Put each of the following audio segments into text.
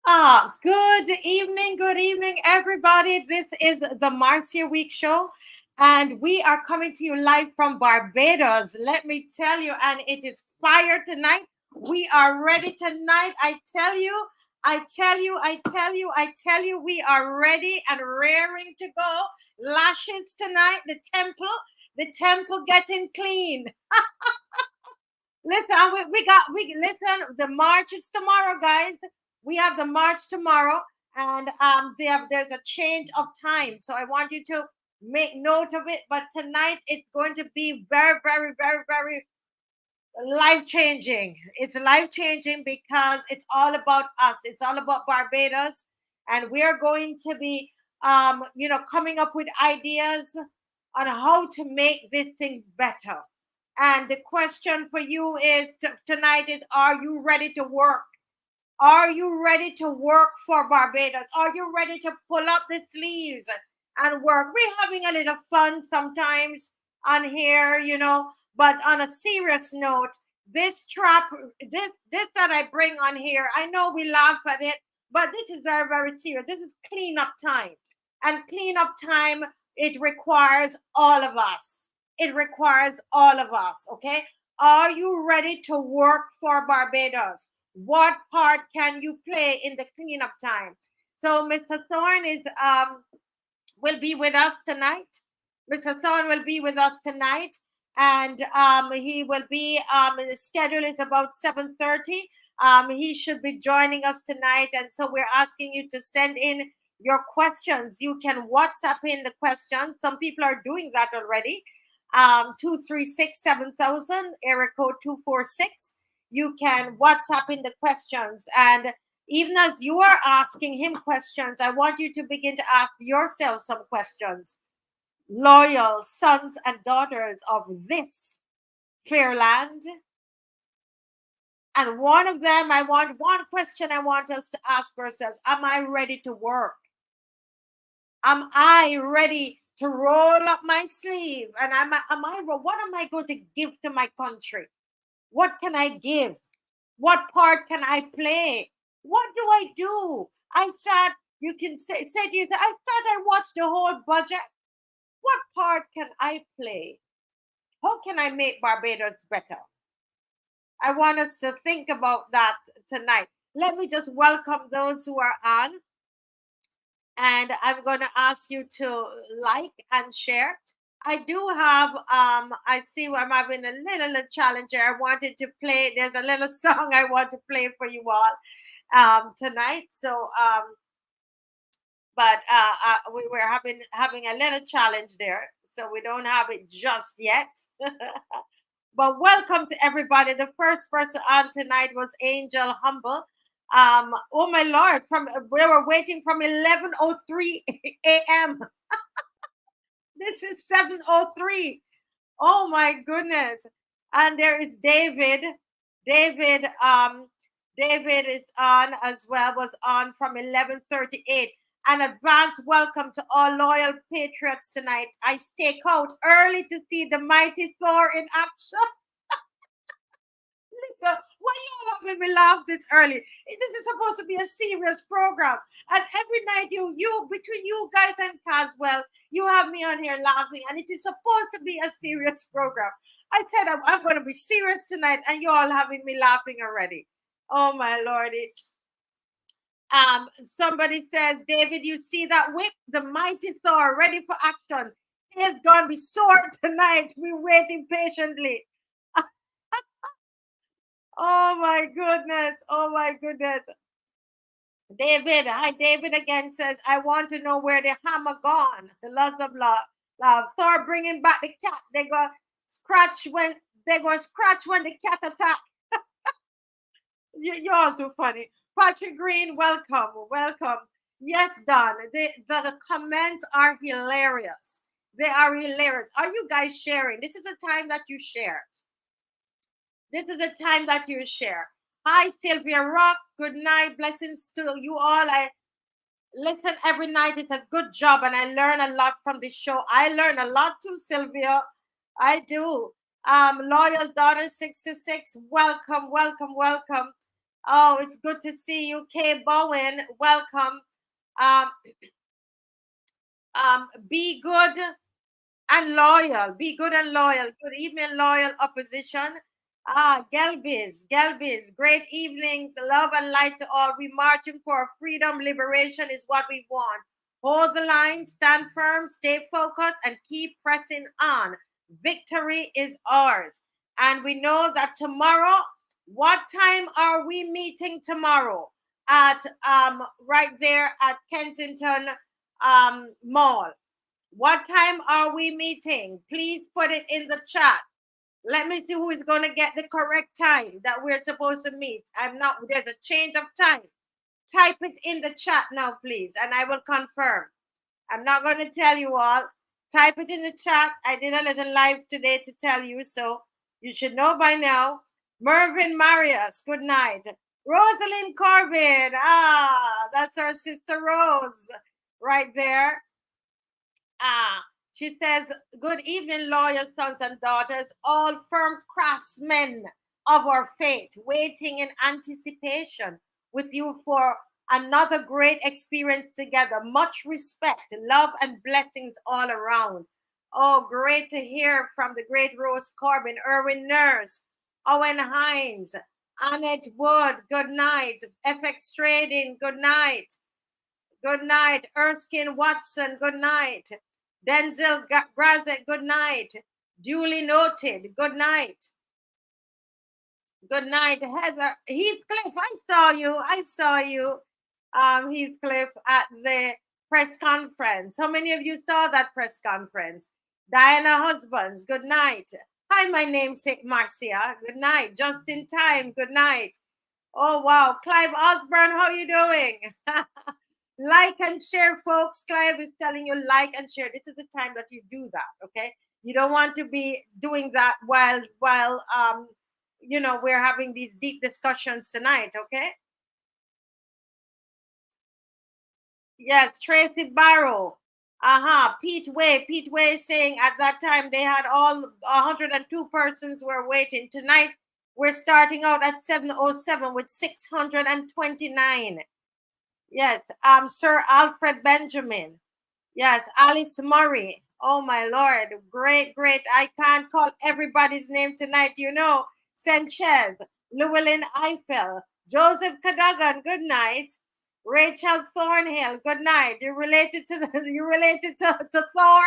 Good evening, everybody. This is the Marcia Week Show, and we are coming to you live from Barbados. Let me tell you, and it is fire tonight. We are ready tonight. I tell you, we are ready and raring to go. Lashes tonight, the temple getting clean. Listen, we listen. The march is tomorrow, guys. We have the march tomorrow, and there's a change of time. So I want you to make note of it. But tonight it's going to be very, very, very, very life changing. It's life changing because it's all about us. It's all about Barbados, and we are going to be, coming up with ideas on how to make this thing better. And the question for you is tonight is: are you ready to work? Are you ready to work for Barbados? Are you ready to pull up the sleeves and work? We're having a little fun sometimes on here, but on a serious note, this trap, this that I bring on here, I know we laugh at it, but this is very, very serious. This is cleanup time. And cleanup time, it requires all of us. It requires all of us, okay? Are you ready to work for Barbados? What part can you play in the cleanup time? So Mr. Thorne will be with us tonight. Mr. Thorne will be with us tonight, and he will be the schedule is about 7:30. He should be joining us tonight, and so we're asking you to send in your questions. You can WhatsApp in the questions. Some people are doing that already. 236-7000, area code 246. You can WhatsApp in the questions. And even as you are asking him questions, I want you to begin to ask yourself some questions. Loyal sons and daughters of this fair land. And one question I want us to ask ourselves: am I ready to work? Am I ready to roll up my sleeve? And what am I going to give to my country? What can I give? What part can I play? What do I do? I sat, you can say to yourself, I sat and watched the whole budget. What part can I play? How can I make Barbados better? I want us to think about that tonight. Let me just welcome those who are on. And I'm going to ask you to like and share. I do have, I see I'm having a little challenge here. I wanted to play, there's a little song I want to play for you all tonight. So, but we were having a little challenge there. So we don't have it just yet. But welcome to everybody. The first person on tonight was Angel Humble. Oh my Lord, we were waiting from 11:03 a.m. This is 7:03. Oh my goodness. And there is David. David David is on as well, was on from 11:38. An advance welcome to all loyal patriots tonight. I stake out early to see the mighty Thor in action. Listen, why you having me laugh this early? This is supposed to be a serious program. And every night you between you guys and Caswell, you have me on here laughing, and it is supposed to be a serious program. I said I'm going to be serious tonight, and you're all having me laughing already. Oh my lordy. Somebody says, David, you see that whip? The mighty Thor ready for action. He's gonna be sore tonight. We're waiting patiently. Oh my goodness. Oh my goodness. David, hi, David again says, I want to know where the hammer gone. Lots of love. Thor bringing back the cat. Scratch when scratch when the cat attack. You're all too funny. Patrick Green, welcome. Yes, Don. The comments are hilarious. They are hilarious. Are you guys sharing? This is a time that you share. This is a time that you share. Hi, Sylvia Rock. Good night. Blessings to you all. I listen every night. It's a good job, and I learn a lot from this show. I learn a lot too, Sylvia. I do. Loyal Daughter 66. Welcome. Oh, it's good to see you, Kay Bowen. Welcome. Um, be good and loyal. Be good and loyal. Good evening, loyal opposition. Gelbiz, great evening. Love and light to all. We marching for freedom, liberation is what we want. Hold the line, stand firm, stay focused, and keep pressing on. Victory is ours. And we know that tomorrow, what time are we meeting tomorrow? At right there at Kensington Mall. What time are we meeting? Please put it in the chat. Let me see who is going to get the correct time that we're supposed to meet. There's a change of time. Type it in the chat now, please, and I will confirm. I'm not going to tell you all. Type it in the chat. I did a little live today to tell you, so you should know by now. Mervyn Marius, good night. Rosalind Corbin, that's our sister Rose right there. She says, good evening, loyal sons and daughters, all firm craftsmen of our faith, waiting in anticipation with you for another great experience together. Much respect, love, and blessings all around. Oh, great to hear from the great Rose Corbin, Erwin Nurse, Owen Hines, Annette Wood, good night. FX Trading, good night. Good night. Erskine Watson, good night. Denzel Grazek, good night. Duly noted, good night. Good night. Heather Heathcliff, I saw you, Heathcliff, at the press conference. How many of you saw that press conference? Diana Husbands, good night. Hi, my namesake Marcia, good night. Just in time, good night. Oh, wow. Clive Osborne, how are you doing? Like and share, folks. Clive is telling you like and share. This is the time that you do that, okay? You don't want to be doing that while we're having these deep discussions tonight, okay? Yes, Tracy Barrow. Pete Way is saying at that time they had all 102 persons were waiting. Tonight we're starting out at 7:07 with 629. Yes, Sir Alfred Benjamin. Yes, Alice Murray. Oh my Lord, great. I can't call everybody's name tonight. Sanchez, Llewellyn Eiffel, Joseph Cadogan. Good night. Rachel Thornhill. Good night. You related to Thor.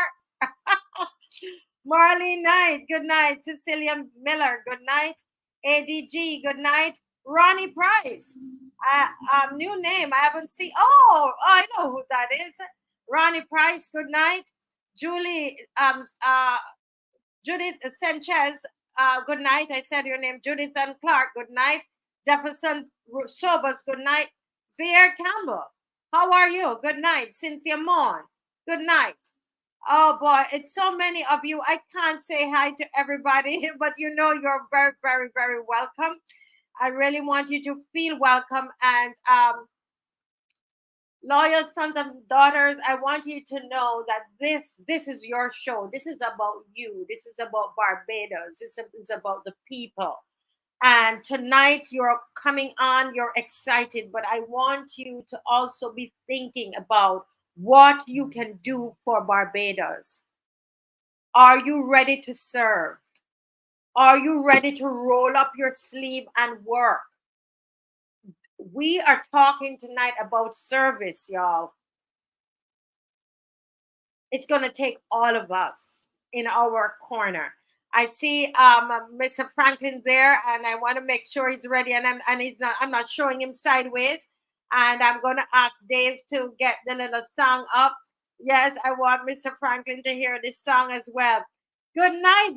Marley Knight. Good night. Cecilia Miller. Good night. ADG. Good night. Ronnie Price. New name. I haven't seen. Oh, I know who that is. Ronnie Price. Good night. Judith Sanchez. Good night. I said your name. Judith and Clark. Good night. Jefferson Sobers. Good night. Zaire Campbell. How are you? Good night. Cynthia Mon. Good night. Oh boy, it's so many of you. I can't say hi to everybody, but you're very, very, very welcome. I really want you to feel welcome. And loyal sons and daughters, I want you to know that this is your show. This is about you. This is about Barbados. This is about the people. And tonight you're coming on, you're excited, but I want you to also be thinking about what you can do for Barbados. Are you ready to serve? Are you ready to roll up your sleeve and work? We are talking tonight about service, y'all. It's going to take all of us in our corner. I see Mr. Franklin there, and I want to make sure he's ready. And I'm not showing him sideways. And I'm going to ask Dave to get the little song up. Yes, I want Mr. Franklin to hear this song as well. Good night,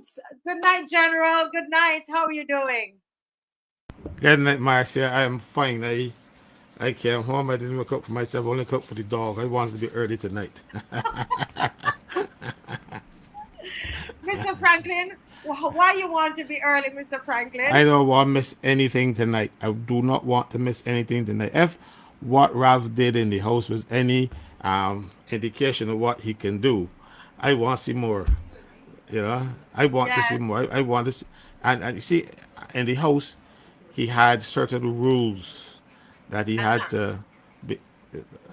General. Good night. How are you doing? Good night, Marcia. I am fine. I came home. I didn't cook for myself. I only cooked for the dog. I wanted to be early tonight. Mr. Franklin, why you want to be early, Mr. Franklin? I don't want to miss anything tonight. I do not want to miss anything tonight. If what Ralph did in the house was any indication of what he can do, I want to see more. I want to see Yes. more. I want to see, and you see, in the house, he had certain rules that he had Uh-huh. to be,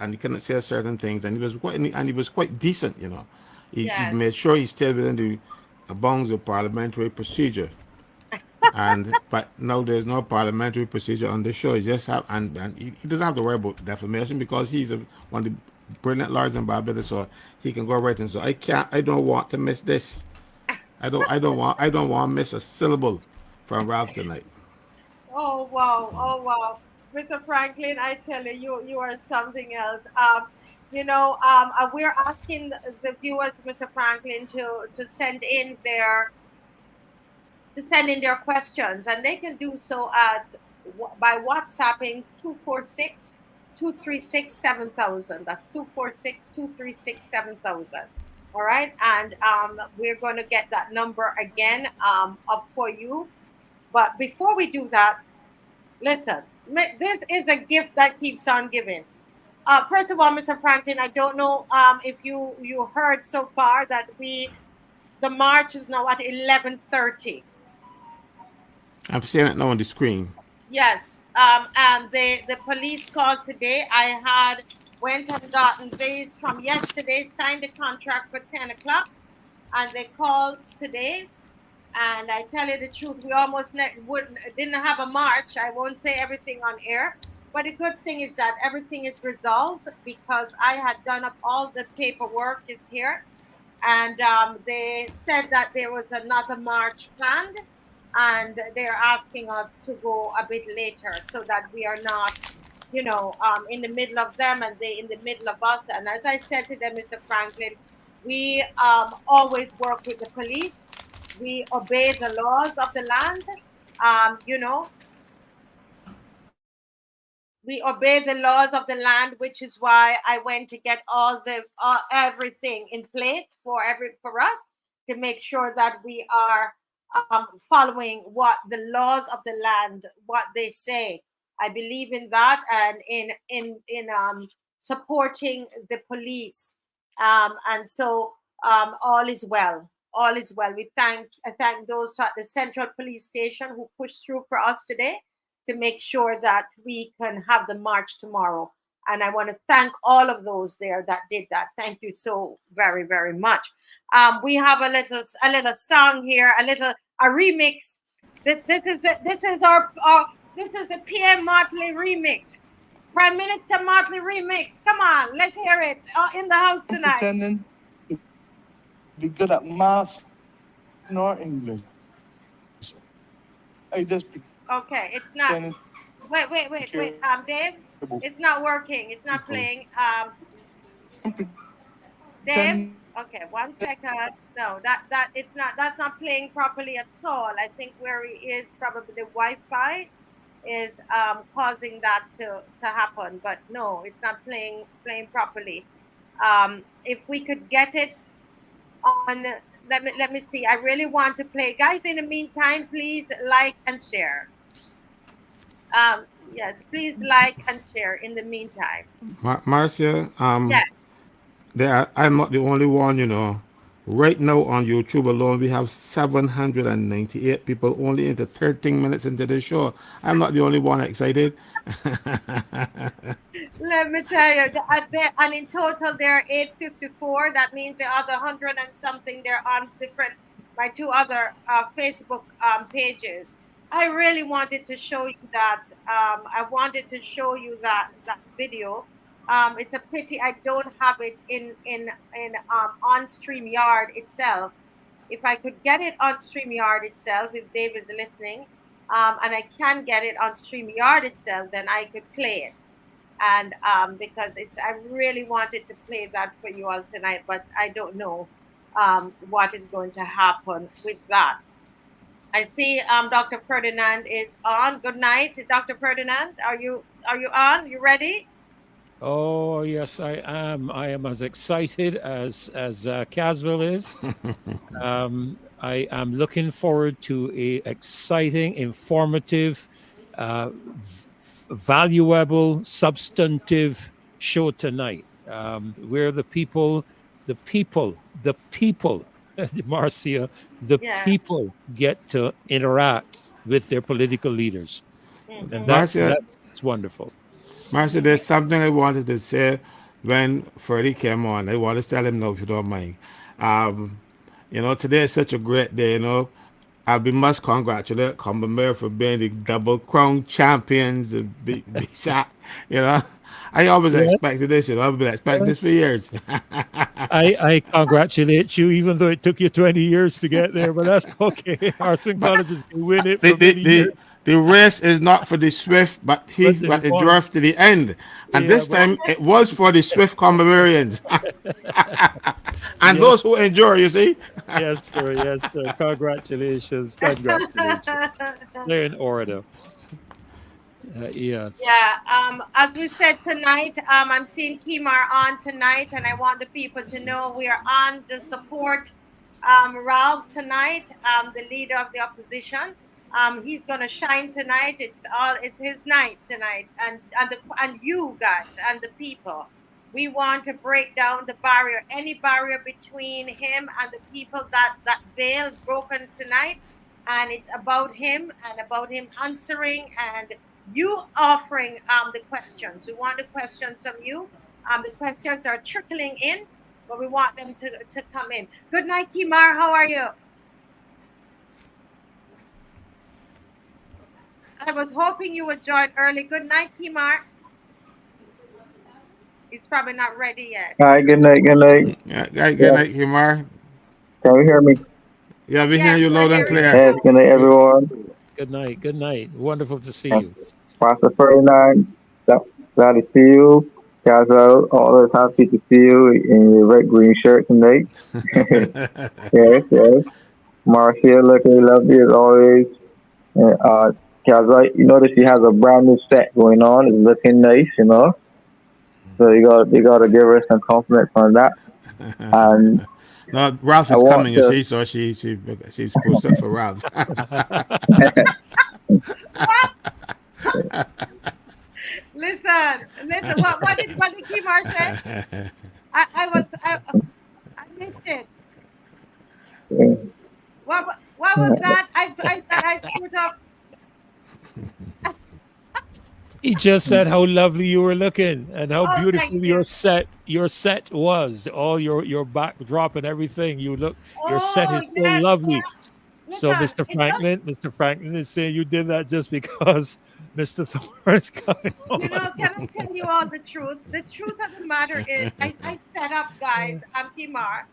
and he couldn't say certain things, and he was quite decent, you know. He Yes. made sure he stayed within the bounds of parliamentary procedure. And but no, there's no parliamentary procedure on the show. He just have and he doesn't have to worry about defamation because he's one of the brilliant lawyers in Barbados, so he can go right in. So I don't want to miss this. I don't want to miss a syllable from Ralph tonight. Oh wow, oh wow, Mr. Franklin, I tell you, you are something else. We're asking the viewers, Mr. Franklin, to send in their questions, and they can do so by WhatsApping 246 236 7000. That's 246 236 7000. All right, and we're going to get that number again up for you. But before we do that, listen, this is a gift that keeps on giving. First of all, Mr. Franklin, I don't know if you heard so far that the march is now at 11:30. I'm seeing it now on the screen. Yes. The police called today. I had went and gotten these from yesterday. Signed the contract for 10 o'clock, and they called today. And I tell you the truth, we almost didn't have a march. I won't say everything on air, but the good thing is that everything is resolved because I had done up all the paperwork is here, and they said that there was another march planned, and they're asking us to go a bit later so that we are not, in the middle of them and they in the middle of us. And as I said to them, Mr. Franklin, we always work with the police. We obey the laws of the land. Um, you know, we obey the laws of the land, which is why I went to get all the everything in place for us to make sure that we are following what the laws of the land, what they say. I believe in that, and in supporting the police, and so all is well. All is well. I thank those at the Central Police Station who pushed through for us today to make sure that we can have the march tomorrow. And I want to thank all of those there that did that. Thank you so very, very much. We have a little song here, a remix. This is our this is a PM Motley remix. Prime Minister Motley remix. Come on, let's hear it in the house tonight. Pretending to be good at maths nor English. I just Okay, it's not. pretended Wait. Dave, it's not working. It's not playing. Dave. Okay, 1 second. No, that it's not. That's not playing properly at all. I think where he is, probably the Wi-Fi is causing that to happen. But no, it's not playing properly. If we could get it on, let me see. I really want to play, guys. In the meantime, please like and share. Yes, please like and share. In the meantime, Marcia, yes. I'm not the only one, you know. Right now on YouTube alone, we have 798 people only into 13 minutes into the show. I'm not the only one excited. Let me tell you, and in total there are 854. That means the other 100 and something they're on different my two other Facebook pages. I really wanted to show you that. I wanted to show you that video. It's a pity I don't have it in on StreamYard itself. If I could get it on StreamYard itself, if Dave is listening, and I can get it on StreamYard itself, then I could play it. And because I really wanted to play that for you all tonight, but I don't know what is going to happen with that. I see Dr. Ferdinand is on. Good night, Dr. Ferdinand. Are you on? You ready? Oh yes, I am. I am as excited as Caswell is. I am looking forward to a exciting, informative, valuable, substantive show tonight. Where the people, Marcia, the Yeah. people get to interact with their political leaders. And Marcia, that's wonderful. Marcia, there's something I wanted to say when Freddie came on. I want to tell him no, if you don't mind. Um, today is such a great day. We must congratulate Combermere for being the double crown champions of be shot. You know, I always Yes, expected this. I've been expecting this yes. for years. I congratulate you, even though it took you 20 years to get there, but that's okay. Arson But College has been winning it the, for the, many years. the, the race is not for the swift, but But but it the was, dwarf to the end. And yeah, this but time it was for the swift Combermerians and those yes, who endure. You see. yes, sir. Congratulations, congratulations. They're in order. Yes, Yeah, as we said tonight, I'm seeing Kimar on tonight, and I want the people to know we are on the support Ralph tonight, the leader of the opposition. He's gonna shine tonight. It's his night tonight, and you guys and the people. We want to break down the barrier, any barrier between him and the people, that veil broken tonight, and it's about him and about him answering and you offering the questions. We want the questions from you. The questions are trickling in, but we want them to come in. Good night, Kimar. How are you? I was hoping you would join early. Good night, Kimar. He's probably not ready yet. Hi, good night, good night. Yeah, good Yeah, night, Himar. can you hear me? Yeah, we hear Yes, you we're loud and hearing clear. Yes, you. good night, good, everyone. good night, good night. Wonderful to see And you. Pastor Ferdinand, glad to see you. Caswell, always happy to see you in your red green shirt tonight. Yes, yes. Marcia, looking lovely as always. And, Caswell, you notice she has a brand new set going on. It's looking nice. So you gotta give her some compliments on that. And No, Ralph I is want coming. You to see, so she's posted up for Ralph. What? Listen. What did Kimar say? I missed it. What was that? I screwed up. He just said how lovely you were looking and how Oh, thank beautiful you. your set was. All your backdrop and everything. Your set Oh is so yes. lovely. So Listen, it does. Mr. Franklin is saying you did that just because Mr. Thorne's coming on. Can I tell you all the truth? The truth of the matter is, I set up, guys. I'm Kimar.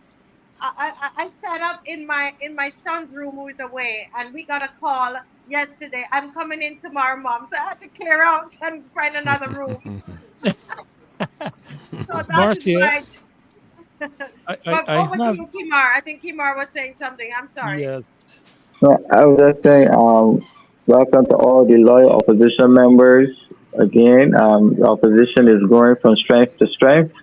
I set up in my son's room who is away, and we got a call yesterday. I'm coming in tomorrow, mom. So I had to clear out and find another room. So that is Marcia, why. I But over to have you, Kimar. I think Kimar was saying something. I'm sorry. yes. I was just saying, welcome to all the loyal opposition members. Again, the opposition is growing from strength to strength,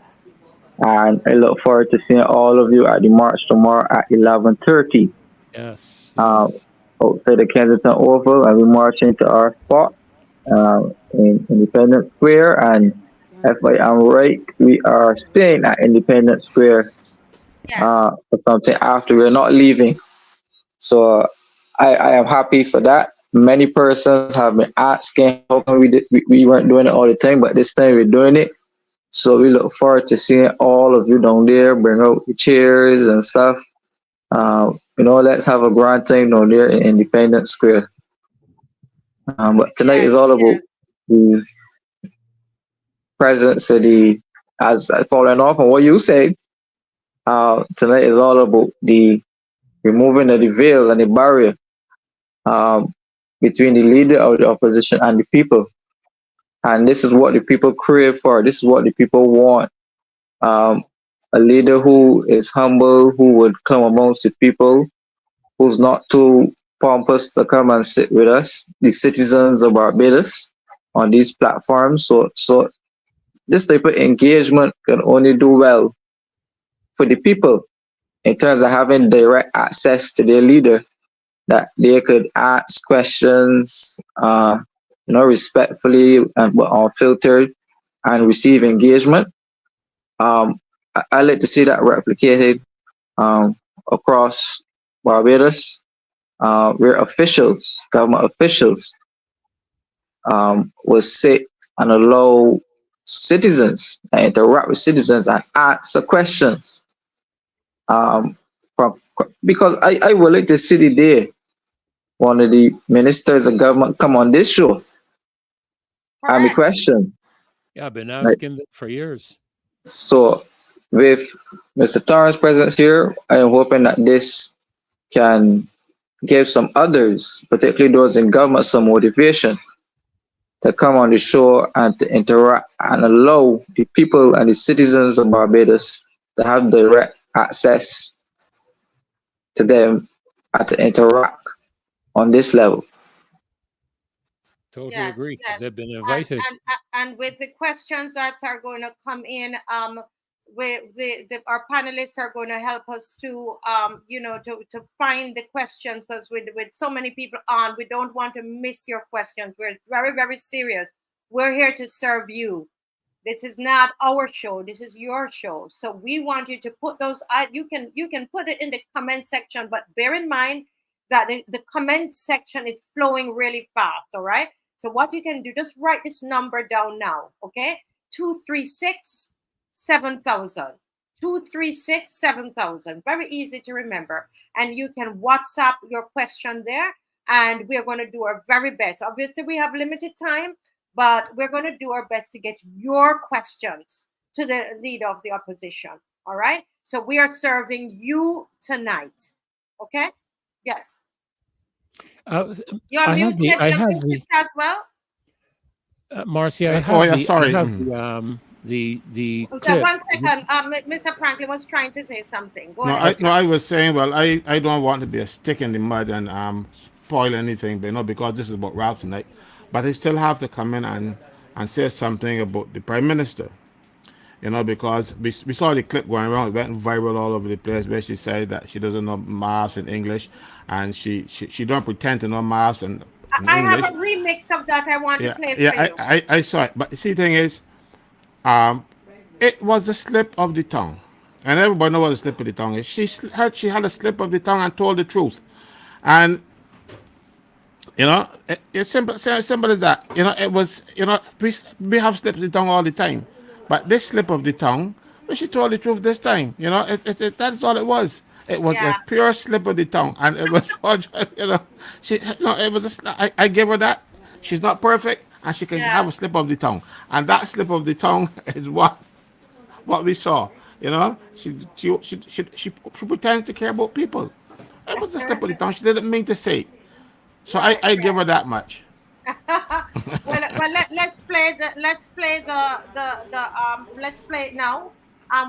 and I look forward to seeing all of you at the march tomorrow at 11:30 Yes, um, yes. outside the Kensington Oval, and we march into our spot in Independence Square. And if I am right, we are staying at Independence Square Yes. for something after. We're not leaving. So I am happy for that. Many persons have been asking how come we weren't doing it all the time, but this time we're doing it. So we look forward to seeing all of you down there. Bring out the chairs and stuff. Let's have a grand time down there in Independence Square. But tonight Yes. is all about Yes. the presence of as following off on what you said. Tonight is all about the removing of the veil and the barrier um, between the leader of the opposition and the people. And this is what the people crave for. This is what the people want. Um, a leader who is humble, who would come amongst the people, who's not too pompous to come and sit with us, the citizens of Barbados, on these platforms. So this type of engagement can only do well for the people in terms of having direct access to their leader, that they could ask questions, respectfully and but unfiltered, and receive engagement. I like to see that replicated across Barbados, where officials, government officials, will sit and allow citizens and interact with citizens and answer questions. Um, because I would like to see the day one of the ministers of government come on this show and be Correct. questioned. Yeah, I've been Right. asking them for years. So with Mr. Thorne's presence here, I am hoping that this can give some others, particularly those in government, some motivation to come on the show and to interact and allow the people and the citizens of Barbados to have direct access to them and to interact on this level. Totally Yes, agree. yes. They've been And invited. and with the questions that are going to come in, our panelists are going to help us to to find the questions, because with so many people on, we don't want to miss your questions. We're very, very serious. We're here to serve you. This is not our show. This is your show. So we want you to put those. You can put it in the comment section, but bear in mind that the comment section is flowing really fast. All right. So what you can do, just write this number down now. Okay, 236 7000. 236 7000. Very easy to remember, and you can WhatsApp your question there, and we're going to do our very best. Obviously, we have limited time, but we're going to do our best to get your questions to the leader of the opposition. All right. So we are serving you tonight. Okay. Yes. You're I have the, muted. I You're have muted the, as well. Marcy, I Oh have yeah, the, I sorry. have Mm. the Okay, clip. 1 second. Mr. Franklin was trying to say something. Go No, ahead. Okay. I was saying, well, I don't want to be a stick in the mud and spoil anything, but because this is about Ralph tonight. But I still have to come in and say something about the Prime Minister. Because we saw the clip going around, it went viral all over the place, where she said that she doesn't know maths in English, and she don't pretend to know maths in I have English. a remix of that I want to Yeah, play yeah, for you. I saw it. But see, the thing is, um, it was a slip of the tongue, and everybody knows what a slip of the tongue is. She had a slip of the tongue and told the truth, and it's simple as that. It was, we have slips of the tongue all the time. But this slip of the tongue, well, she told the truth this time. That's all it was. It was a Yeah, pure slip of the tongue. And it was, it was I give her that. She's not perfect and she can yeah, have a slip of the tongue. And that slip of the tongue is what we saw. She pretends to care about people. It was a slip of the tongue. She didn't mean to say it. So I, right, I give her that much. well, let's play let's play it now.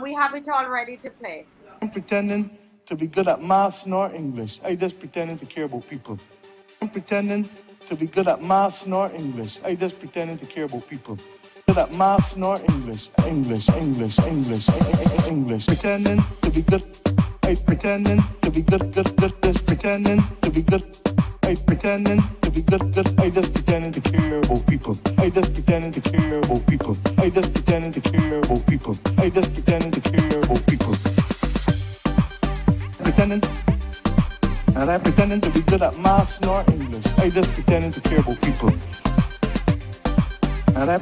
We have it all ready to play. I'm pretending to be good at maths nor English. I just pretending to care about people. I'm pretending to be good at maths nor English. I just pretending to care about people. Good at maths nor English. English. Pretending to be good. I pretending to be good. Just pretending to be good. I pretending to be good. I just pretending to care about people. I just pretending to care about people. I just pretending to care about people. I just pretending to care about people. Pretending, and I'm pretending to be good at maths nor English. I just pretending to care about people. And I'm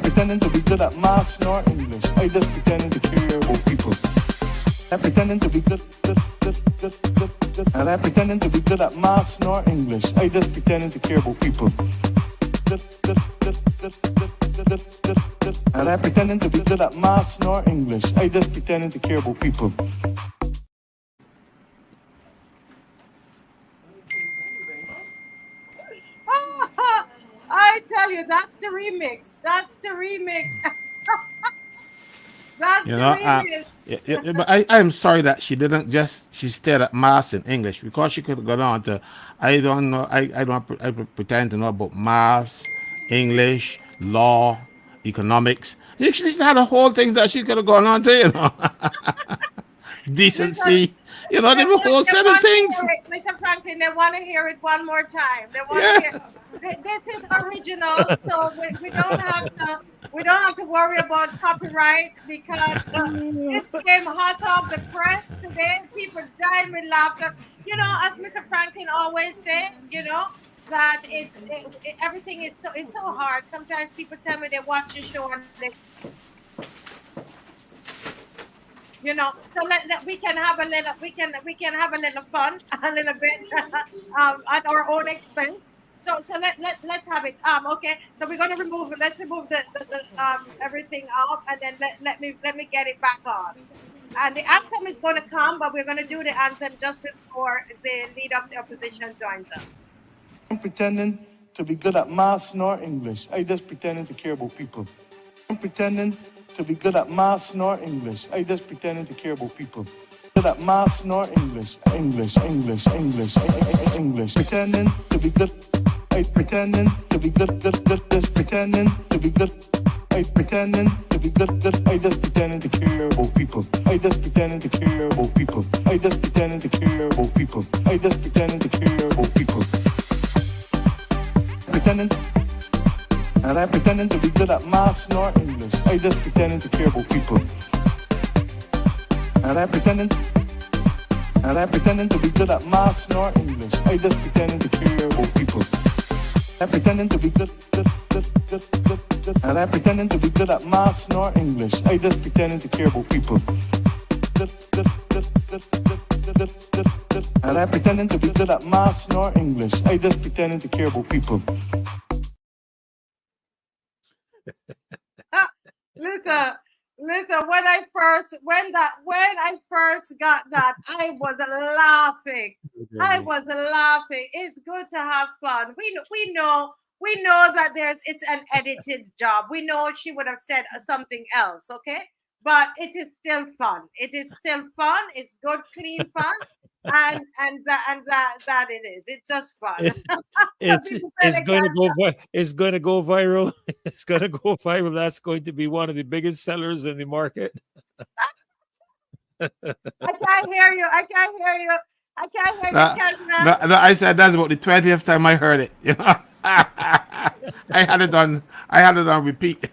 pretending to be good at maths nor English. I just pretending to care about people. I'm pretending to be good. And I'm pretending to be good at maths nor English. I just pretending to care about people. And I'm pretending to be good at maths nor English. I just pretending to care about people. I tell you, that's the remix. That's the remix. That's You the know, remix. but I'm sorry that she stayed at maths in English, because she could have gone on to, I don't know, I don't I pretend to know about maths, English, law, economics. She had a whole thing that she could have gone on to, Listen, decency, there were a whole they set of want to things. hear it, Mr. Franklin. They want to hear it one more time. They want to Yeah. hear. This is original, so we don't have to worry about copyright, because this came hot off the press today. People dying with laughter. As Mr. Franklin always say, that everything is so hard. Sometimes people tell me they watch the show and they, so we can have a little, we can have a little fun, a little bit, at our own expense. So let's have it. Okay. So we're gonna remove it. Let's remove the everything off, and then let me get it back on. And the anthem is going to come, but we're going to do the anthem just before the leader of the opposition joins us. I'm pretending to be good at maths nor English. I just pretending to care about people. I'm pretending to be good at maths nor English. I just pretending to care about people. Good at maths nor English. English, English, English, English. Pretending to be good. I pretending to be good, just pretending to be good. I pretending to be good. I just pretending to care about people. I just pretending to care about people. I just pretending to care about people. I just pretending to care about people. Pretending, and I'm pretending to be good at maths nor English. I just pretending to care about people. And I'm pretending to be good at maths nor English. I just pretending to care about people. I'm pretending to be good. And I'm pretending to be good at maths nor English. I just pretending to care about people. And I'm pretending to be good at maths nor English. I just pretending to care about people. Listen, when I first got that, I was laughing. It's good to have fun. We know that it's an edited job. We know she would have said something else, okay? But it is still fun. It's good, clean fun. And that it is. It's just fun. It's going to go viral. It's going to go viral. That's going to be one of the biggest sellers in the market. I can't hear you. No, I said that's about the 20th time I heard it. I had it on repeat.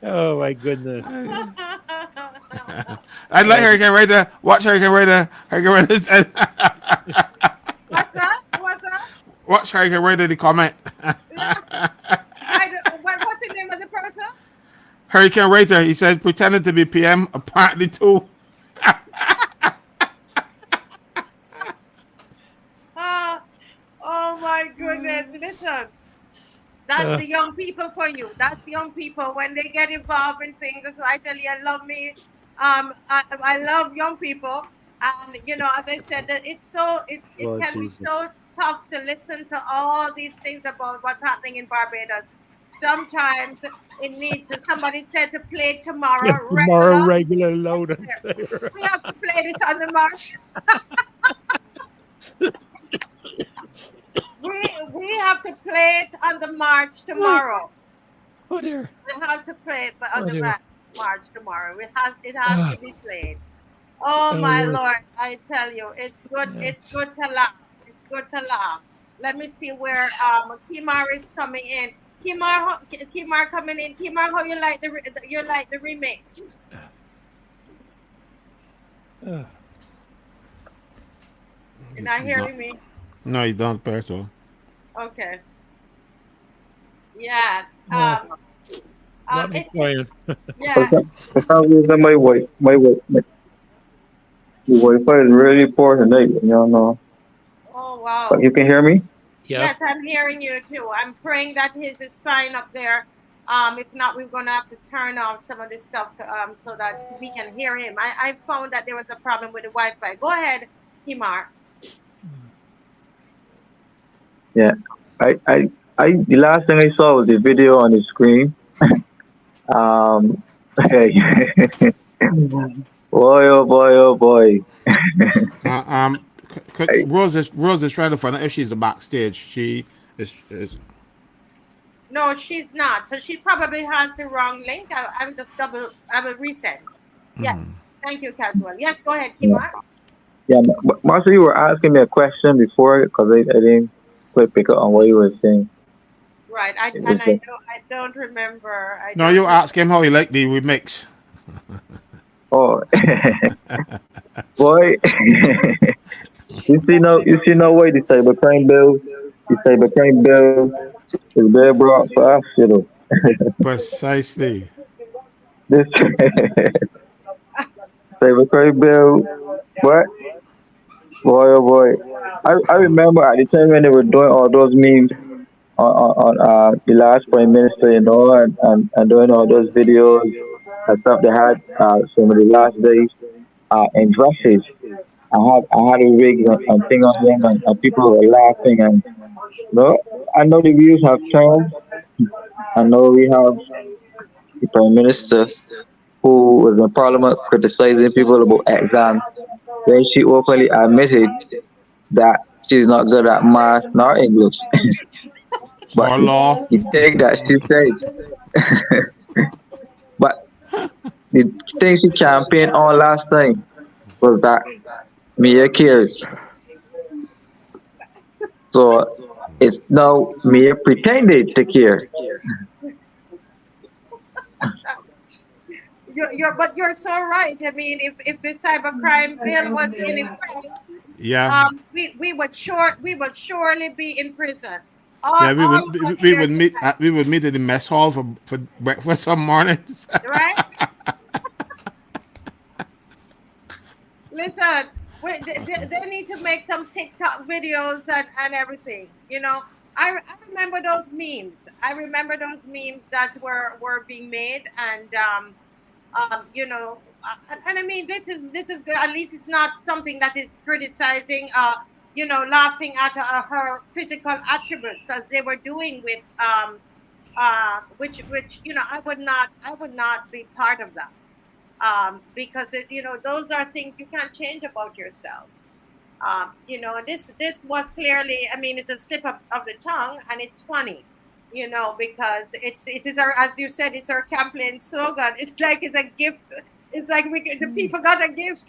Oh my goodness. I'd like Hurricane Raider. Watch Hurricane Raider. What's that? Watch Hurricane Raider, the comment. What's the name of the person? Hurricane Raider, he said, pretending to be PM, apparently too. Oh my goodness. Listen. That's the young people for you. That's young people when they get involved in things. That's why I tell you, I love me. I love young people, and as I said, that it can be so tough to listen to all these things about what's happening in Barbados. Sometimes it needs to. Somebody said to play it tomorrow. Regular load. We have to play this on the march. We have to play it on the march tomorrow. Oh dear. We have to play it on the march tomorrow. It has to be played. Oh my Lord! I tell you, it's good. Yes. It's good to laugh. It's good to laugh. Let me see where Kimar is coming in. Kimar coming in. Kimar, how you like the remix? You're not hearing me? No, you don't, Perso. Okay. Yes. Not me quiet. Yeah. For some reason, my Wi-Fi is really poor tonight. Oh wow. But you can hear me? Yeah. Yes, I'm hearing you too. I'm praying that his is fine up there. If not, we're gonna have to turn off some of this stuff so that we can hear him. I found that there was a problem with the Wi-Fi. Go ahead, Kimar. Yeah. The last thing I saw was the video on the screen. Boy, oh boy. Rose is trying to find out if she's the backstage. She is. No, she's not. So she probably has the wrong link. I will resend. Yes. Thank you, Caswell. Yes, go ahead, Kimar. Yeah, Marshall, you were asking me a question before because I didn't quite pick up on what you were saying. Right. I don't remember. You ask him how he liked the remix. Oh, boy. You see no way the cybercrime bill is very broad for us, you know. Precisely. This cybercrime bill, what? Boy, oh boy. I remember at the time when they were doing all those memes on the last prime minister, you know, and doing all those videos and stuff they had some of the last days in dresses. I had a wig and thing on them and people were laughing and no, I know the views have turned. I know we have the prime minister who was in parliament criticizing people about exams. Then she openly admitted that she's not good at math nor English. But Or law. the thing that she said, but the thing she campaigned on last time was that Mia cares. So it's now Mia pretended to care. You're so right. I mean, if the cybercrime bill was in effect, Yeah. we would surely be in prison. Yeah, All of us here tonight, we would meet at the mess hall for breakfast some mornings. right? Listen, they need to make some TikTok videos and everything. You know, I remember those memes. I remember those memes that were being made, and you know, and I mean, this is good. At least it's not something that is criticizing, you know, laughing at her physical attributes as they were doing with which you know, I would not be part of that, because you know, those are things you can't change about yourself. You know, this was clearly, I mean, it's a slip of the tongue, and it's funny, you know, because it is our, as you said, it's our campaign slogan. It's like it's a gift. It's like the people got a gift.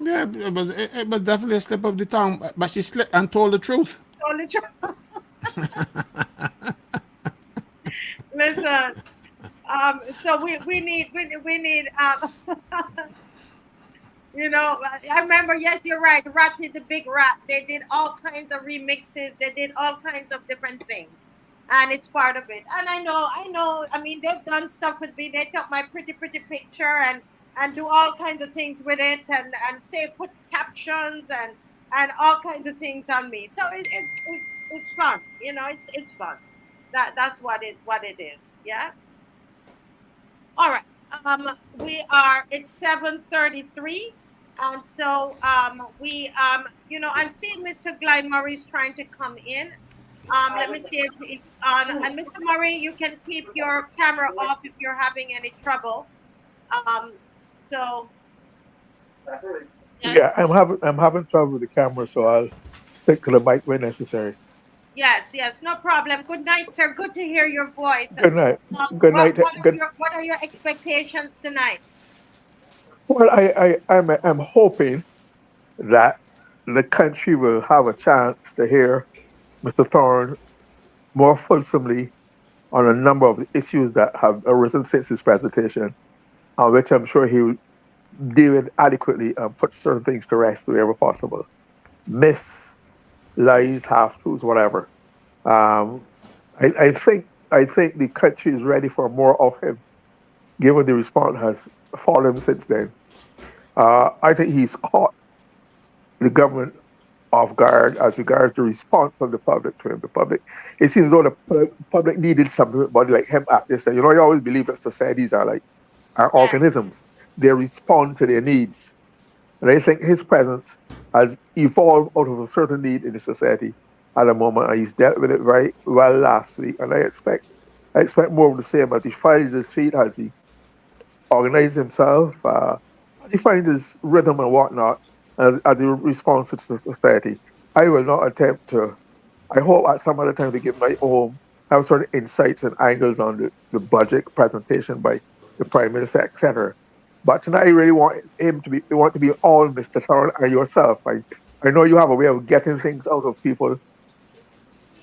Yeah, it was definitely a slip of the tongue, but she slipped and told the truth. Only listen. So we need you know, I remember, yes, you're right. Rat is the big rat. They did all kinds of remixes. They did all kinds of different things. And it's part of it. And I know, I mean, they've done stuff with me. They took my pretty picture and do all kinds of things with it and say, put captions and all kinds of things on me. So it's fun. You know, it's fun. That's what it is. Yeah. All right. We are. It's 7:33, and so we you know, I'm seeing Mr. Glenn Murray's trying to come in. Let me see if it's on. And Mr. Murray, you can keep your camera off if you're having any trouble. So yes, Yeah, I'm having trouble with the camera, so I'll stick to the mic when necessary. yes, no problem. Good night, sir. Good to hear your voice. Good night. Good night. Good. What are your expectations tonight? Well, I'm hoping that the country will have a chance to hear Mr. Thorne more fulsomely on a number of issues that have arisen since his presentation, which I'm sure he will deal with adequately and put certain things to rest wherever possible. Myths, lies, half truths, whatever. Um, I think the country is ready for more of him, given the response has fallen since then. I think he's caught the government off guard as regards the response of the public to him. The public, it seems though the public needed somebody like him at this time. You know, you always believe that societies are Yeah. organisms. They respond to their needs. And I think his presence has evolved out of a certain need in the society at the moment, and he's dealt with it very well last week. And I expect more of the same as he finds his feet, as he organizes himself, as he finds his rhythm and whatnot, as he responds to society. I will not attempt to. I hope at some other time to give my own have certain insights and angles on the budget presentation by the Prime Minister, etc. But tonight, I really want him to be. I want to be all Mr. Thorne and yourself. I know you have a way of getting things out of people.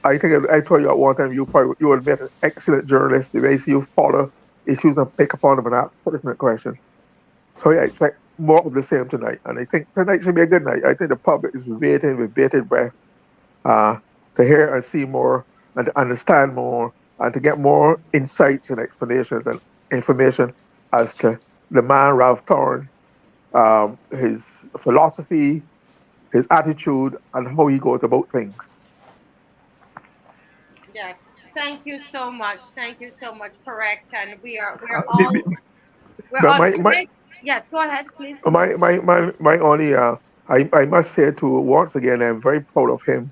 I think I told you at one time you will be an excellent journalist. The way you follow issues and pick up on them and ask pertinent questions. So yeah, more of the same tonight. And I think tonight should be a good night. I think the public is waiting with bated breath uh, to hear and see more and to understand more and to get more insights and explanations and information as to the man Ralph Thorne, his philosophy, his attitude, and how he goes about things. Yes. Thank you so much. Thank you so much. Correct. And Uh, me- me- we're now on my tonight. Yes, go ahead, please. my only I must say to once again I'm very proud of him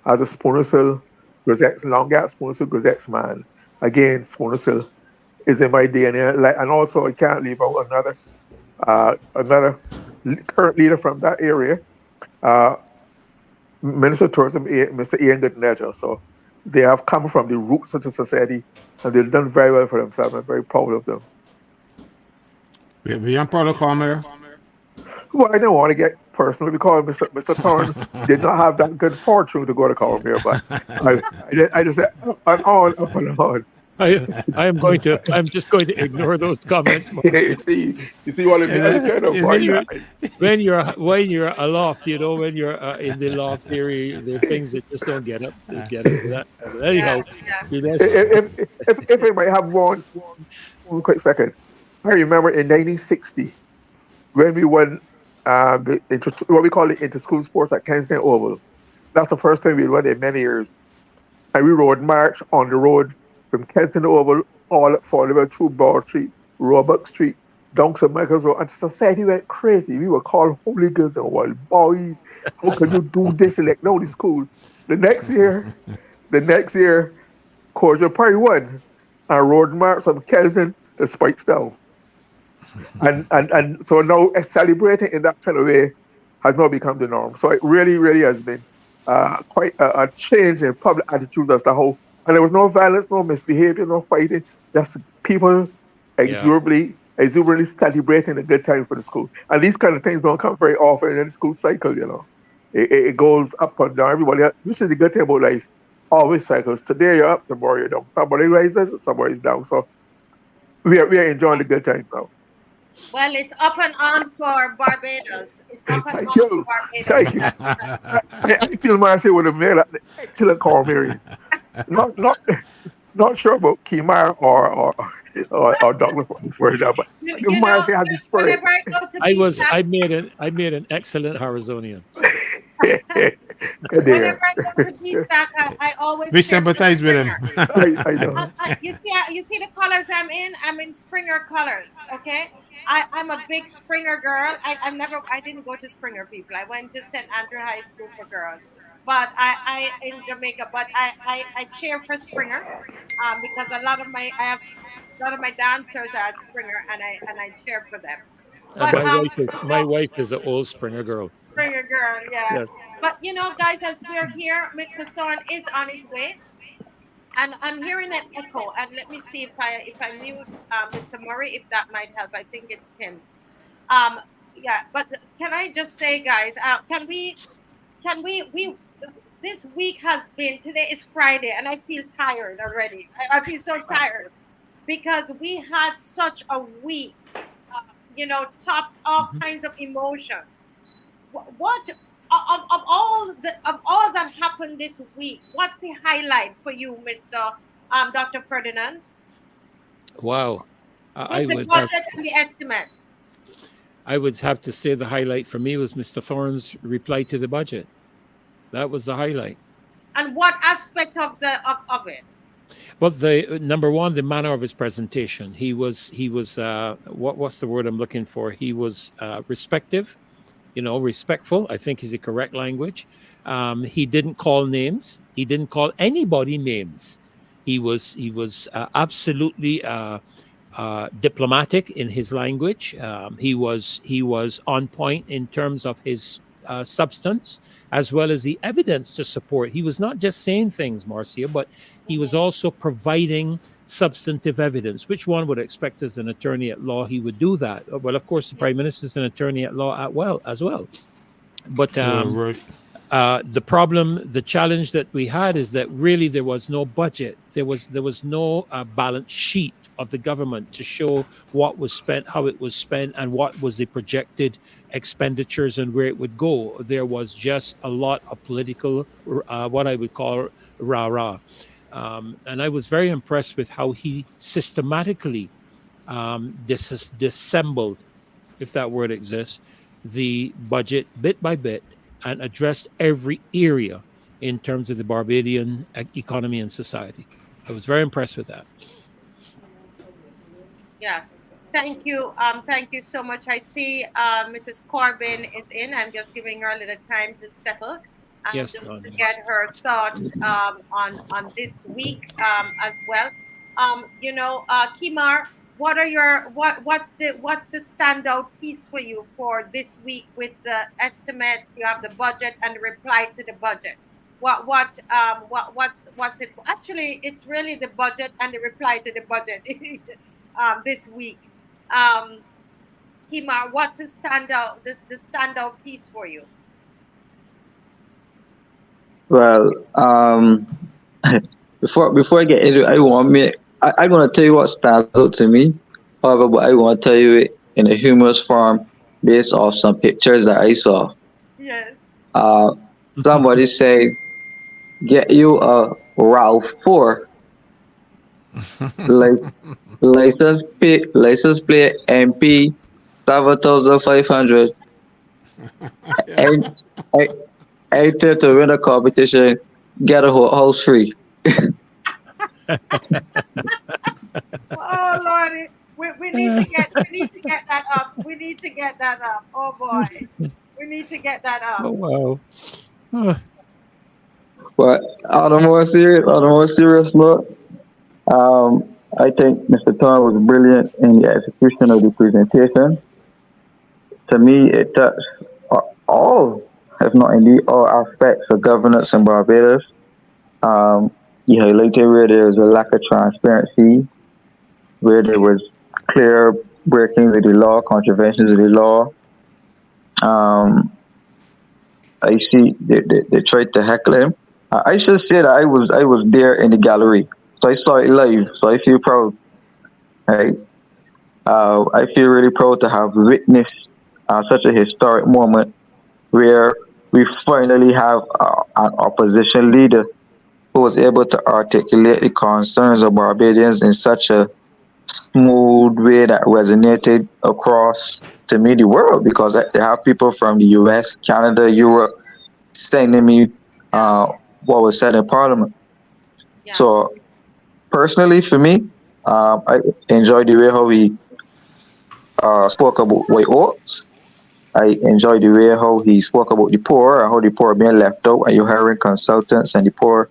as a Spoonersill Gazette's Longat Spoonersill Gazette's man. Again, Spoonersill is in my DNA. Like, and also I can't leave out another current leader from that area, uh, Minister of Tourism, Mr. Ian Goodnedger. So they have come from the roots of the society and they've done very well for themselves. I'm very proud of them. We on protocol, Mayor. Well, I don't want to get personal because Mr. Thorne did not have that good fortune to go to Columbia, but I just said on, up and on. I'm just going to ignore those comments. you see what I mean? I kind of When you're aloft, when you're in the loft area, there are things that just don't get up. Anyhow, if I might have one quick second, I remember in 1960 when we won what we call the inter-school sports at Kensington Oval. That's the first time we won in many years. And we rode march on the road from Kensington Oval all up through Broad Street, Roebuck Street, down St. Michael's Road. And society went crazy. We were called hooligans and wild boys. How can you do this? Like, no, this school. The next year, Cordial Party won and rode march from Kensington to Spikestown. And so now celebrating in that kind of way has now become the norm. So it really, really has been quite a change in public attitudes as to how, and there was no violence, no misbehavior, no fighting, just people exuberantly celebrating a good time for the school. And these kind of things don't come very often in the school cycle, It goes up and down. Everybody, which is the good thing about life, always cycles. Today you're up, tomorrow you're down. Somebody rises, somebody's down. So we are enjoying the good times now. Well, it's up and on for Barbados. It's up and Thank on you. for Barbados. Thank you. I feel Marcy would have made an excellent call, Mary. Not sure about Kimar or Douglas for that, but Marcy has the spirit. I made an excellent Harazonian. Whenever I go to BSAC, I always We sympathize with him. I know. You see the colors I'm in? I'm in Springer colors, okay? I'm a big Springer girl. I didn't go to Springer, people. I went to St. Andrew High School for girls. But I in Jamaica, but I cheer for Springer because a lot of my dancers are at Springer and I cheer for them. But my wife is an old Springer girl. Springer girl, yeah. Yes. But guys, as we're here, Mr. Thorne is on his way, and I'm hearing an echo. And let me see if I mute Mr. Murray, if that might help. I think it's him. Yeah. But can I just say, guys, can we this week has been, today is Friday, and I feel tired already. I feel so tired because we had such a week. Tops all kinds of emotions. What of all that happened this week? What's the highlight for you, Mr. Dr. Ferdinand? Wow, The budget and the estimates. I would have to say the highlight for me was Mr. Thorne's reply to the budget. That was the highlight. And what aspect of it? Well, the number one, the manner of his presentation. He was what's the word I'm looking for? He was respectful. I think is the correct language. He didn't call names. He didn't call anybody names. He was absolutely diplomatic in his language. He was on point in terms of his substance as well as the evidence to support. He was not just saying things, Marcia, but he was also providing substantive evidence, which one would expect as an attorney at law he would do that. Well, of course, the Prime Minister is an attorney at law as well. But Right. The problem, the challenge that we had is that really there was no budget. There was no balance sheet of the government to show what was spent, how it was spent, and what was the projected expenditures and where it would go. There was just a lot of political, what I would call rah-rah. And I was very impressed with how he systematically disassembled, if that word exists, the budget bit by bit and addressed every area in terms of the Barbadian economy and society. I was very impressed with that. Yes. Thank you. Thank you so much. I see Mrs. Corbin is in. I'm just giving her a little time to settle and Yes, just Don, to yes. get her thoughts on this week as well. Kimar, what's the standout piece for you for this week with the estimates? You have the budget and the reply to the budget. What's it? Actually, it's really the budget and the reply to the budget this week. Kimar, what's the standout piece for you? Well, before I get into it, I'm gonna tell you what stands out to me. However, but I want to tell you it in a humorous form based off some pictures that I saw. Yes. Somebody say, "Get you a Ralph 4 like license plate MP 7,500 and enter to win a competition, get a whole house free." Oh Lordy, we need to get that up. We need to get that up. Oh boy, we need to get that up. Oh, wow. But on a more serious note, I think Mr. Thorne was brilliant in the execution of the presentation. To me, it touched all, if not indeed all, aspects of governance in Barbados. You highlighted where there was a lack of transparency, where there was clear breakings of the law, contraventions of the law. I see they tried to heckle him. I should say that I was there in the gallery, so I saw it live. So I feel proud. Right? I feel really proud to have witnessed such a historic moment where we finally have an opposition leader who was able to articulate the concerns of Barbadians in such a smooth way that resonated across, to me, the world, because I have people from the US, Canada, Europe sending me what was said in Parliament. Yeah. So personally, for me, I enjoyed the way how he spoke about white oats. I enjoyed the way how he spoke about the poor and how the poor are being left out and you're hiring consultants and the poor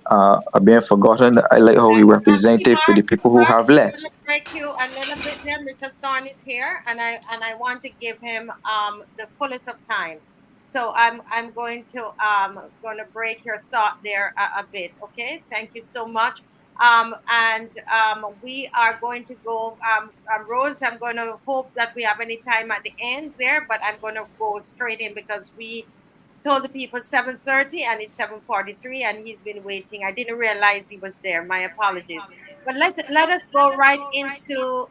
are being forgotten. I like how he represented for the people who have less. I'm going to break you a little bit there. Mr. Thorne is here, and I want to give him the fullest of time. So I'm going to break your thought there a bit. Okay, thank you so much. We are going to go. Rose, I'm going to hope that we have any time at the end there, but I'm going to go straight in because we told the people 7:30 and it's 7:43 and he's been waiting. I didn't realize he was there. My apologies. But let us go right into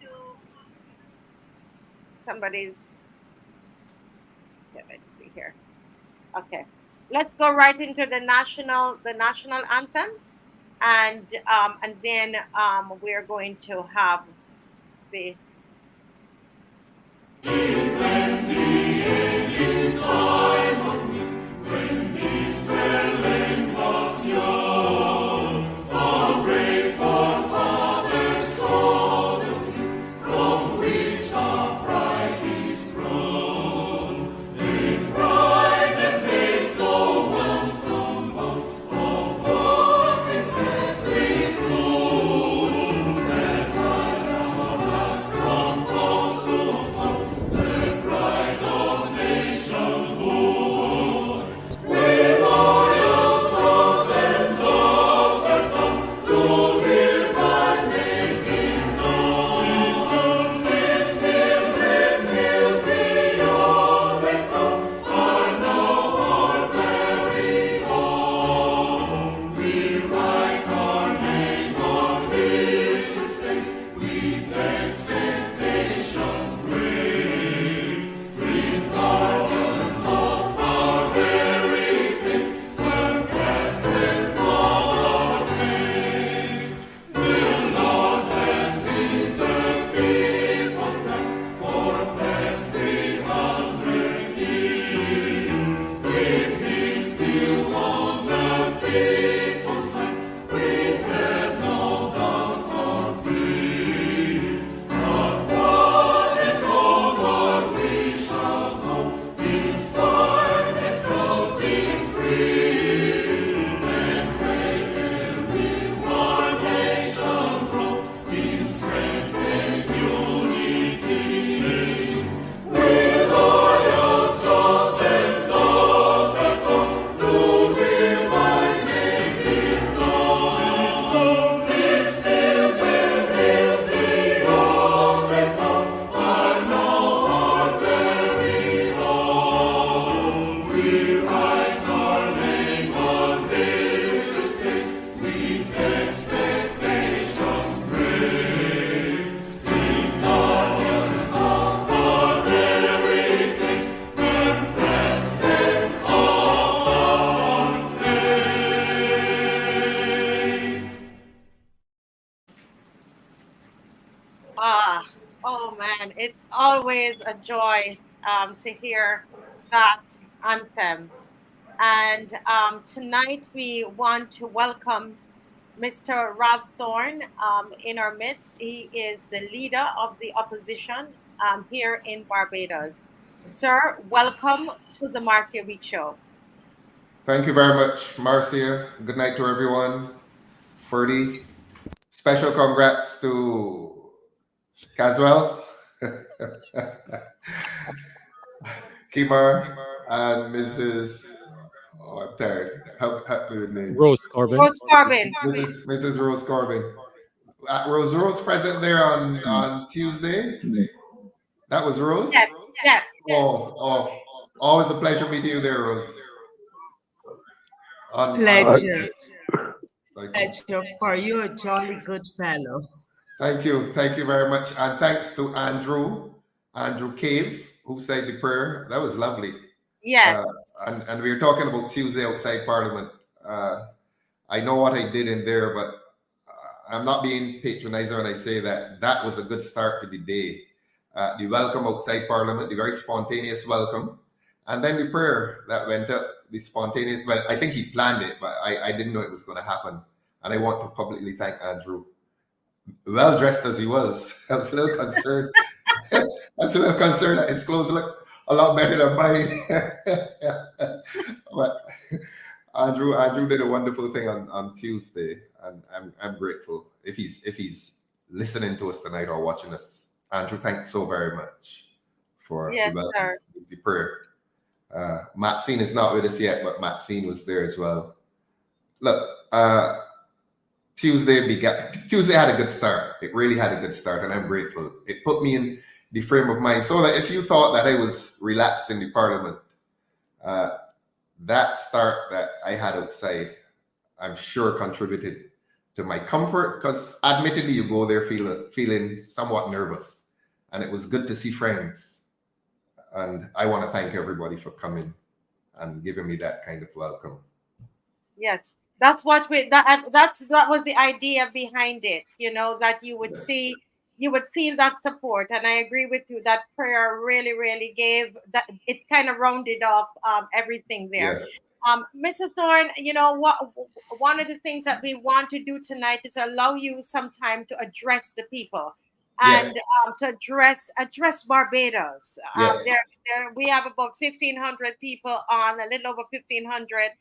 somebody's. Let's see here. Okay, let's go right into the national anthem, and then we're going to have the. Oh man, it's always a joy to hear that anthem. And tonight we want to welcome Mr. Rob Thorne in our midst. He is the leader of the opposition here in Barbados. Sir, welcome to the Marcia Week Show. Thank you very much, Marcia. Good night to everyone. Ferdy, special congrats to Caswell, Kimar, and Mrs. Oh, I'm tired. Help me with names. Rose Corbin. Rose Corbin. Mrs. Rose Corbin. Rose present there on Tuesday. That was Rose? Yes, yes. Oh, always a pleasure meeting you there, Rose. Pleasure. Pleasure for you, a jolly good fellow. Thank you very much. And thanks to Andrew Cave, who said the prayer. That was lovely. Yes. And we were talking about Tuesday outside Parliament. I know what I did in there, but I'm not being patronizing when I say that was a good start to the day. The welcome outside Parliament, the very spontaneous welcome, and then the prayer that went up, the spontaneous. Well, I think he planned it, but I didn't know it was going to happen. And I want to publicly thank Andrew. Well dressed as he was, I was a little concerned. That his clothes look a lot better than mine. But Andrew did a wonderful thing on Tuesday, and I'm grateful. If he's listening to us tonight or watching us, Andrew, thanks so very much for the prayer. Maxine is not with us yet, but Maxine was there as well. Look, Tuesday had a good start. It really had a good start, and I'm grateful. It put me in the frame of mind so that if you thought that I was relaxed in the Parliament, that start that I had outside, I'm sure contributed to my comfort, because admittedly you go there feeling somewhat nervous, and it was good to see friends. And I want to thank everybody for coming and giving me that kind of welcome. Yes, that's what that was the idea behind it. You know, that you would see, you would feel that support, and I agree with you. That prayer really gave that. It kind of rounded off everything there. Yes. Mr. Thorne, you know what? One of the things that we want to do tonight is allow you some time to address the people and to address Barbados. Yes. We have about 1,500 people on, a little over 1,500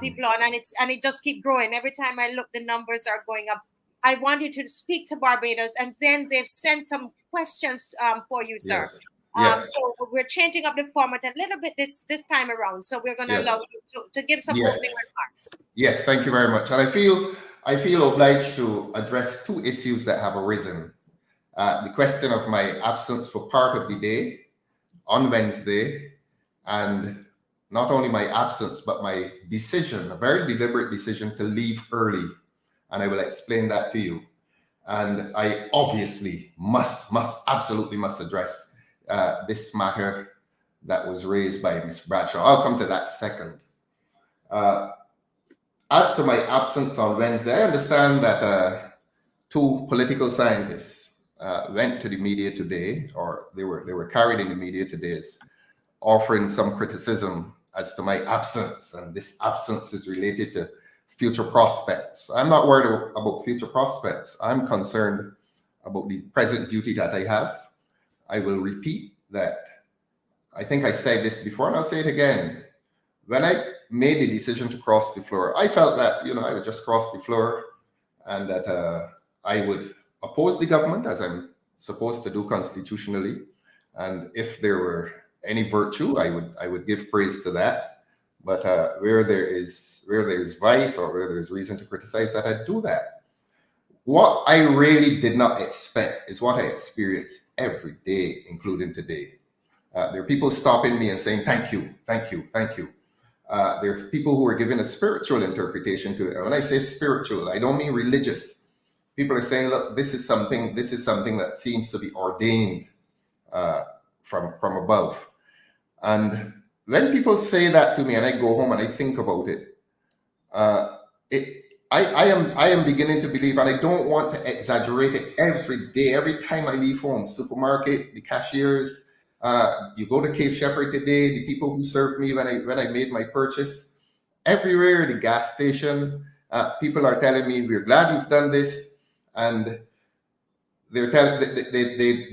people on, and it just keep growing. Every time I look, the numbers are going up. I want you to speak to Barbados, and then they've sent some questions for you, sir. Yes. So we're changing up the format a little bit this time around. So we're going to allow you to give some opening remarks. Yes, thank you very much. And I feel obliged to address two issues that have arisen. The question of my absence for part of the day on Wednesday, and not only my absence, but my decision, a very deliberate decision to leave early. And I will explain that to you. And I obviously absolutely must address this matter that was raised by Ms. Bradshaw. I'll come to that second. As to my absence on Wednesday, I understand that two political scientists went to the media today, or they were carried in the media today as offering some criticism as to my absence, and this absence is related to future prospects. I'm not worried about future prospects. I'm concerned about the present duty that I have. I will repeat that. I think I said this before, and I'll say it again. When I made the decision to cross the floor, I felt that, I would just cross the floor, and that I would oppose the government, as I'm supposed to do constitutionally. And if there were any virtue, I would give praise to that. But where there is vice, or where there's reason to criticize that, I do that. What I really did not expect is what I experience every day, including today. There are people stopping me and saying, thank you. There's people who are giving a spiritual interpretation to it. And when I say spiritual, I don't mean religious. People are saying, look, this is something that seems to be ordained from above. And when people say that to me and I go home and I think about it, I am beginning to believe, and I don't want to exaggerate it, every day, every time I leave home, supermarket, the cashiers, you go to Cape Shepherd today, the people who served me when I made my purchase, everywhere, the gas station, people are telling me, we're glad you've done this, and they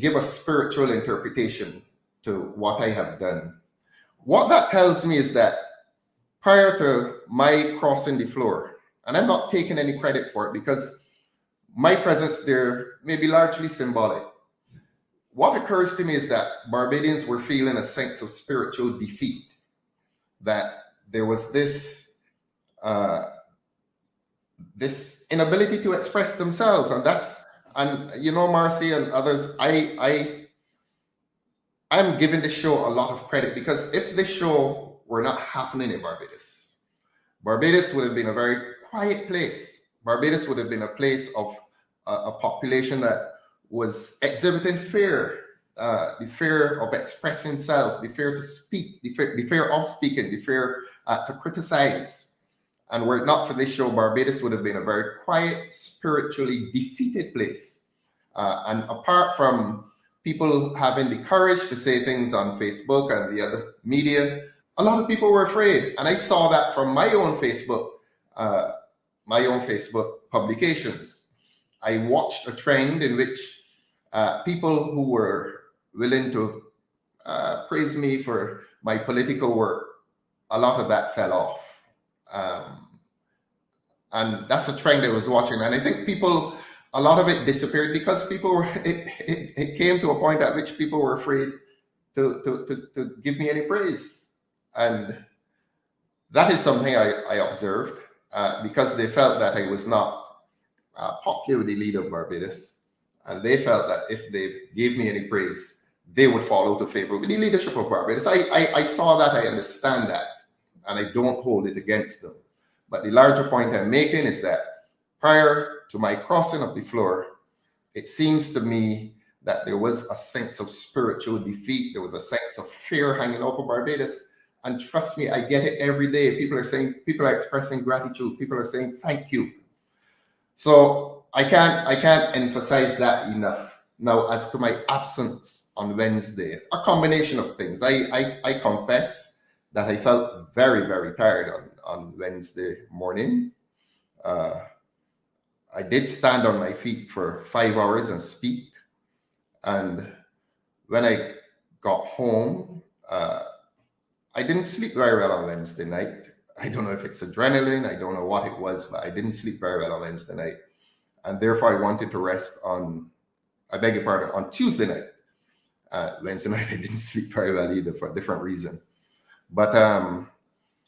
give a spiritual interpretation to what I have done. What that tells me is that prior to my crossing the floor, and I'm not taking any credit for it because my presence there may be largely symbolic. What occurs to me is that Barbadians were feeling a sense of spiritual defeat, that there was this this inability to express themselves, and you know, Marcy and others, I'm giving this show a lot of credit, because if this show were not happening in Barbados, Barbados would have been a very quiet place. Barbados would have been a place of a population that was exhibiting fear, the fear of expressing self, the fear to speak, the fear of speaking, the fear to criticize. And were it not for this show, Barbados would have been a very quiet, spiritually defeated place. And apart from people having the courage to say things on Facebook and the other media, a lot of people were afraid. And I saw that from my own Facebook publications. I watched a trend in which people who were willing to praise me for my political work, a lot of that fell off. And that's a trend I was watching. And I think a lot of it disappeared because people were, it came to a point at which people were afraid to give me any praise. And that is something I observed because they felt that I was not popular with the leader of Barbados. And they felt that if they gave me any praise, they would fall out of favor with the leadership of Barbados. I saw that, I understand that, and I don't hold it against them. But the larger point I'm making is that prior to my crossing of the floor, it seems to me that there was a sense of spiritual defeat. There was a sense of fear hanging over Barbados. And trust me, I get it every day. People are expressing gratitude. People are saying thank you. So I can't emphasize that enough. Now, as to my absence on Wednesday, a combination of things. I confess that I felt very, very tired on Wednesday morning. I did stand on my feet for 5 hours and speak. And when I got home, I didn't sleep very well on Wednesday night. I don't know if it's adrenaline. I don't know what it was, but I didn't sleep very well on Wednesday night. And therefore, I wanted to rest on Tuesday night. Wednesday night, I didn't sleep very well either for a different reason. But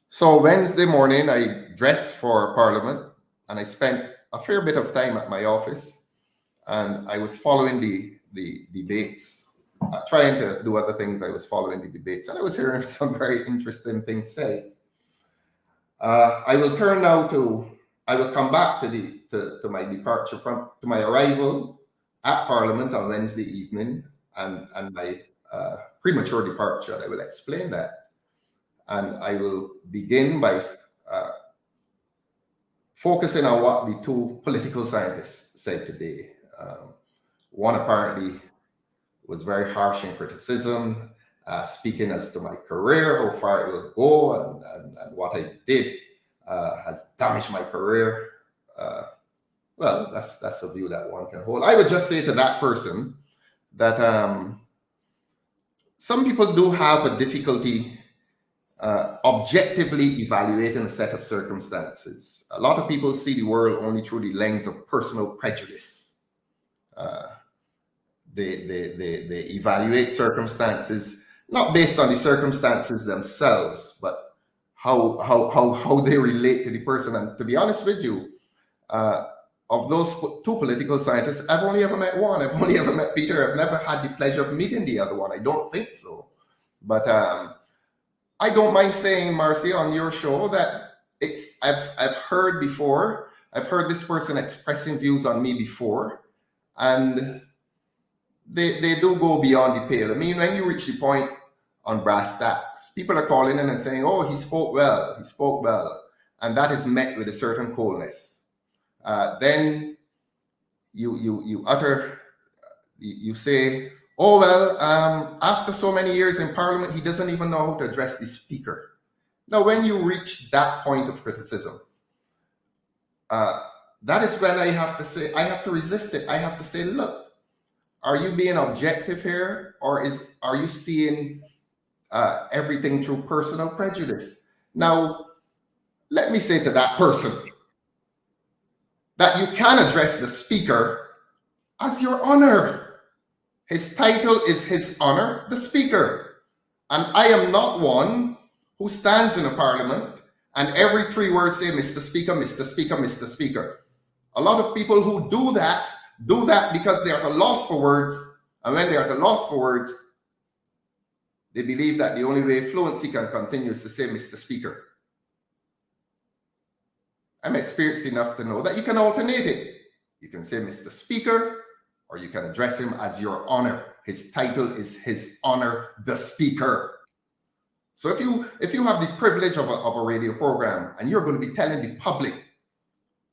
so Wednesday morning, I dressed for Parliament and I spent a fair bit of time at my office, and I was following the debates, trying to do other things. I was following the debates, and I was hearing some very interesting things said. I will come back to my departure to my arrival at Parliament on Wednesday evening and my premature departure. And I will explain that. And I will begin by focusing on what the two political scientists said today. One apparently was very harsh in criticism, speaking as to my career, how far it will go, and what I did has damaged my career. Well, that's a view that one can hold. I would just say to that person that some people do have a difficulty objectively evaluating a set of circumstances. A lot of people see the world only through the lens of personal prejudice. They evaluate circumstances not based on the circumstances themselves, but how they relate to the person. And to be honest with you, of those two political scientists, I've only ever met one. I've only ever met Peter. I've never had the pleasure of meeting the other one. I don't think so. But I don't mind saying, Marcy, on your show that I've heard before. I've heard this person expressing views on me before, and they do go beyond the pale. I mean, when you reach the point on brass tacks, people are calling in and saying, "Oh, he spoke well. He spoke well," and that is met with a certain coldness. then you say, oh, well, after so many years in Parliament, he doesn't even know how to address the Speaker. Now, when you reach that point of criticism, that is when I have to say, I have to resist it. I have to say, look, are you being objective here, or are you seeing everything through personal prejudice? Now, let me say to that person that you can address the Speaker as your honor. His title is His Honor, the Speaker. And I am not one who stands in a parliament and every 3 words say, Mr. Speaker, Mr. Speaker, Mr. Speaker. A lot of people who do that because they are at a loss for words. And when they are at a loss for words, they believe that the only way fluency can continue is to say, Mr. Speaker. I'm experienced enough to know that you can alternate it. You can say, Mr. Speaker, or you can address him as your honor. His title is His Honor, the Speaker. So if you have the privilege of a radio program and you're going to be telling the public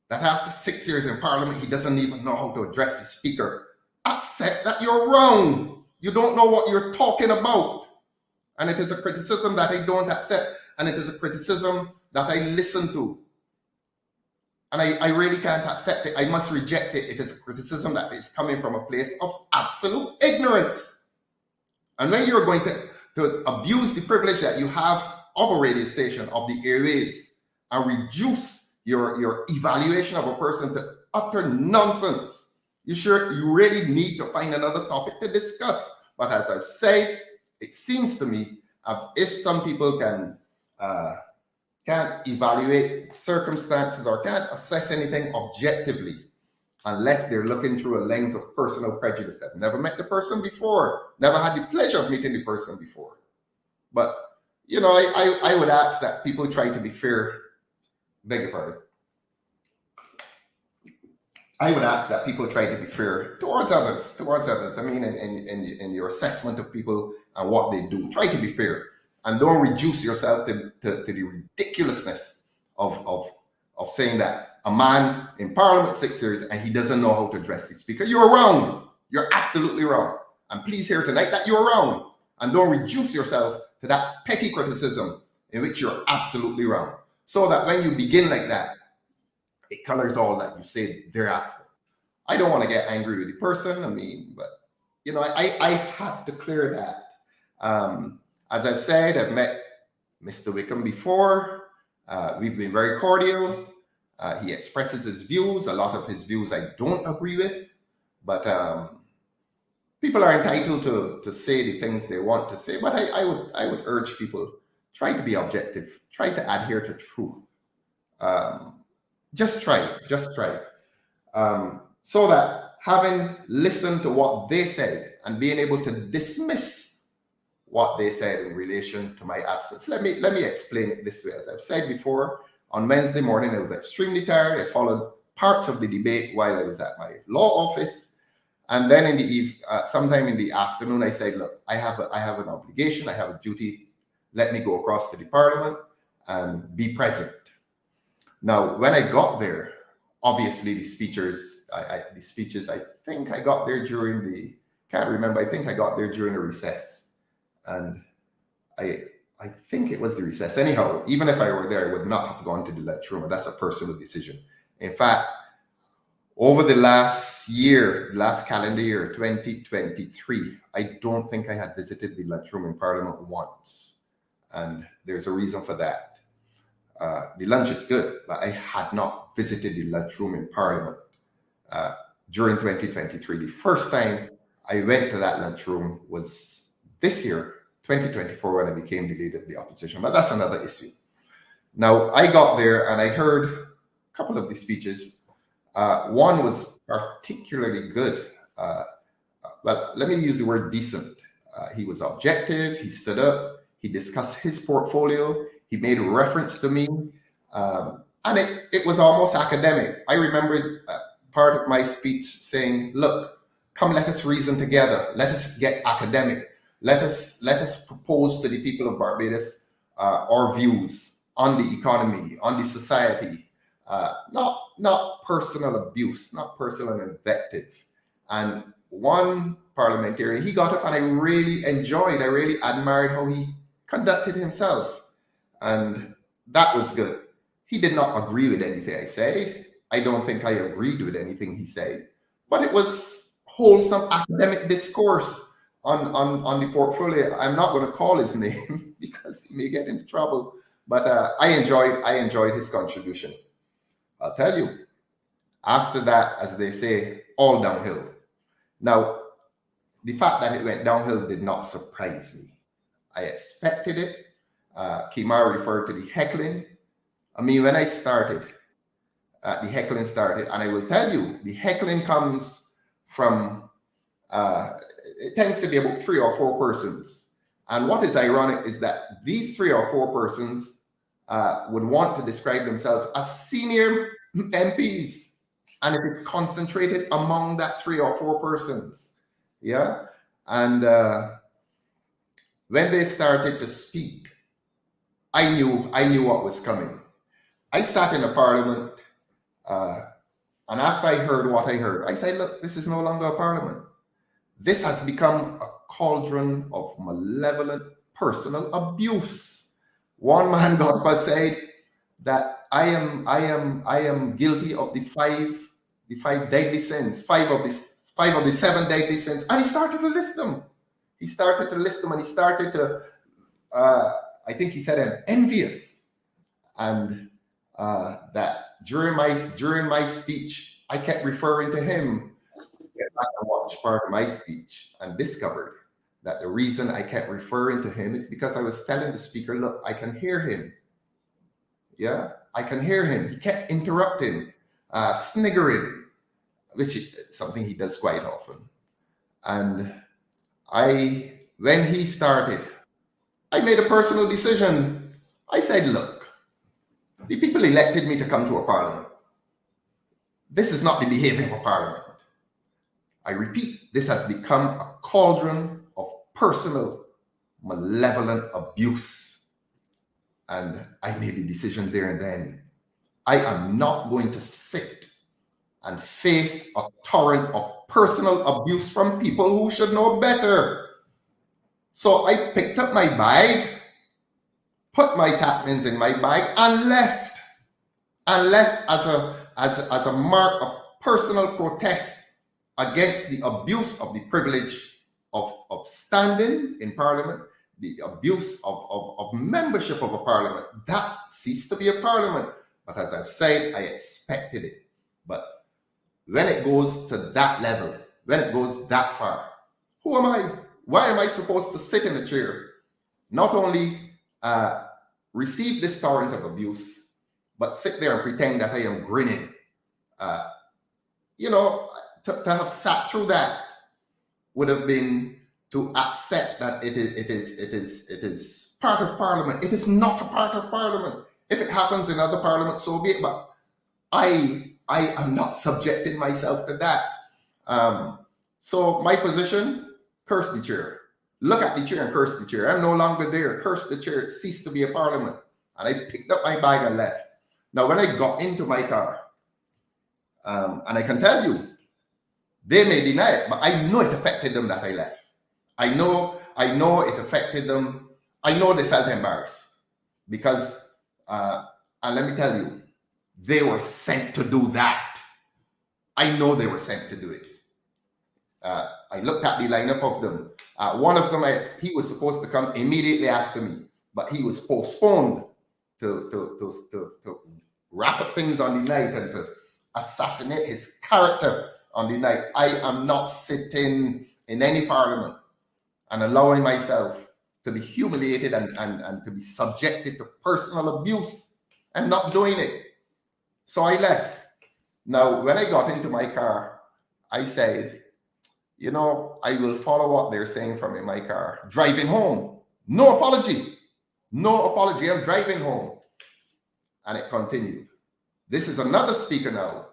that after 6 years in Parliament, he doesn't even know how to address the Speaker, accept that you're wrong. You don't know what you're talking about. And it is a criticism that I don't accept. And it is a criticism that I listen to. And I really can't accept it. I must reject it. It is a criticism that is coming from a place of absolute ignorance. And when you're going to abuse the privilege that you have of a radio station, of the airwaves, and reduce your evaluation of a person to utter nonsense, you really need to find another topic to discuss. But as I've said, it seems to me as if some people can't evaluate circumstances or can't assess anything objectively unless they're looking through a lens of personal prejudice. I've never met the person before, never had the pleasure of meeting the person before. But, you know, I would ask that people try to be fair. Beg your pardon. I would ask that people try to be fair towards others. I mean, in your assessment of people and what they do, try to be fair. And don't reduce yourself to the ridiculousness of saying that a man in Parliament 6 years and he doesn't know how to address the Speaker. You're wrong. You're absolutely wrong. And please hear tonight that you're wrong. And don't reduce yourself to that petty criticism in which you're absolutely wrong. So that when you begin like that, it colors all that you say thereafter. I don't want to get angry with the person. I mean, but, you know, I had to clear that. As I've said, I've met Mr. Wickham before. We've been very cordial. He expresses his views. A lot of his views I don't agree with. But people are entitled to say the things they want to say. But I would urge people, try to be objective. Try to adhere to truth. Just try it. So that having listened to what they said and being able to dismiss what they said in relation to my absence. Let me explain it this way. As I've said before, on Wednesday morning, I was extremely tired. I followed parts of the debate while I was at my law office. And then sometime in the afternoon, I said, look, I have an obligation. I have a duty. Let me go across to the Parliament and be present. Now, when I got there, obviously the speeches, I think I got there during can't remember. I think I got there during a recess. And I think it was the recess. Anyhow, even if I were there, I would not have gone to the lunchroom. And that's a personal decision. In fact, over the last calendar year, 2023, I don't think I had visited the lunchroom in Parliament once. And there's a reason for that. The lunch is good, but I had not visited the lunchroom in Parliament during 2023. The first time I went to that lunchroom was this year, 2024, when I became the leader of the opposition. But that's another issue. Now, I got there and I heard a couple of the speeches. One was particularly good. Well, let me use the word decent. He was objective. He stood up. He discussed his portfolio. He made a reference to me. And it was almost academic. I remember part of my speech saying, look, come, let us reason together. Let us get academic. Let us propose to the people of Barbados our views on the economy, on the society. Not not personal abuse, not personal invective. And one parliamentarian, he got up, and I really admired how he conducted himself. And that was good. He did not agree with anything I said. I don't think I agreed with anything he said. But it was wholesome academic discourse on the portfolio. I'm not going to call his name because he may get into trouble. But I enjoyed his contribution. I'll tell you, after that, as they say, all downhill. Now, the fact that it went downhill did not surprise me. I expected it. Kimar referred to the heckling. I mean, when I started, the heckling started, and I will tell you, the heckling comes from, it tends to be about 3 or 4 persons. And what is ironic is that these 3 or 4 persons would want to describe themselves as senior MPs, and it is concentrated among that 3 or 4 persons. Yeah, and when they started to speak, I knew what was coming. I sat in a parliament, and after I heard what I heard, I said, look, this is no longer a parliament. This has become a cauldron of malevolent personal abuse. One man got up and said that I am guilty of the five deadly sins, 5 of the 7 deadly sins, and he started to list them. And he started to, I think he said, I'm envious, and that during my speech, I kept referring to him. I watched part of my speech and discovered that the reason I kept referring to him is because I was telling the speaker, look, I can hear him. Yeah, I can hear him. He kept interrupting, sniggering, which is something he does quite often. And when he started, I made a personal decision. I said, look, the people elected me to come to a parliament. This is not the behavior of a parliament. I repeat, this has become a cauldron of personal, malevolent abuse. And I made the decision there and then. I am not going to sit and face a torrent of personal abuse from people who should know better. So I picked up my bag, put my tapmins in my bag, and left. And left as a mark of personal protest against the abuse of the privilege of standing in parliament, the abuse of membership of a parliament. That ceased to be a parliament. But as I've said, I expected it. But when it goes to that level, when it goes that far, who am I? Why am I supposed to sit in a chair, not only receive this torrent of abuse, but sit there and pretend that I am grinning? To have sat through that would have been to accept that it is part of parliament. It is not a part of parliament. If it happens in other parliaments, so be it. But I am not subjecting myself to that. So my position, curse the chair. Look at the chair and curse the chair. I'm no longer there. Curse the chair. It ceased to be a parliament. And I picked up my bag and left. Now, when I got into my car, and I can tell you, they may deny it, but I know it affected them that I left. I know it affected them. I know they felt embarrassed because, and let me tell you, they were sent to do that. I know they were sent to do it. I looked at the lineup of them. One of them, he was supposed to come immediately after me, but he was postponed to wrap up things on the night and to assassinate his character on the night. I am not sitting in any parliament and allowing myself to be humiliated and to be subjected to personal abuse. I'm not doing it. So I left. Now, when I got into my car, I said, I will follow what they're saying from in my car. Driving home. No apology. No apology. I'm driving home. And it continued. This is another speaker now.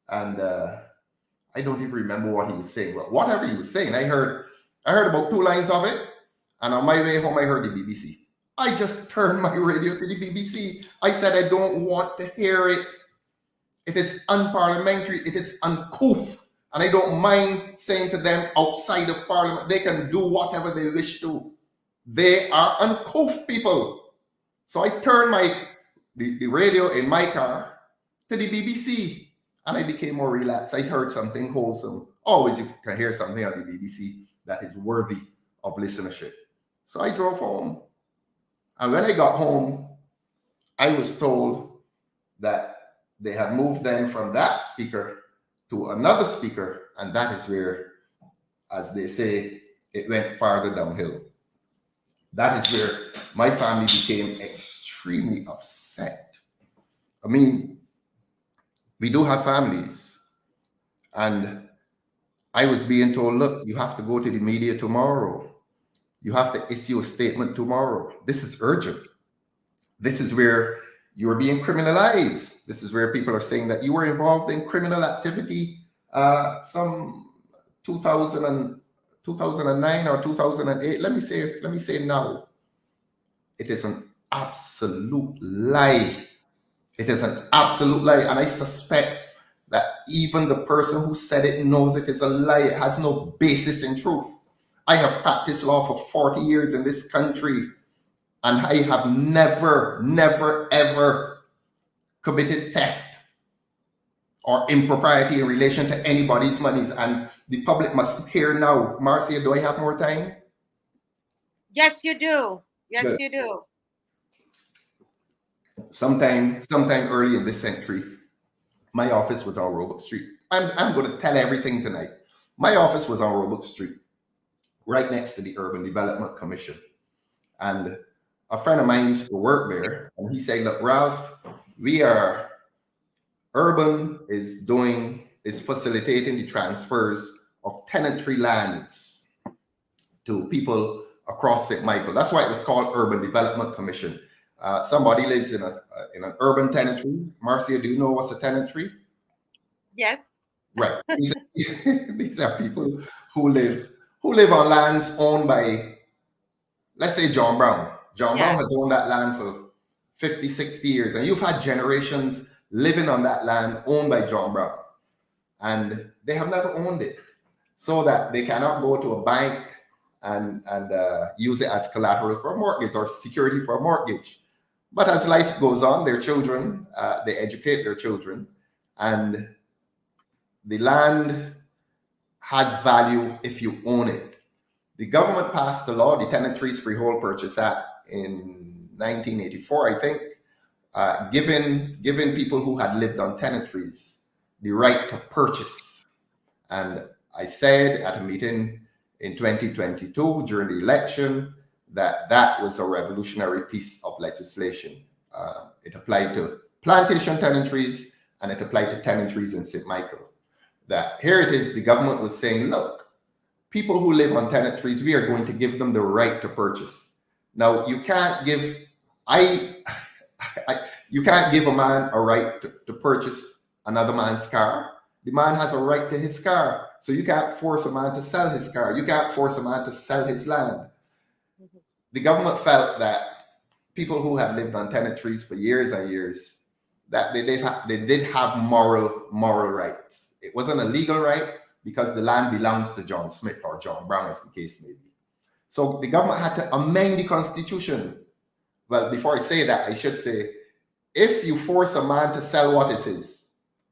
And I don't even remember what he was saying. But whatever he was saying, I heard about 2 lines of it. And on my way home, I heard the BBC. I just turned my radio to the BBC. I said, I don't want to hear it. It is unparliamentary. It is uncouth. And I don't mind saying to them outside of Parliament, they can do whatever they wish to. They are uncouth people. So I turned the radio in my car to the BBC, and I became more relaxed. I heard something wholesome. Always you can hear something on the BBC that is worthy of listenership. So I drove home. And when I got home, I was told that they had moved them from that speaker to another speaker, and that is where, as they say, it went farther downhill. That is where my family became extremely upset. I mean, we do have families, and I was being told, look, you have to go to the media tomorrow. You have to issue a statement tomorrow. This is urgent. This is where you're being criminalized. This is where people are saying that you were involved in criminal activity some 2009 or 2008. Let me say now. It is an absolute lie. It is an absolute lie. And I suspect that even the person who said it knows it is a lie. It has no basis in truth. I have practiced law for 40 years in this country, and I have never, ever committed theft or impropriety in relation to anybody's monies. And the public must hear now. Marcia, do I have more time? Yes, you do. Yes, Good. you do. Sometime early in this century, my office was on Roebuck Street. I'm going to tell everything tonight. My office was on Roebuck Street, right next to the Urban Development Commission. And a friend of mine used to work there, and he said, look, Ralph, Urban is facilitating the transfers of tenantry lands to people across St. Michael. That's why it was called Urban Development Commission. Somebody lives in an urban tenantry. Marcia, do you know what's a tenantry? Yes. Right. These are people who live on lands owned by, let's say, John Brown. John Brown has owned that land for 50, 60 years, and you've had generations living on that land owned by John Brown, and they have never owned it, so that they cannot go to a bank and use it as collateral for a mortgage or security for a mortgage. But as life goes on, their children, they educate their children, and the land has value if you own it. The government passed the law, the Tenantries Freehold Purchase Act, in 1984, I think, giving people who had lived on tenantries the right to purchase. And I said at a meeting in 2022 during the election that was a revolutionary piece of legislation. It applied to plantation tenantries, and it applied to tenantries in St. Michael. That here it is, the government was saying, look, people who live on tenantries, we are going to give them the right to purchase. Now, you can't give you can't give a man a right to purchase another man's car. The man has a right to his car. So you can't force a man to sell his car. You can't force a man to sell his land. The government felt that people who had lived on tenantries for years and years, that they did have moral rights. It wasn't a legal right because the land belongs to John Smith or John Brown, as the case may be. So the government had to amend the Constitution. Well, before I say that, I should say, if you force a man to sell what is his,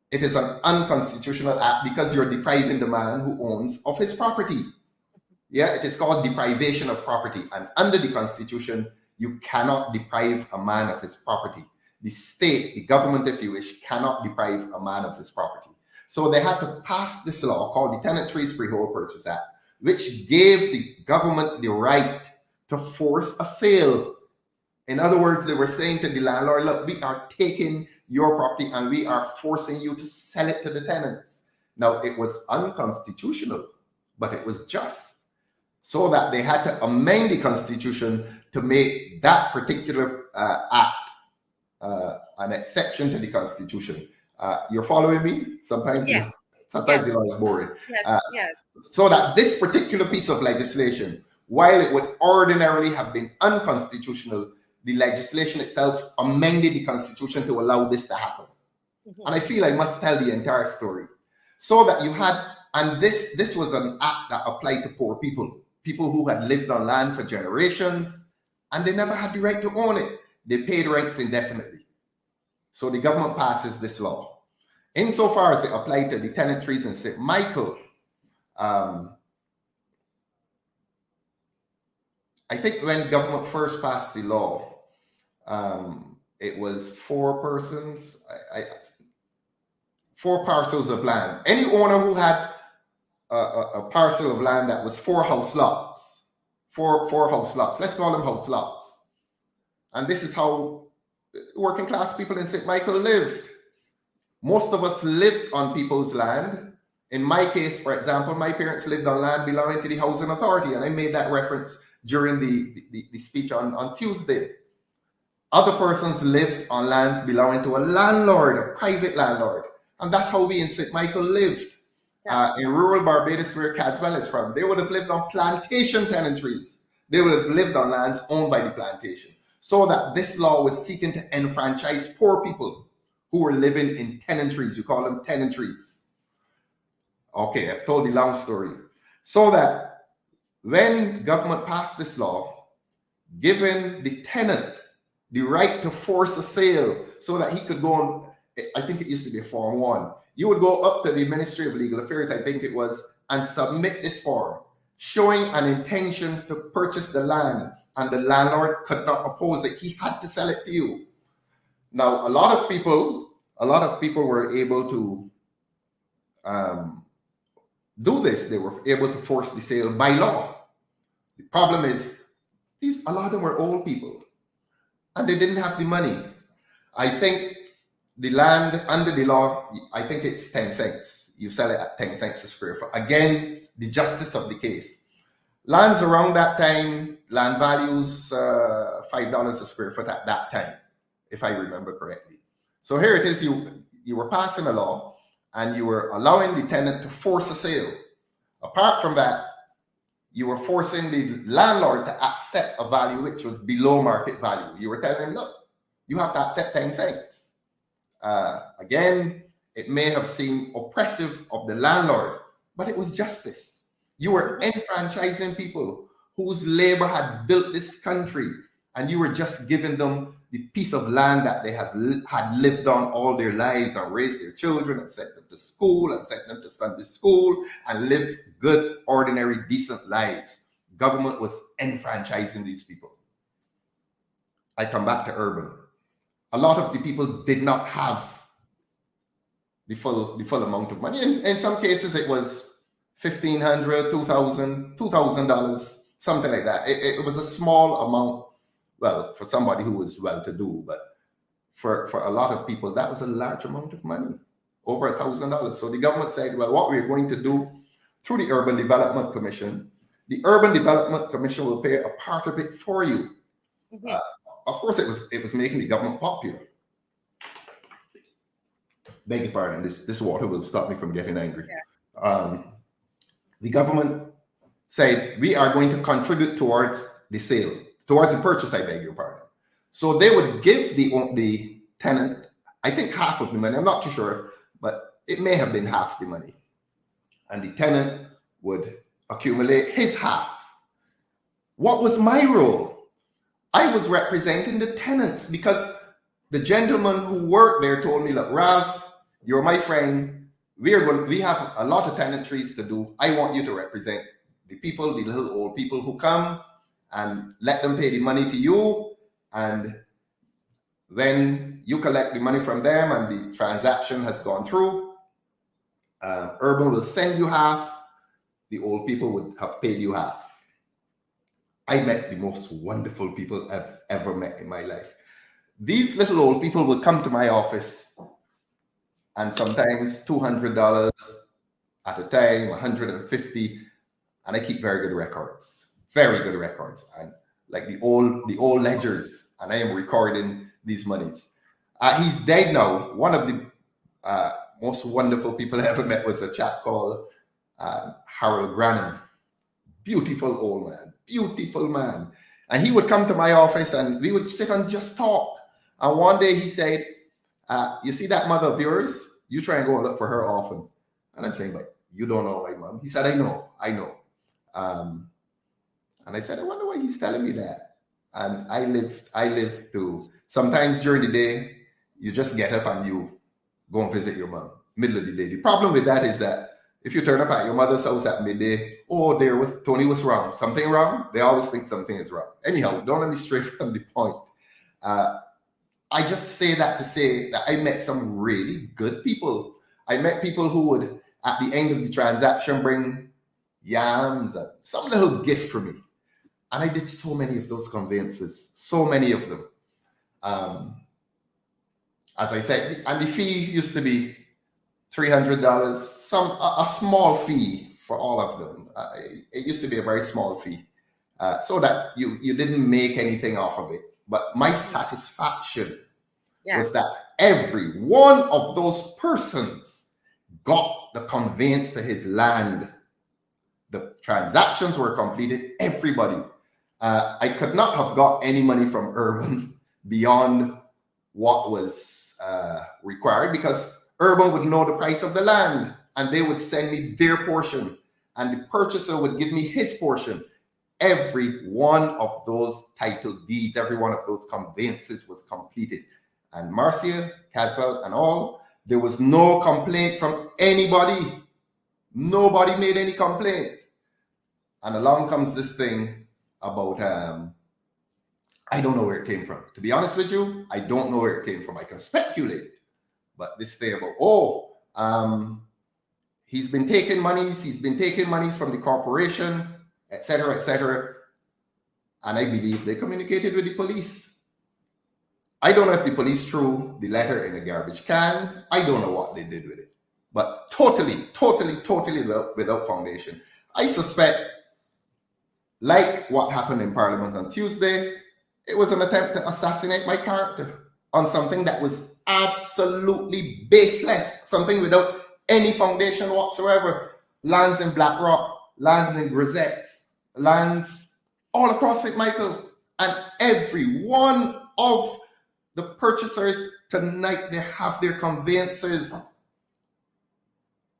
it is an unconstitutional act because you're depriving the man who owns of his property. Yeah, it is called deprivation of property. And under the Constitution, you cannot deprive a man of his property. The state, the government, if you wish, cannot deprive a man of his property. So they had to pass this law called the Tenantries Freehold Purchase Act, which gave the government the right to force a sale. In other words, they were saying to the landlord, look, we are taking your property and we are forcing you to sell it to the tenants. Now, it was unconstitutional, but it was just. So that they had to amend the Constitution to make that particular act an exception to the Constitution. You're following me? Sometimes, yes. The law is boring. Yes. So that this particular piece of legislation, while it would ordinarily have been unconstitutional, the legislation itself amended the Constitution to allow this to happen. And I feel I must tell the entire story. So that you had, and this was an act that applied to poor people, people who had lived on land for generations, and they never had the right to own it. They paid rents indefinitely. So the government passes this law. Insofar as it applied to the tenantries in St. Michael, I think when government first passed the law, it was 4 persons, 4 parcels of land. Any owner who had a parcel of land that was 4 house lots, four house lots, let's call them house lots. And this is how working class people in St. Michael lived. Most of us lived on people's land. In my case, for example, my parents lived on land belonging to the Housing Authority, and I made that reference during the speech on Tuesday. Other persons lived on lands belonging to a landlord, a private landlord. And that's how we in St. Michael lived. In rural Barbados, where Caswell is from, they would have lived on plantation tenantries. They would have lived on lands owned by the plantation. So that this law was seeking to enfranchise poor people who were living in tenantries. You call them tenantries. Okay, I've told the long story. So that when government passed this law, giving the tenant the right to force a sale so that he could go on, I think it used to be a Form 1. You would go up to the Ministry of Legal Affairs, I think it was, and submit this form, showing an intention to purchase the land, and the landlord could not oppose it. He had to sell it to you. Now, a lot of people were able to do this. They were able to force the sale by law. The problem is, a lot of them were old people, and they didn't have the money. I think the land under the law, I think it's 10 cents. You sell it at 10 cents a square foot. Again, the justice of the case. Lands around that time, land values $5 a square foot at that time, if I remember correctly. So here it is, you were passing a law and you were allowing the tenant to force a sale. Apart from that, you were forcing the landlord to accept a value which was below market value. You were telling him, look, you have to accept 10 cents. Again, it may have seemed oppressive of the landlord, but it was justice. You were enfranchising people whose labor had built this country, and you were just giving them the piece of land that they had lived on all their lives and raised their children and sent them to school and sent them to Sunday school and live good, ordinary, decent lives. Government was enfranchising these people. I come back to urban. A lot of the people did not have the full amount of money. In some cases, it was $1,500, $2,000, something like that. It was a small amount, well, for somebody who was well-to-do, but for a lot of people, that was a large amount of money, over $1,000. So the government said, well, what we're going to do through the Urban Development Commission, the Urban Development Commission will pay a part of it for you. Mm-hmm. Of course, it was making the government popular. Beg your pardon, this water will stop me from getting angry. Yeah. The government said, we are going to contribute towards the sale, towards the purchase, I beg your pardon. So they would give the tenant, I think half of the money, I'm not too sure, but it may have been half the money. And the tenant would accumulate his half. What was my role? I was representing the tenants because the gentleman who worked there told me, look, Ralph, you're my friend. We have a lot of tenantries to do. I want you to represent the people, the little old people who come, and let them pay the money to you. And when you collect the money from them and the transaction has gone through, Urban will send you half. The old people would have paid you half. I met the most wonderful people I've ever met in my life. These little old people would come to my office, and sometimes $200 at a time, $150, and I keep very good records, and like the old ledgers, and I am recording these monies. He's dead now. One of the most wonderful people I ever met was a chap called Harold Granham. Beautiful old man, beautiful man. And he would come to my office and we would sit and just talk. And one day he said, You see that mother of yours? You try and go and look for her often. And I'm saying, but you don't know my mom. He said, I know. And I said, I wonder why he's telling me that. And I live to, sometimes during the day, you just get up and you go and visit your mom, middle of the day. The problem with that is that if you turn up at your mother's house at midday, oh, Tony was wrong. Something wrong? They always think something is wrong. Anyhow, don't let me stray from the point. I just say that to say that I met some really good people. I met people who would, at the end of the transaction, bring yams and some little gift for me. And I did so many of those conveyances, so many of them. As I said, and the fee used to be $300, a small fee for all of them. It used to be a very small fee, so that you didn't make anything off of it. But my satisfaction was that every one of those persons got the conveyance to his land. The transactions were completed, everybody. I could not have got any money from Urban beyond what was required, because Urban would know the price of the land and they would send me their portion and the purchaser would give me his portion. Every one of those title deeds, every one of those conveyances was completed. And Marcia, Caswell, and all, there was no complaint from anybody. Nobody made any complaint. And along comes this thing about, I don't know where it came from. To be honest with you, I don't know where it came from. I can speculate. But this thing about, he's been taking monies from the corporation, etc., etc. And I believe they communicated with the police. I don't know if the police threw the letter in a garbage can. I don't know what they did with it. But totally without foundation. I suspect, like what happened in Parliament on Tuesday, it was an attempt to assassinate my character on something that was absolutely baseless, something without any foundation whatsoever. Lands in Blackrock, lands in Grisettes, lands all across St. Michael, and every one of the purchasers tonight, they have their conveyances.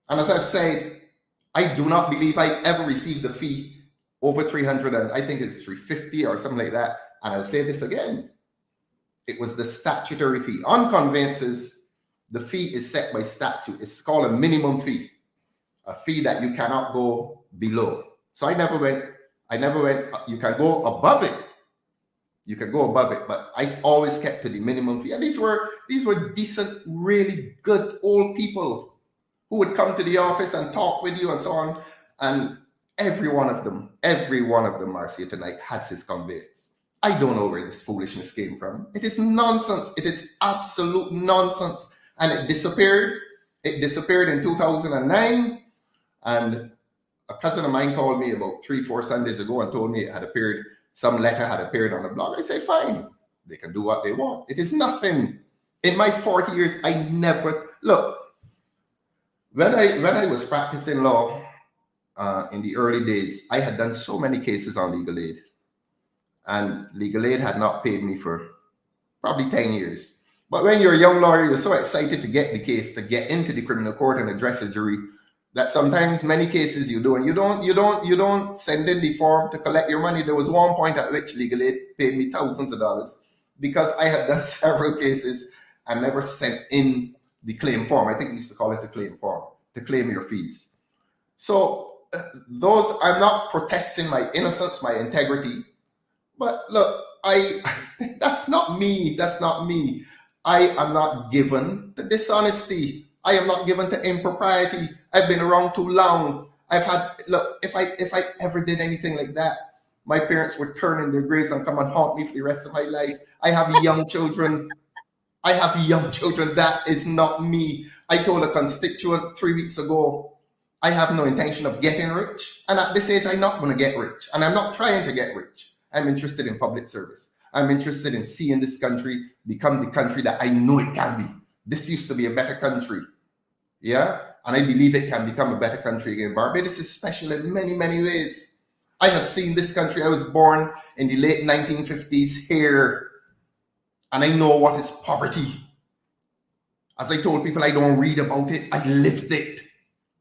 And as I've said, I do not believe I ever received a fee over 300, and I think it's 350 or something like that. And I'll say this again. It was the statutory fee. On conveyances, the fee is set by statute. It's called a minimum fee, a fee that you cannot go below. So I never went, you can go above it. You can go above it, but I always kept to the minimum fee. And these were decent, really good old people who would come to the office and talk with you and so on. And every one of them, Marcia, tonight has his conveyance. I don't know where this foolishness came from. It is nonsense. It is absolute nonsense. And it disappeared. It disappeared in 2009. And a cousin of mine called me about 3-4 Sundays ago and told me it had appeared, some letter had appeared on the blog. I say, fine, they can do what they want. It is nothing. In my 40 years, I never, look, when I was practicing law in the early days, I had done so many cases on legal aid. And legal aid had not paid me for probably 10 years. But when you're a young lawyer, you're so excited to get the case, to get into the criminal court and address a jury, that sometimes many cases you do, and you don't send in the form to collect your money. There was one point at which legal aid paid me thousands of dollars because I had done several cases and never sent in the claim form. I think we used to call it the claim form, to claim your fees. So those, I'm not protesting my innocence, my integrity, but look, that's not me. That's not me. I am not given to dishonesty. I am not given to impropriety. I've been around too long. I've had, look, if I ever did anything like that, my parents would turn in their graves and come and haunt me for the rest of my life. I have young children. That is not me. I told a constituent 3 weeks ago, I have no intention of getting rich. And at this age, I'm not going to get rich. And I'm not trying to get rich. I'm interested in public service. I'm interested in seeing this country become the country that I know it can be. This used to be a better country. Yeah? And I believe it can become a better country again. Barbados is special in many, many ways. I have seen this country. I was born in the late 1950s here. And I know what is poverty. As I told people, I don't read about it, I lived it.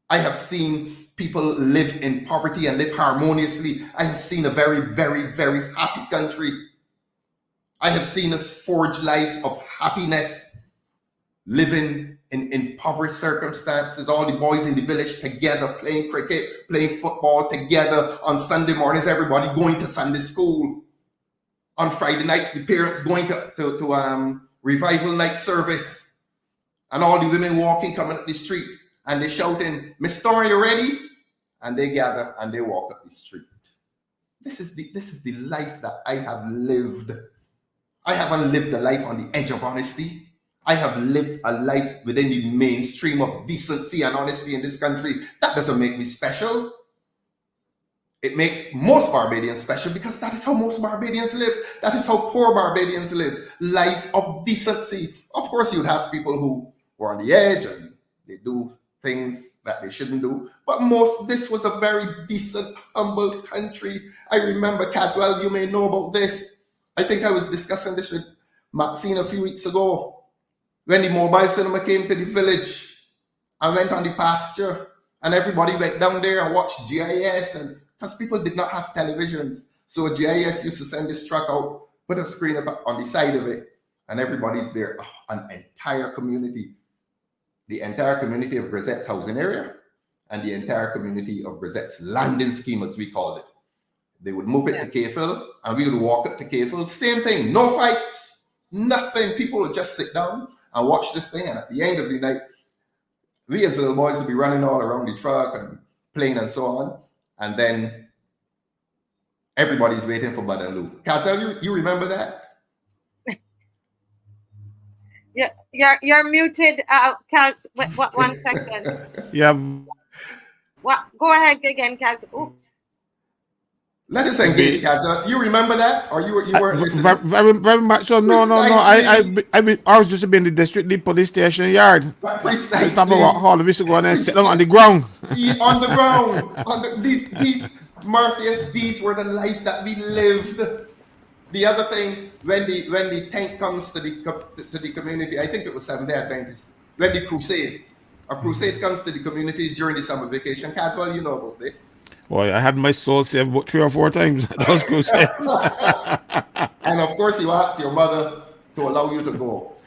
I have seen people live in poverty and live harmoniously. I have seen a very, very, very happy country. I have seen us forge lives of happiness, living in impoverished circumstances, all the boys in the village together, playing cricket, playing football together on Sunday mornings, everybody going to Sunday school. On Friday nights, the parents going to revival night service, and all the women walking, coming up the street, and they shouting, "Miss Thorne, you ready?" And they gather and they walk up the street. This is the life that I have lived. I haven't lived a life on the edge of honesty. I have lived a life within the mainstream of decency and honesty in this country. That doesn't make me special. It makes most Barbadians special because that is how most Barbadians live. That is how poor Barbadians live. Lives of decency. Of course, you'd have people who were on the edge and they do things that they shouldn't do. But this was a very decent, humble country. I remember, Caswell, you may know about this. I think I was discussing this with Maxine a few weeks ago. When the mobile cinema came to the village, I went on the pasture and everybody went down there and watched GIS, and because people did not have televisions. So GIS used to send this truck out, put a screen up on the side of it, and everybody's there. Oh, an entire community. The entire community of Grisette's housing area and the entire community of Grisette's landing scheme, as we called it. They would move it to K-Phil, and we would walk up to K-Phil. Same thing, no fights, nothing. People would just sit down and watch this thing, and at the end of the night, we as little boys would be running all around the truck and playing and so on, and then everybody's waiting for Bud and Lou. Cazel, you remember that? Yeah, you're muted. Kaz, wait, 1 second. Yeah. What? Go ahead again, Kaz. Oops. Let us engage, Kaza. You remember that, or you weren't listening? Very much so. No. I was just in the district, the police station yard. Precisely. Hall, we used to go and sit down on the ground. On the ground. These Marcia, these were the lives that we lived. The other thing, when the tank comes to the community, I think it was Seventh-day Adventist, when the crusade comes to the community during the summer vacation. Caswell, you know about this. Boy, I had my soul saved about 3 or 4 times at those crusades. And of course, you asked your mother to allow you to go.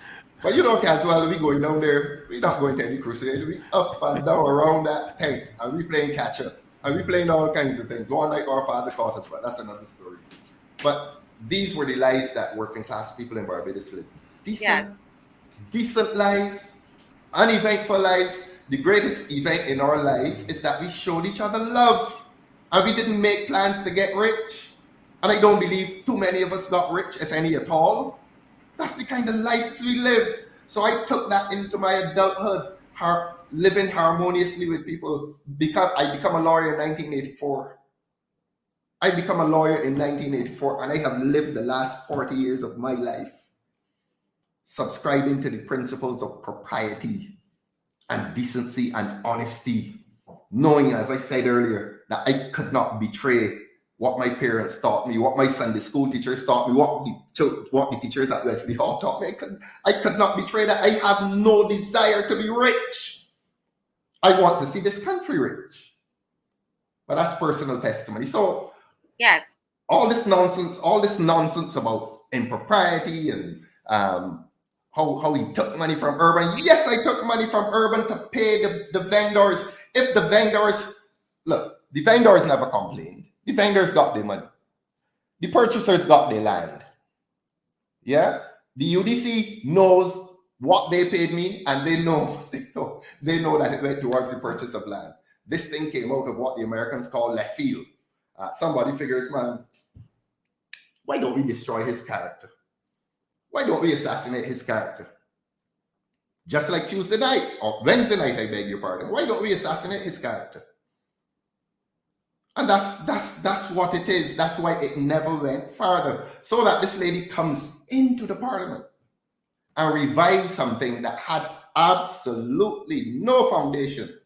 But you know, Caswell, we going down there, we're not going to any crusade. We up and down around that tank, and we playing catch up, and we playing all kinds of things. One night our father caught us, but that's another story. But these were the lives that working class people in Barbados lived. Decent lives, uneventful lives. The greatest event in our lives is that we showed each other love. And we didn't make plans to get rich. And I don't believe too many of us got rich, if any at all. That's the kind of life we lived. So I took that into my adulthood, living harmoniously with people. I become a lawyer in 1984. I become a lawyer in 1984, and I have lived the last 40 years of my life subscribing to the principles of propriety and decency and honesty, knowing, as I said earlier, that I could not betray what my parents taught me, what my Sunday school teachers taught me, what the teachers at Wesley Hall taught me. I could not betray that. I have no desire to be rich. I want to see this country rich. But that's personal testimony. So yes, all this nonsense about impropriety and how he took money from Urban. Yes, I took money from Urban to pay the vendors. If the vendors, look, the vendors never complained. The vendors got their money. The purchasers got their land. Yeah? The UDC knows what they paid me, and they know that it went towards the purchase of land. This thing came out of what the Americans call left field. Somebody figures, man, why don't we destroy his character? Why don't we assassinate his character? Just like Tuesday night, or Wednesday night, I beg your pardon. Why don't we assassinate his character? And that's what it is. That's why it never went further. So that this lady comes into the parliament and revives something that had absolutely no foundation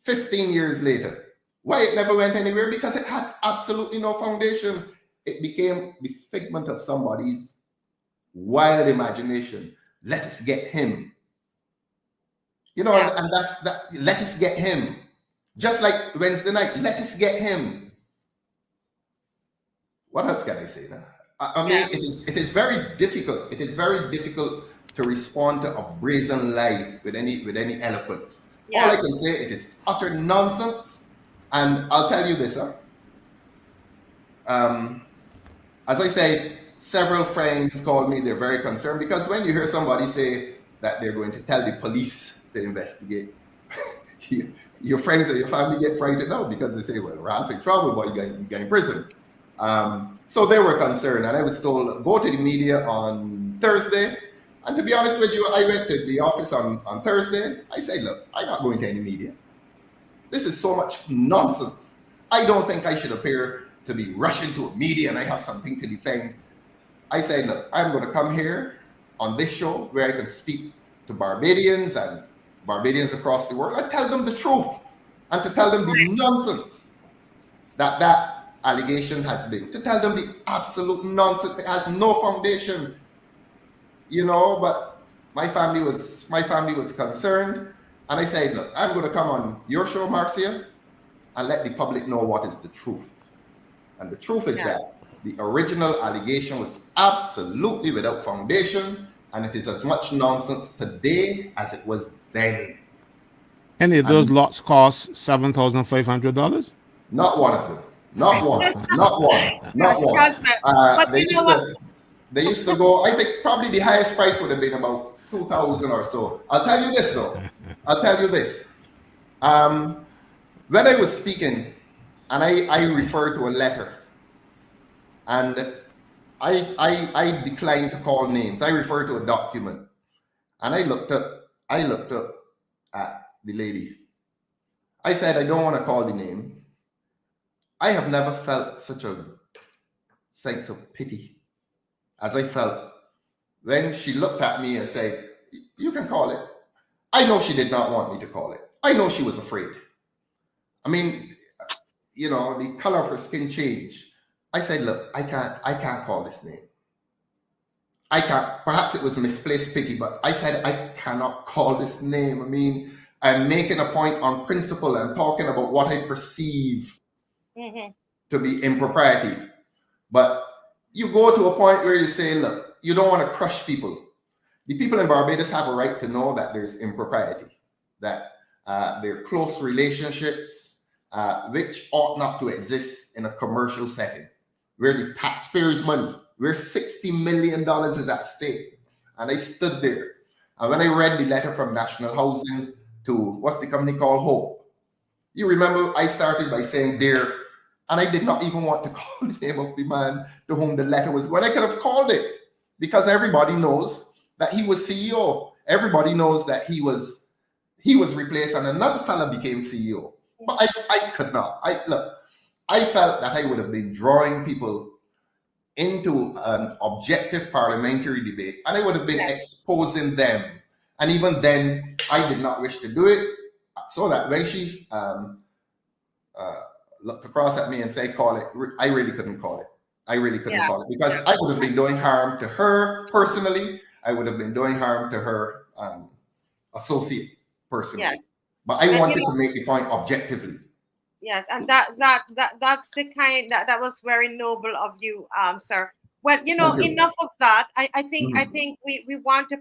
15 years later. Why it never went anywhere? Because it had absolutely no foundation. It became the figment of somebody's wild imagination. Let us get him You know, and that's that. Let us get him. Just like Wednesday night, let us get him. What else can I say now? I mean, it is very difficult. It is very difficult to respond to a brazen lie with any eloquence. All I can say, it is utter nonsense. And I'll tell you this, as I said, several friends called me. They're very concerned because when you hear somebody say that they're going to tell the police to investigate, your friends or your family get frightened out because they say, well, Ralph in trouble, but you got in prison. So they were concerned, and I was told, go to the media on Thursday. And to be honest with you, I went to the office on Thursday. I said, look, I'm not going to any media. This is so much nonsense. I don't think I should appear to be rushing to a media and I have something to defend. I said, look, I'm going to come here on this show where I can speak to Barbadians and Barbadians across the world and tell them the truth and to tell them the nonsense that allegation has been, to tell them the absolute nonsense. It has no foundation, you know. But my family was concerned, and I said, look, I'm going to come on your show, Marcia, and let the public know what is the truth. And the truth is that the original allegation was absolutely without foundation, and it is as much nonsense today as it was then. Any of those lots cost $7,500? Not one of them. Not one. Not one. Not one. They used to go, I think probably the highest price would have been about 2,000 or so. I'll tell you this though. I'll tell you this. When I was speaking, and I referred to a letter, and I declined to call names. I referred to a document, and I looked up at the lady. I said, I don't want to call the name. I have never felt such a sense of pity as I felt when she looked at me and said, you can call it. I know she did not want me to call it. I know she was afraid. I mean, you know, the color of her skin changed. I said, look, I can't call this name. I can't. Perhaps it was misplaced pity, but I said, I cannot call this name. I mean, I'm making a point on principle. I'm talking about what I perceive to be impropriety. But you go to a point where you say, look, you don't want to crush people. The people in Barbados have a right to know that there's impropriety, that there are close relationships, which ought not to exist in a commercial setting, where the taxpayers' money, where $60 million is at stake. And I stood there. And when I read the letter from National Housing to, what's the company called, Hope, you remember I started by saying there, and I did not even want to call the name of the man to whom the letter was going. I could have called it because everybody knows that he was CEO. Everybody knows that he was replaced and another fella became CEO. But I could not. I felt that I would have been drawing people into an objective parliamentary debate, and I would have been exposing them. And even then, I did not wish to do it. So that when she looked across at me and said, call it, I really couldn't call it. I really couldn't call it because I would have been doing harm to her personally. I would have been doing harm to her associate personally. Yes. But I wanted to make the point objectively. Yes, and that's the kind that was very noble of you, sir. Well, you know, enough of that. I think we want to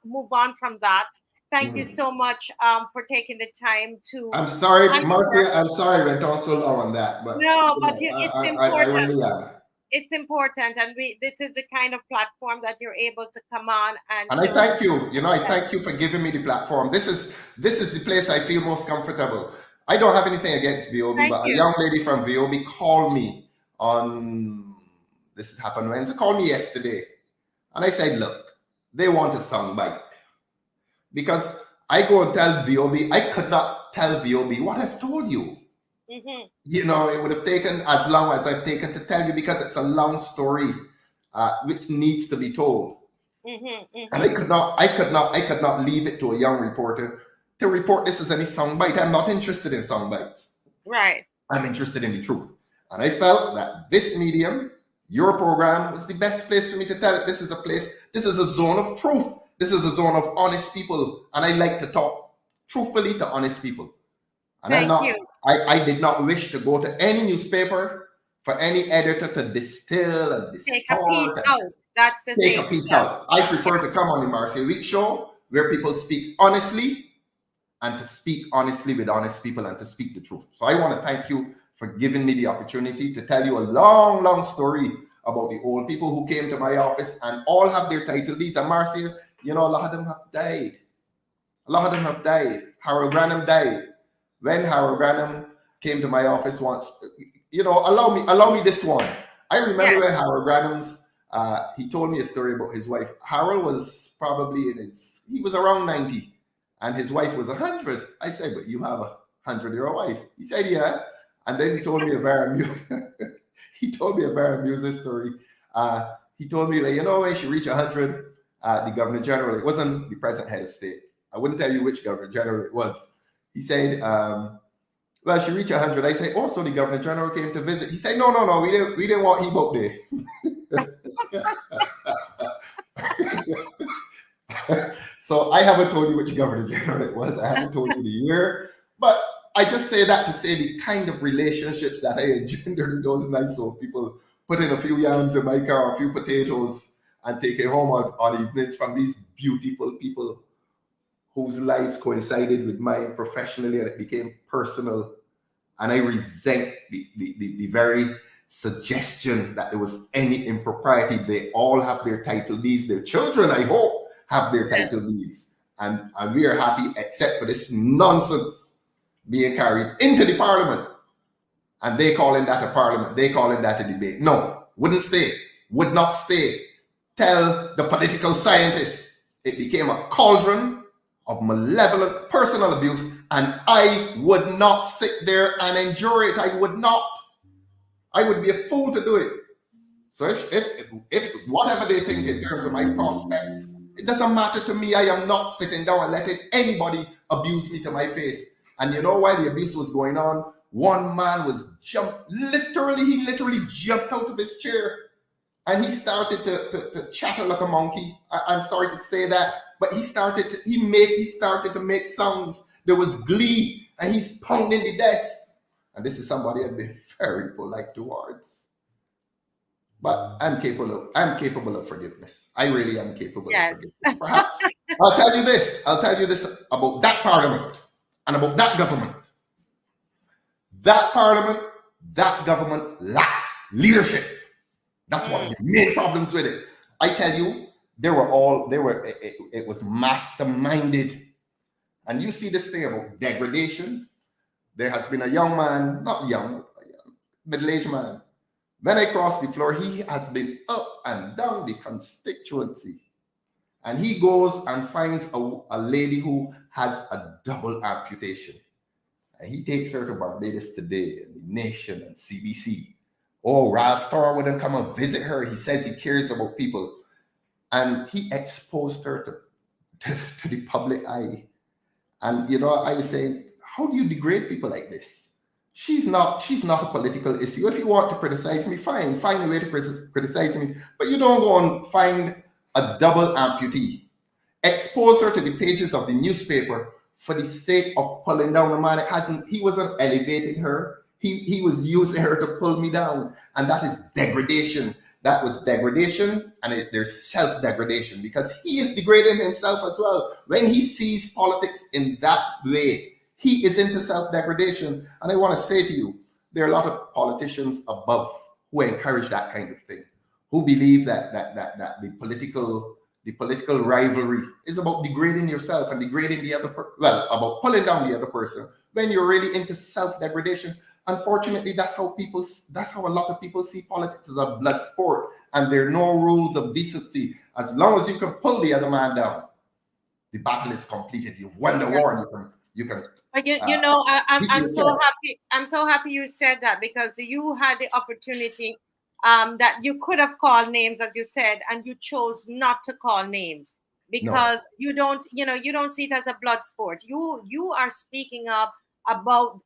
move on from that. Thank you so much for taking the time to. I'm sorry, Marcia. I'm sorry I went on so long on that, but no, but it's important. I really am. It's important, and this is the kind of platform that you're able to come on and. I thank you. You know, I thank you for giving me the platform. This is the place I feel most comfortable. I don't have anything against VOB, but a young lady from VOB called me on. This has happened Wednesday. Called me yesterday, and I said, "Look, they want a soundbite." Because I go and tell VOB, I could not tell VOB what I've told you. You know, it would have taken as long as I've taken to tell you because it's a long story which needs to be told. And I could not leave it to a young reporter to report this as any soundbite. I'm not interested in soundbites. Right. I'm interested in the truth. And I felt that this medium, your program, was the best place for me to tell it. This is a zone of truth. This is a zone of honest people, and I like to talk truthfully to honest people. And Thank you. I did not wish to go to any newspaper for any editor to distill and Take a piece distort. out. That's the Take thing. a piece out. I prefer to come on the Marcy Week show where people speak honestly and to speak honestly with honest people and to speak the truth. So I want to thank you for giving me the opportunity to tell you a long, long story about the old people who came to my office and all have their title deeds. And Marcy, you know, a lot of them have died. A lot of them have died. Harold Branham died. When Harold Branham came to my office once, you know, allow me this one. I remember when Harold Branham's, he told me a story about his wife. Harold was probably he was around 90 and his wife was 100. I said, but you have a 100-year-old wife. He said, yeah. And then he told me a very amusing story. He told me that, you know, when she reached 100, the governor general, it wasn't the present head of state. I wouldn't tell you which governor general it was. He said, well, she reached 100. I said, oh, so the governor general came to visit. He said, no, we didn't want him up there. So I haven't told you which governor general it was. I haven't told you the year. But I just say that to say the kind of relationships that I engendered with those nice old people, putting a few yams in my car, a few potatoes, and taking home on evenings from these beautiful people whose lives coincided with mine professionally, and it became personal. And I resent the very suggestion that there was any impropriety. They all have their title deeds. Their children, I hope, have their title deeds. And we are happy, except for this nonsense being carried into the parliament. And they calling that a parliament. They calling that a debate. No, wouldn't stay. Would not stay. Tell the political scientists it became a cauldron of malevolent personal abuse, and I would not sit there and endure it. I would not. I would be a fool to do it. So if whatever they think in terms of my prospects, it doesn't matter to me. I am not sitting down and letting anybody abuse me to my face. And you know, while the abuse was going on, one man was he literally jumped out of his chair and he started to chatter like a monkey. I'm sorry to say that, but he started to make sounds. There was glee, and he's pounding the desk. And this is somebody I've been very polite towards. But I'm capable of forgiveness. I really am capable of forgiveness. Perhaps I'll tell you this about that parliament and about that government. That parliament, that government lacks leadership. That's one of the main problems with it. I tell you, it was masterminded. And you see this thing about degradation. There has been a young man, not young, middle-aged man. When I crossed the floor, he has been up and down the constituency. And he goes and finds a lady who has a double amputation. And he takes her to Barbados Today and The Nation and CBC. Oh, Ralph Thorne wouldn't come and visit her. He says he cares about people. And he exposed her to the public eye. And, you know, I was saying, how do you degrade people like this? She's not a political issue. If you want to criticize me, fine. Find a way to criticize me. But you don't go and find a double amputee. Expose her to the pages of the newspaper for the sake of pulling down the man. He wasn't elevating her. He was using her to pull me down. And that is degradation. That was degradation, and there's self-degradation because he is degrading himself as well. When he sees politics in that way, he is into self-degradation. And I want to say to you, there are a lot of politicians above who encourage that kind of thing, who believe that the political rivalry is about degrading yourself and degrading the other about pulling down the other person when you're really into self-degradation. Unfortunately, that's how a lot of people see politics as a blood sport, and there are no rules of decency. As long as you can pull the other man down, the battle is completed. You've won the war. You can. But I'm so happy. I'm so happy you said that, because you had the opportunity that you could have called names, as you said, and you chose not to call names because you don't see it as a blood sport. You are speaking up about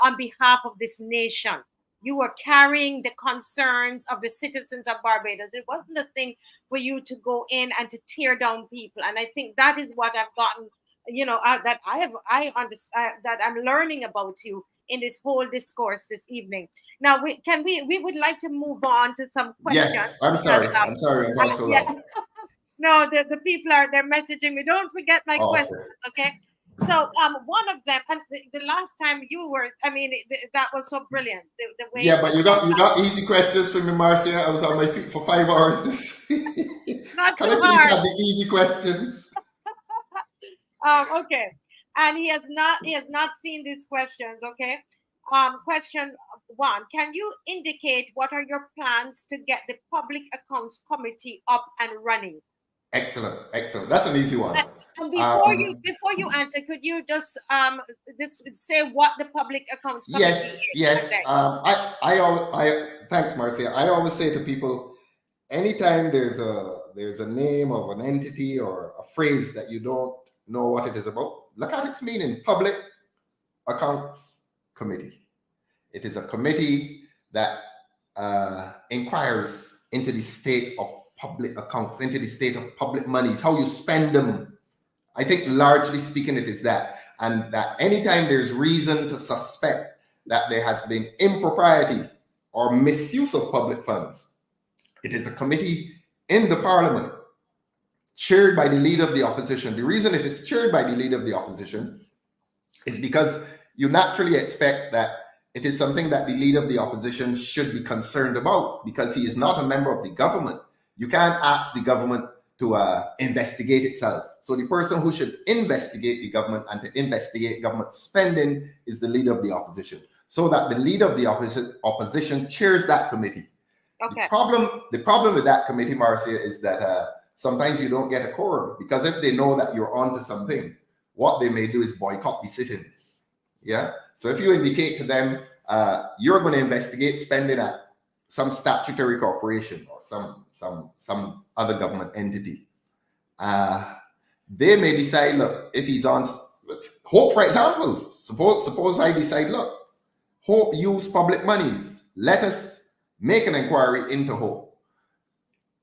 on behalf of this nation, you were carrying the concerns of the citizens of Barbados. It wasn't a thing for you to go in and to tear down people. And I think that is what I've gotten, that that I'm learning about you in this whole discourse this evening. Now, we would like to move on to some questions. Yes, I'm sorry. I'm sorry. I'm going so yeah. long. No, the people they're messaging me. Don't forget my questions, okay? So one of them, and the last time you were, I mean, that was so brilliant. The way Yeah, but you got easy questions for me, Marcia. I was on my feet for 5 hours this not Can too I please hard. have the easy questions? Okay. And he has not seen these questions, okay? Question 1. Can you indicate what are your plans to get the Public Accounts Committee up and running? Excellent. That's an easy one. And before you answer, could you just say what the Public Accounts Committee is? Yes. Thanks, Marcia. I always say to people, anytime there's a name of an entity or a phrase that you don't know what it is about, look at its meaning. Public Accounts Committee. It is a committee that inquires into the state of public accounts, into the state of public monies, how you spend them. I think largely speaking, it is that. And that anytime there's reason to suspect that there has been impropriety or misuse of public funds, it is a committee in the parliament chaired by the leader of the opposition. The reason it is chaired by the leader of the opposition is because you naturally expect that it is something that the leader of the opposition should be concerned about, because he is not a member of the government. You can't ask the government to investigate itself. So the person who should investigate the government and to investigate government spending is the leader of the opposition. So that the leader of the opposition chairs that committee. Okay. The problem with that committee, Marcia, is that sometimes you don't get a quorum, because if they know that you're onto something, what they may do is boycott the sit-ins. Yeah. So if you indicate to them you're going to investigate spending at some statutory corporation or some other government entity, they may decide, look, if he's on Hope, for example, suppose I decide, look, Hope use public monies. Let us make an inquiry into Hope.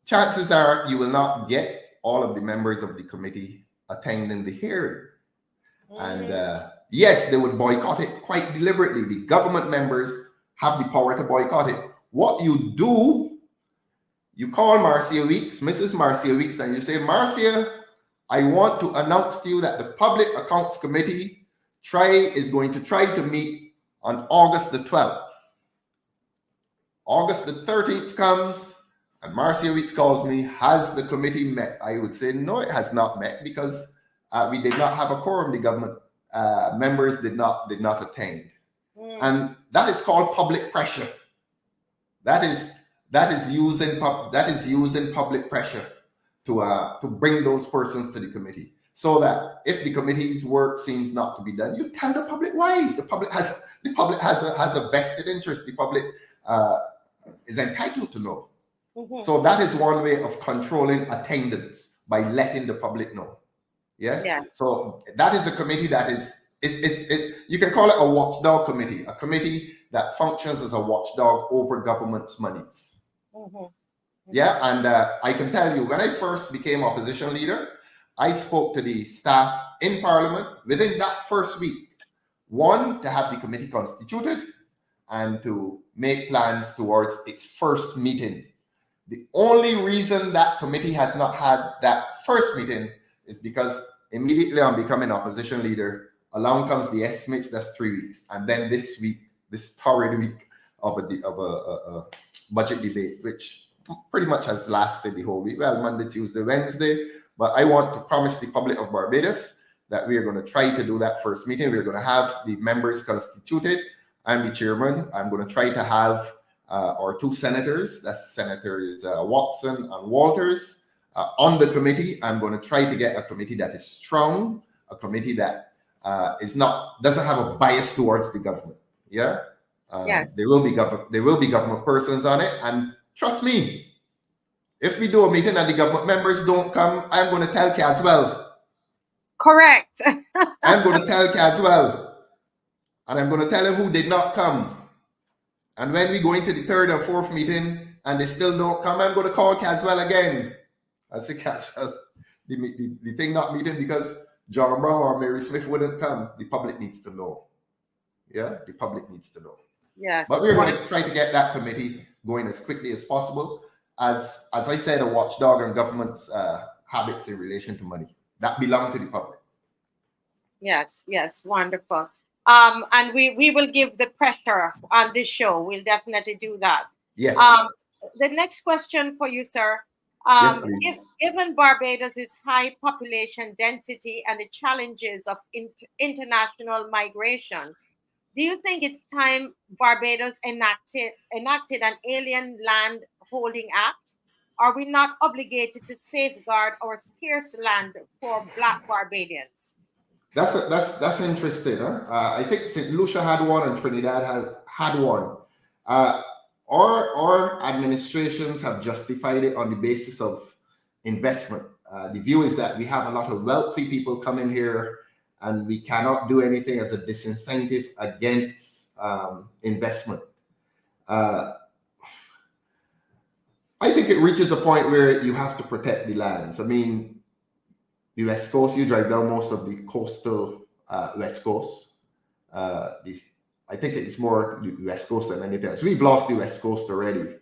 Chances are you will not get all of the members of the committee attending the hearing. And yes, they would boycott it quite deliberately. The government members have the power to boycott it. What you do, you call Marcia Weeks, Mrs. Marcia Weeks, and you say, Marcia, I want to announce to you that the Public Accounts Committee is going to try to meet on August the 12th. August the 13th comes, and Marcia Weeks calls me, has the committee met? I would say, no, it has not met, because we did not have a quorum. The government members did not attend. And that is called public pressure. That is using public pressure to bring those persons to the committee, so that if the committee's work seems not to be done, you tell the public why. The public has a vested interest. The public is entitled to know. So that is one way of controlling attendance, by letting the public know. Yes. Yeah. So that is a committee that is you can call it a watchdog committee, a committee that functions as a watchdog over government's monies. Yeah, and I can tell you, when I first became opposition leader, I spoke to the staff in Parliament within that first week. One, to have the committee constituted and to make plans towards its first meeting. The only reason that committee has not had that first meeting is because immediately on becoming opposition leader, along comes the estimates, that's 3 weeks. And then this week, this torrid week of a budget debate, which pretty much has lasted the whole week. Well, Monday, Tuesday, Wednesday. But I want to promise the public of Barbados that we are going to try to do that first meeting. We're going to have the members constituted. I'm the chairman. I'm going to try to have our 2 senators, that's Senators Watson and Walters, on the committee. I'm going to try to get a committee that is strong, a committee that doesn't have a bias towards the government. Yeah. Yes. There will be government persons on it, and trust me, if we do a meeting and the government members don't come, I'm going to tell Caswell. Correct. I'm going to tell Caswell, and I'm going to tell him who did not come. And when we go into the third or fourth meeting and they still don't come, I'm going to call Caswell again. I say, Caswell, the thing not meeting because John Brown or Mary Smith wouldn't come. The public needs to know. Yeah, the public needs to know. Yes. But we're going to try to get that committee going as quickly as possible. As I said, a watchdog on government's habits in relation to money that belong to the public. Yes, yes, wonderful. And we will give the pressure on this show. We'll definitely do that. Yes. The next question for you, sir. Yes, please. Given Barbados' high population density and the challenges of international migration, do you think it's time Barbados enacted an Alien Land Holding Act? Are we not obligated to safeguard our scarce land for Black Barbadians? That's interesting. Huh? I think St. Lucia had one and Trinidad had one. Our administrations have justified it on the basis of investment. The view is that we have a lot of wealthy people coming here and we cannot do anything as a disincentive against investment. I think it reaches a point where you have to protect the lands. I mean, the West Coast, you drive down most of the coastal West Coast. I think it's more the West Coast than anything else. We've lost the West Coast already.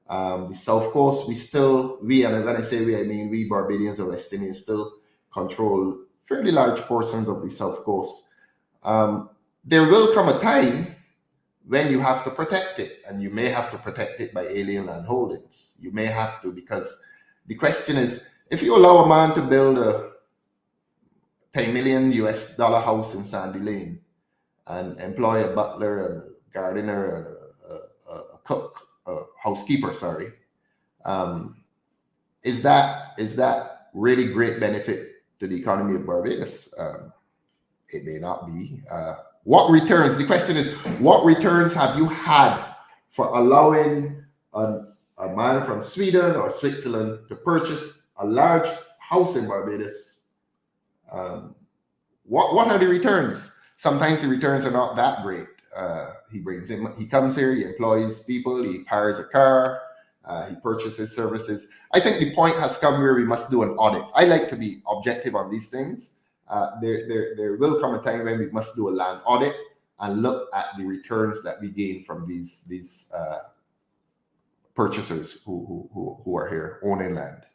The South Coast, and when I say we, I mean we Barbadians or West Indians still control fairly large portions of the South Coast. There will come a time when you have to protect it, and you may have to protect it by alien land holdings. You may have to, because the question is, if you allow a man to build a $10 million US house in Sandy Lane and employ a butler and a gardener and a cook, a housekeeper, sorry, is that really great benefit to the economy of Barbados? It may not be. What returns? The question is, what returns have you had for allowing a man from Sweden or Switzerland to purchase a large house in Barbados? What are the returns? Sometimes the returns are not that great. He comes here, he employs people, he hires a car, he purchases services. I think the point has come where we must do an audit. I like to be objective on these things. There will come a time when we must do a land audit and look at the returns that we gain from these purchasers who are here owning land.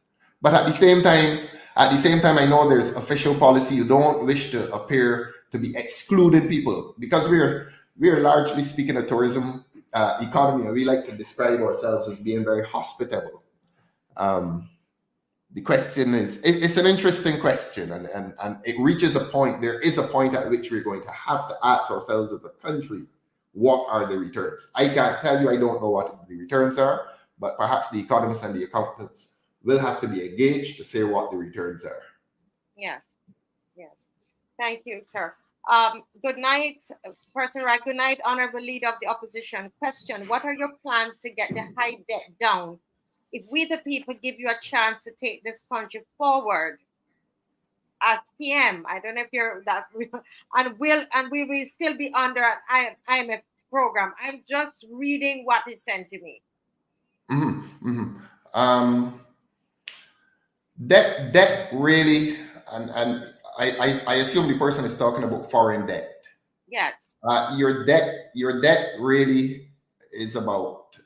But at the same time, I know there's official policy. You don't wish to appear to be excluding people, because we're largely speaking a tourism economy, and we like to describe ourselves as being very hospitable. The question is, it's an interesting question, and it reaches a point. There is a point at which we're going to have to ask ourselves as a country, what are the returns? I can't tell you, I don't know what the returns are, but perhaps the economists and the accountants will have to be engaged to say what the returns are. Yes, yes. Thank you, sir. Good night, person right. Good night, honorable leader of the opposition. Question: what are your plans to get the high debt down? If we the people give you a chance to take this country forward as PM, I don't know if you're that, and we will still be under an IMF program. I'm just reading what is sent to me. Debt really, and I assume the person is talking about foreign debt. Yes. Your debt really is about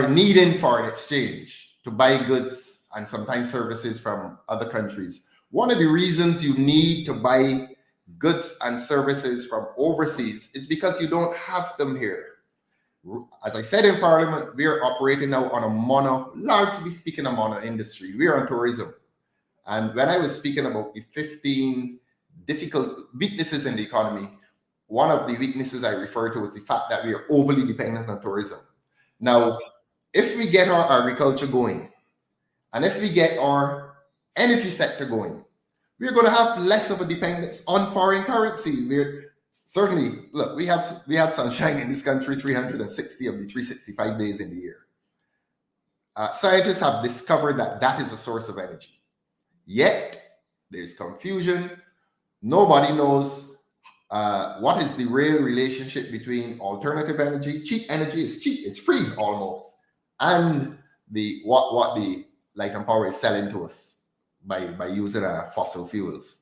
needing foreign exchange to buy goods and sometimes services from other countries. One of the reasons you need to buy goods and services from overseas is because you don't have them here. As I said in Parliament, we are operating now on largely speaking, a mono industry. We are on tourism. And when I was speaking about the 15 difficult weaknesses in the economy, one of the weaknesses I referred to was the fact that we are overly dependent on tourism. Now, if we get our agriculture going, and if we get our energy sector going, we're going to have less of a dependence on foreign currency. We're certainly, look, we have sunshine in this country 360 of the 365 days in the year. Scientists have discovered that is a source of energy. Yet, there's confusion. Nobody knows what is the real relationship between alternative energy? Cheap energy is cheap, it's free almost, and the what the light and power is selling to us by using fossil fuels.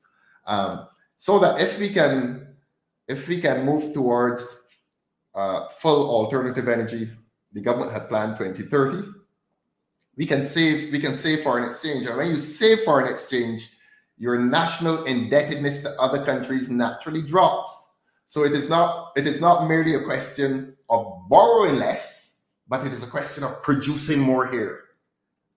So that if we can move towards full alternative energy, the government had planned 2030. We can save foreign exchange, and when you save foreign exchange, your national indebtedness to other countries naturally drops. So it is not merely a question of borrowing less, but it is a question of producing more here,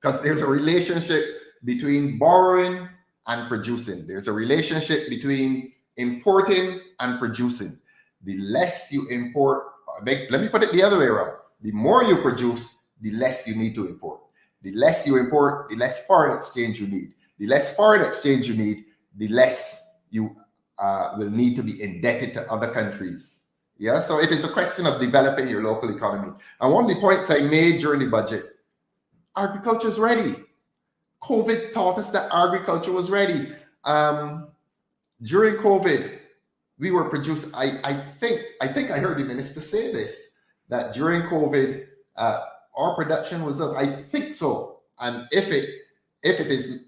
because there's a relationship between borrowing and producing. There's a relationship between importing and producing. The less you import, let me put it the other way around. The more you produce, the less you need to import. The less you import, the less foreign exchange you need. The less foreign exchange you need, the less you will need to be indebted to other countries. Yeah, so it is a question of developing your local economy. And one of the points I made during the budget, agriculture is ready. COVID taught us that agriculture was ready. During COVID, we were producing. I think I heard the minister say this, that during COVID, our production was up. I think so. And if it is,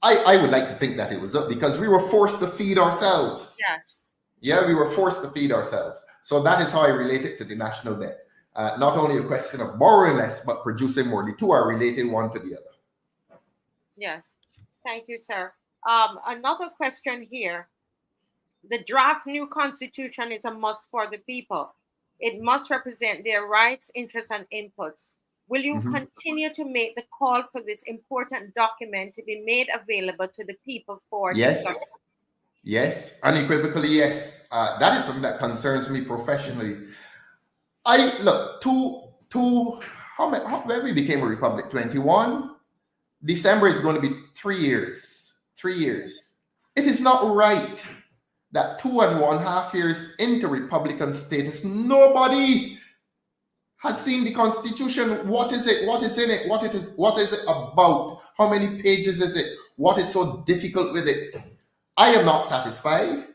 I would like to think that it was up, because we were forced to feed ourselves. Yes. Yeah, we were forced to feed ourselves. So that is how I relate it to the national debt. Not only a question of borrowing less, but producing more. The two are related one to the other. Yes. Thank you, sir. Another question here. The draft new constitution is a must for the people. It must represent their rights, interests, and inputs. Will you continue to make the call for this important document to be made available to the people for discussion? Yes, unequivocally, yes. That is something that concerns me professionally. When we became a republic, 21, December is going to be 3 years. 3 years. It is not right that 2.5 years into Republican status, nobody has seen the Constitution. What is it? What is in it? What is it about? How many pages is it? What is so difficult with it? I am not satisfied.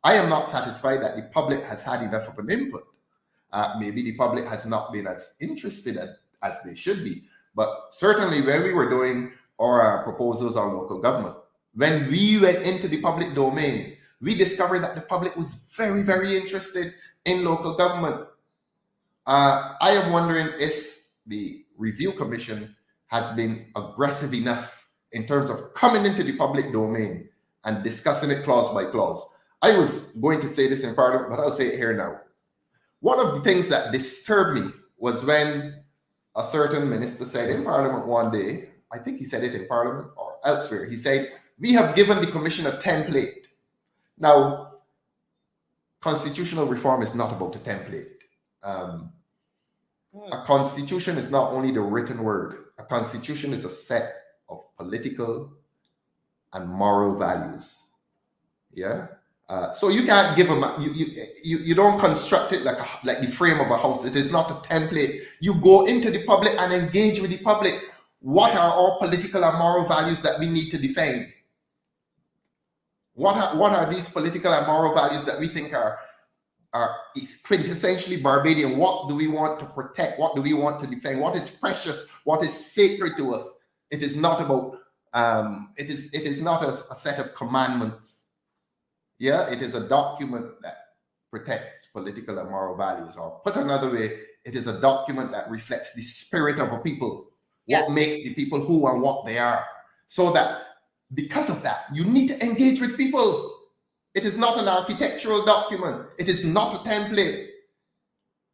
I am not satisfied that the public has had enough of an input. Maybe the public has not been as interested as they should be. But certainly when we were doing our proposals on local government, when we went into the public domain, we discovered that the public was very, very interested in local government. I am wondering if the review commission has been aggressive enough in terms of coming into the public domain and discussing it clause by clause. I was going to say this in Parliament, but I'll say it here now. One of the things that disturbed me was when a certain minister said in Parliament one day, I think he said it in Parliament or elsewhere, he said, we have given the commission a template. Now, constitutional reform is not about a template. A constitution is not only the written word. A constitution is a set of political and moral values. Yeah. So you can't give them. You don't construct it like the frame of a house. It is not a template. You go into the public and engage with the public. What are our political and moral values that we need to defend? What are these political and moral values that we think are quintessentially Barbadian? What do we want to protect? What do we want to defend? What is precious? What is sacred to us? It is not about. It is not a set of commandments. Yeah, it is a document that protects political and moral values. Or put another way, it is a document that reflects the spirit of a people. Yeah. What makes the people who and what they are. So that because of that, you need to engage with people. It is not an architectural document. It is not a template.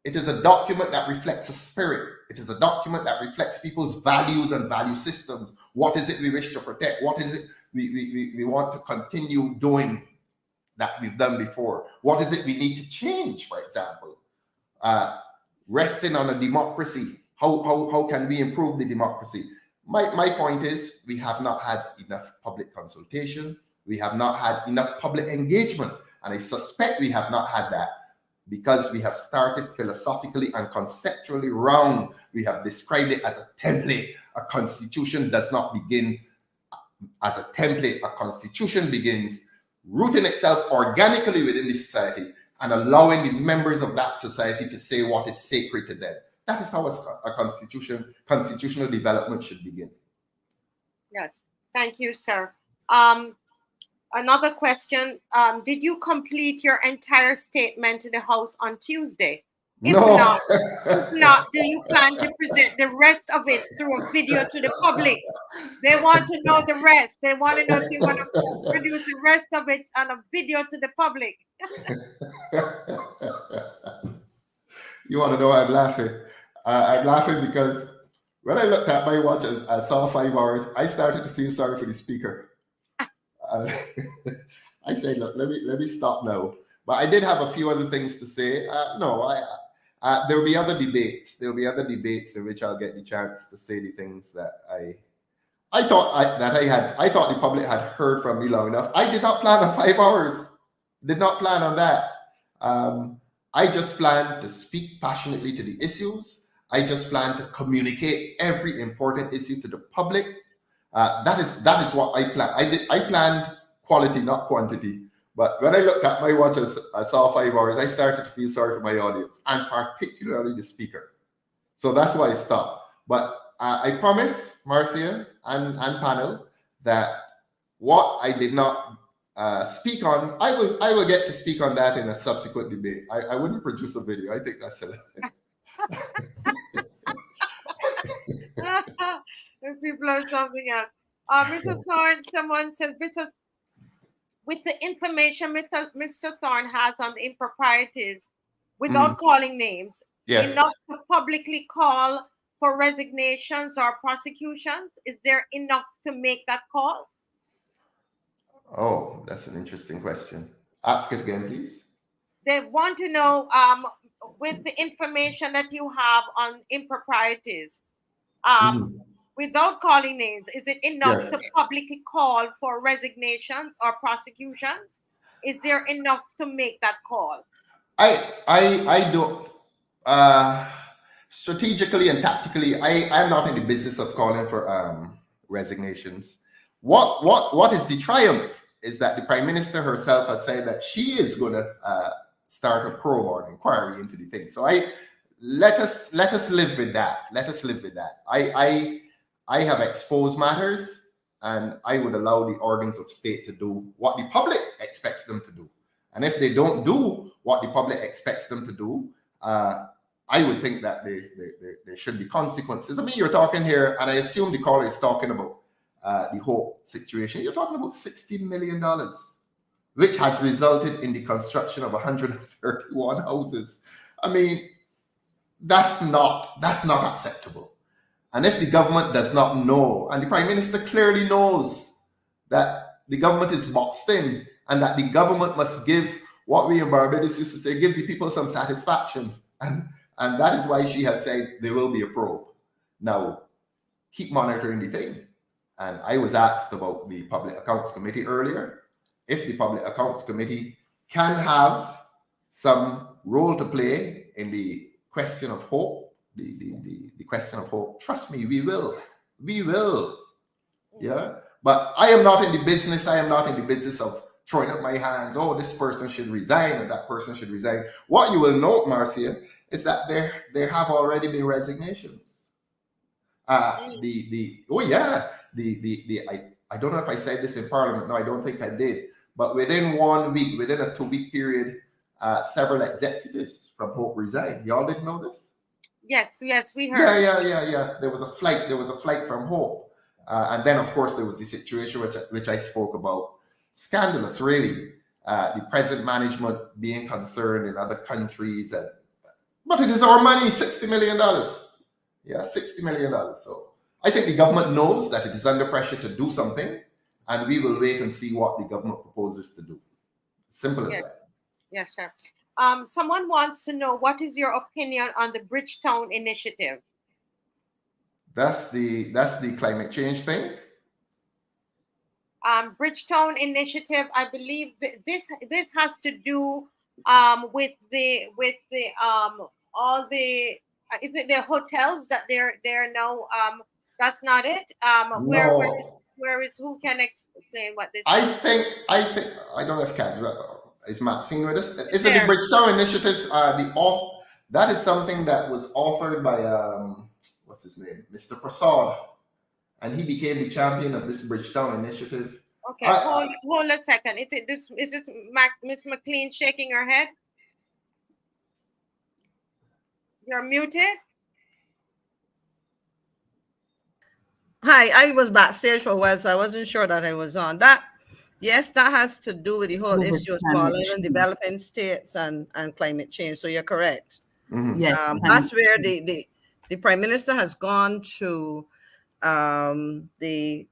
It is a document that reflects a spirit. It is a document that reflects people's values and value systems. What is it we wish to protect? What is it we want to continue doing that we've done before? What is it we need to change, for example? Resting on a democracy. How can we improve the democracy? My point is, we have not had enough public consultation. We have not had enough public engagement. And I suspect we have not had that because we have started philosophically and conceptually wrong. We have described it as a template. A constitution does not begin as a template. A constitution begins rooting itself organically within the society and allowing the members of that society to say what is sacred to them. That is how a constitutional development should begin. Yes, thank you, sir. Another question, did you complete your entire statement to the House on Tuesday? If not, do you plan to present the rest of it through a video to the public? They want to know the rest. They want to know if you're going to produce the rest of it on a video to the public. You want to know why I'm laughing? I'm laughing because when I looked at my watch and I saw 5 hours, I started to feel sorry for the speaker. I said, look, let me stop now. But I did have a few other things to say. There will be other debates. There will be other debates in which I'll get the chance to say the things that I thought the public had heard from me long enough. I did not plan on 5 hours. Did not plan on that. I just planned to speak passionately to the issues. I just planned to communicate every important issue to the public. That is what I planned. I planned quality, not quantity. But when I looked at my watch, I saw 5 hours. I started to feel sorry for my audience, and particularly the speaker. So that's why I stopped. But I promise, Marcia and panel, that what I did not speak on, I will get to speak on that in a subsequent debate. I wouldn't produce a video. I think that's it. People are something else. Mr. Thorne, someone says, with the information Mr. Thorne has on the improprieties, without calling names, Yes. enough to publicly call for resignations or prosecutions? Is there enough to make that call? Oh, that's an interesting question. Ask it again, please. They want to know, with the information that you have on improprieties, without calling names, is it enough to publicly call for resignations or prosecutions? Is there enough to make that call? I don't. Strategically and tactically, I'm not in the business of calling for resignations. What is the triumph is that the Prime Minister herself has said that she is going to start a probe or an inquiry into the thing. So let us live with that. Let us live with that. I have exposed matters, and I would allow the organs of state to do what the public expects them to do. And if they don't do what the public expects them to do, I would think that there should be consequences. I mean, you're talking here, and I assume the caller is talking about the whole situation. You're talking about $16 million, which has resulted in the construction of 131 houses. I mean, that's not acceptable. And if the government does not know, and the Prime Minister clearly knows that the government is boxed in, and that the government must give what we in Barbados used to say, give the people some satisfaction. And that is why she has said there will be a probe. Now, keep monitoring the thing. And I was asked about the Public Accounts Committee earlier. If the Public Accounts Committee can have some role to play in the question of hope, the question of hope, trust me, we will. Yeah. But I am not in the business. I am not in the business of throwing up my hands. Oh, this person should resign and that person should resign. What you will note, Marcia, is that there have already been resignations. I don't know if I said this in Parliament. No, I don't think I did. But within 1 week, within a 2-week period, several executives from Hope resigned. Y'all didn't know this? Yes, we heard. Yeah. There was a flight from Hope. And then, of course, there was the situation which I spoke about. Scandalous, really. The present management being concerned in other countries. But it is our money, $60 million. Yeah, $60 million. So I think the government knows that it is under pressure to do something, and we will wait and see what the government proposes to do. Simple as that. Yes, sir. Someone wants to know, what is your opinion on the Bridgetown initiative? That's the climate change thing. Bridgetown initiative, I believe this has to do with the all the is it the hotels that they're now That's not it. No. Where is who can explain what this I is? think I don't know if Kaz is Maxine with us. Is it the There. Bridgetown Initiative? That is something that was authored by what's his name, Mr. Prasad, and he became the champion of this Bridgetown Initiative. Okay, hold a second. Is this Miss McLean shaking her head? You're muted. Hi, I was backstage for a while, so I wasn't sure that I was on. Yes, that has to do with the whole With issue of climate small island change. developing states and climate change. So you're correct. Mhm. Yes. That's where the Prime Minister has gone to the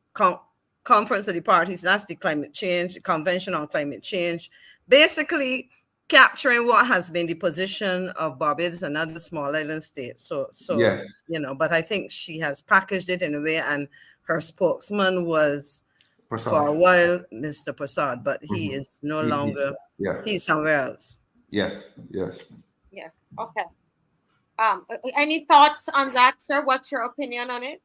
conference of the parties. That's the climate change, the Convention on Climate Change, basically capturing what has been the position of Barbados and other small island states. So Yes. but I think she has packaged it in a way, and her spokesman was Prasad. for a while Mr. Prasad, but he is no longer. He's somewhere else. Yes. Yes. Okay. Any thoughts on that, sir? What's your opinion on it?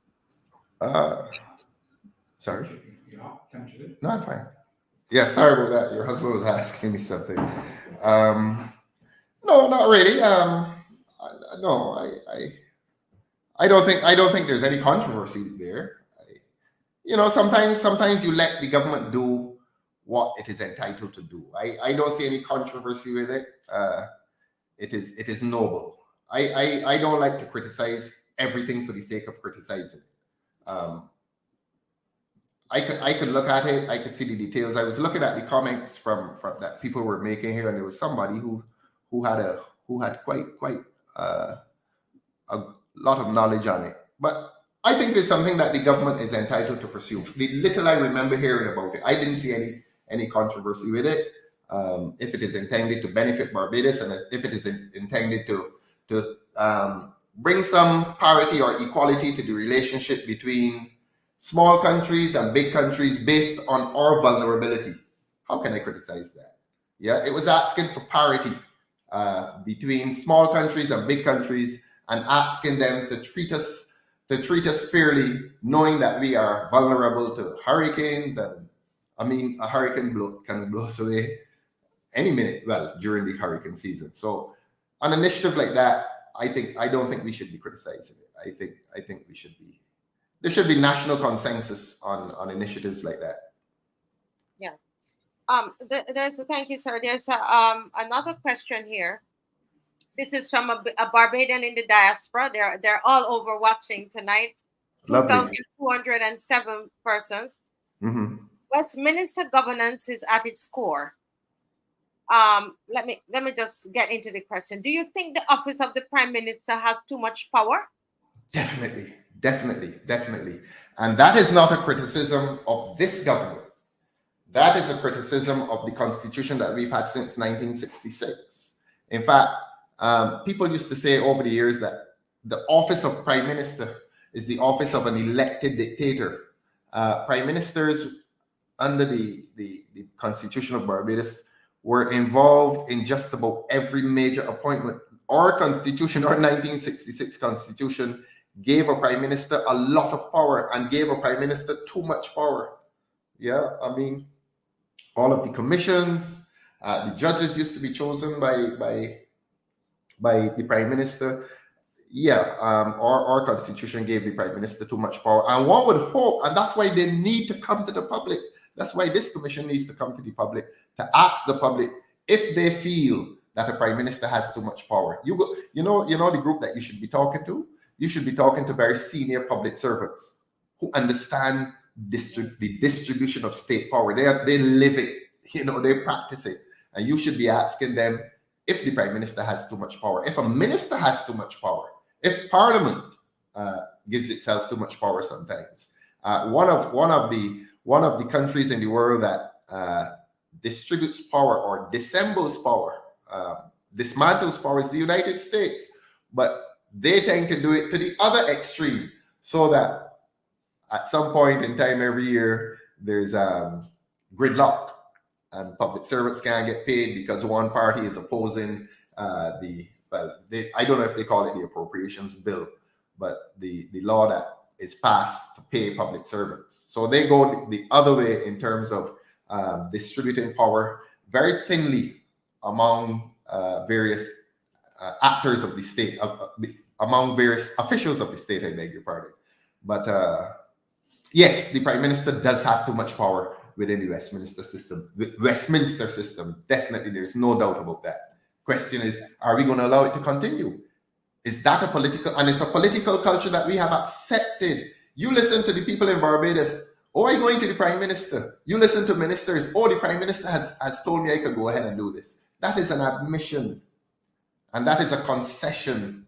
Sorry. No, I'm fine. Yeah, sorry about that. Your husband was asking me something. No, not really. No, I don't think there's any controversy there. Sometimes you let the government do what it is entitled to do. I don't see any controversy with it. It is noble. I don't like to criticize everything for the sake of criticizing. I could look at it. I could see the details. I was looking at the comments from that people were making here, and there was somebody who had quite a lot of knowledge on it. But I think it's something that the government is entitled to pursue. The little I remember hearing about it, I didn't see any controversy with it. If it is intended to benefit Barbados, and if it is intended to bring some parity or equality to the relationship between small countries and big countries based on our vulnerability, how can I criticize that? Yeah, it was asking for parity between small countries and big countries, and asking them to treat us fairly, knowing that we are vulnerable to hurricanes. And I mean, a hurricane can blow us away any minute, during the hurricane season. So an initiative like that, I don't think we should be criticizing it. I think there should be national consensus on initiatives like that. Yeah. Thank you, sir. There's another question here. This is from a Barbadian in the diaspora. They're all over watching tonight. 2,207 persons. Mm-hmm. Westminster governance is at its core. Let me just get into the question. Do you think the office of the Prime Minister has too much power? Definitely. And that is not a criticism of this government. That is a criticism of the Constitution that we've had since 1966. In fact, people used to say over the years that the office of Prime Minister is the office of an elected dictator. Prime Ministers under the Constitution of Barbados were involved in just about every major appointment. Our Constitution, our 1966 Constitution, gave a Prime Minister a lot of power and gave a Prime Minister too much power. Yeah, I mean, all of the commissions, the judges used to be chosen by the Prime Minister. Yeah, our Constitution gave the Prime Minister too much power. And one would hope, and that's why they need to come to the public. That's why this commission needs to come to the public, to ask the public if they feel that a Prime Minister has too much power. You know the group that you should be talking to? You should be talking to very senior public servants who understand the distribution of state power. They live it, they practice it. And you should be asking them if the Prime Minister has too much power, if a minister has too much power, if Parliament gives itself too much power sometimes. One of the countries in the world that distributes power or dissembles power, dismantles power is the United States. But they tend to do it to the other extreme, so that at some point in time every year there's gridlock and public servants can't get paid because one party is opposing I don't know if they call it the appropriations bill, but the law that is passed to pay public servants. So they go the other way in terms of distributing power very thinly among various actors of the state, among various officials of the state, I beg your pardon. But yes, the Prime Minister does have too much power within the Westminster system. Definitely, there's no doubt about that. Question is, are we going to allow it to continue? Is that a political, and it's a political culture that we have accepted. You listen to the people in Barbados, oh, I'm going to the Prime Minister. You listen to ministers, oh, the Prime Minister has told me I could go ahead and do this. That is an admission, and that is a concession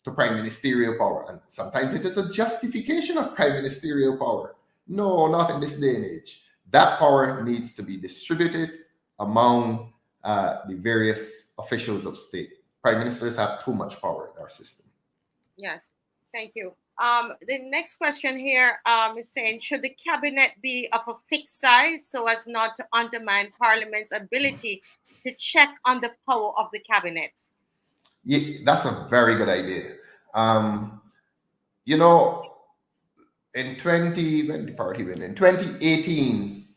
to prime ministerial power. And sometimes it is a justification of prime ministerial power. No, not in this day and age. That power needs to be distributed among the various officials of state. Prime ministers have too much power in our system. Yes, thank you. The next question here is saying, should the cabinet be of a fixed size so as not to undermine Parliament's ability to check on the power of the cabinet? Yeah, that's a very good idea. You know, in 2018,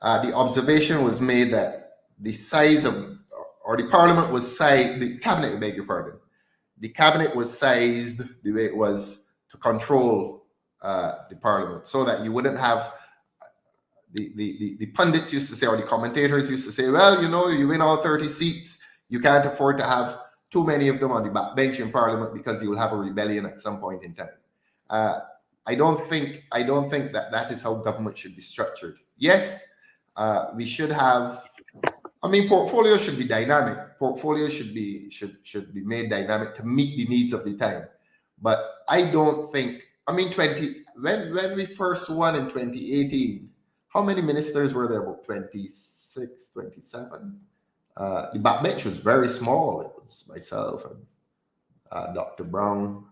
the observation was made that the size of, or the Parliament was sized, the cabinet, I beg your pardon, the cabinet was sized the way it was to control the Parliament, so that you wouldn't have the pundits used to say, or the commentators used to say, well, you know, you win all 30 seats, you can't afford to have too many of them on the backbench in Parliament because you will have a rebellion at some point in time. I don't think that is how government should be structured. Yes, we should have. I mean, portfolio should be dynamic. Portfolio should be made dynamic to meet the needs of the time. But I don't think. I mean, when we first won in 2018, how many ministers were there? About 26, 27. The backbench was very small. It was myself and Dr. Brown.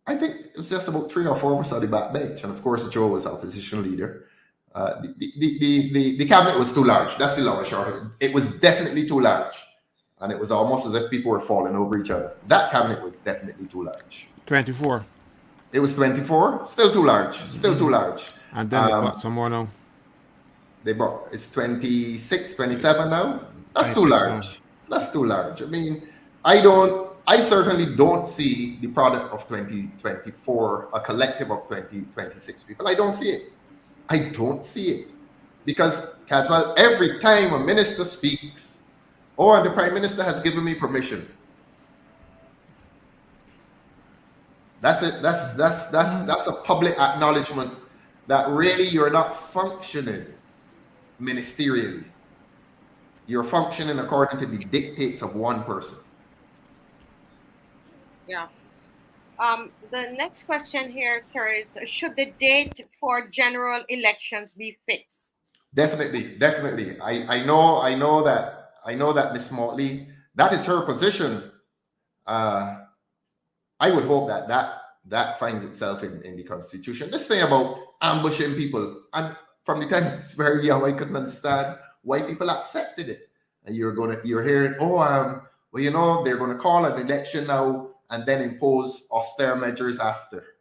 I think it was just about 3 or 4 of us on the backbench, and of course Joe was opposition leader. The cabinet was too large. That's the long and short of it. It was definitely too large, and it was almost as if people were falling over each other. That cabinet was definitely too large. 24. It was 24. Still too large. Still too large. And then they got some more now. They brought, it's 26, 27 now. That's too large. Now. That's too large. I mean, I certainly don't see the product of 2024, a collective of 26 people. I don't see it. I don't see it. Because, Caswell, every time a minister speaks, oh, and the Prime Minister has given me permission. That's it. That's a public acknowledgement that really you're not functioning ministerially. You're functioning according to the dictates of one person. Yeah. The next question here, sir, is should the date for general elections be fixed? Definitely. I know that Miss Motley, that is her position. I would hope that finds itself in the Constitution. This thing about ambushing people, and from the time I was very young, I couldn't understand why people accepted it. And you're hearing, well, you know, they're going to call an election now and then impose austere measures after.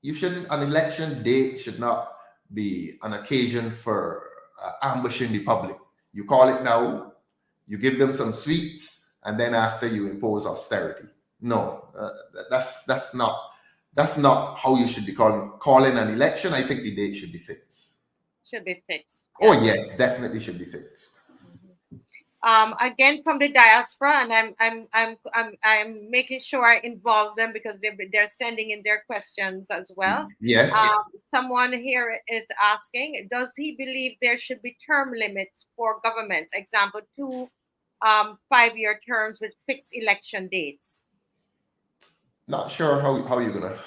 An election date should not be an occasion for ambushing the public. You call it now, you give them some sweets, and then after you impose austerity. No, that's not how you should be calling an election. I think the date should be fixed. Should be fixed. Yeah. Oh yes, definitely should be fixed. Again from the diaspora, and I'm making sure I involve them because they're sending in their questions as well. Yes. Someone here is asking, does he believe there should be term limits for governments? Example, 2 5-year terms with fixed election dates. Not sure how you're gonna.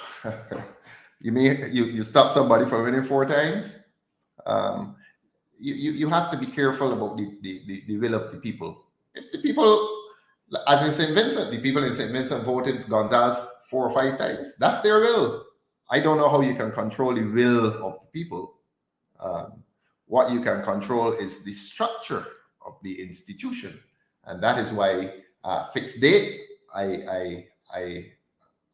You mean you stop somebody from winning 4 times? You have to be careful about the will of the people. If the people, as in St. Vincent, the people in St. Vincent voted Gonzalez 4 or 5 times. That's their will. I don't know how you can control the will of the people. What you can control is the structure of the institution, and that is why fixed date.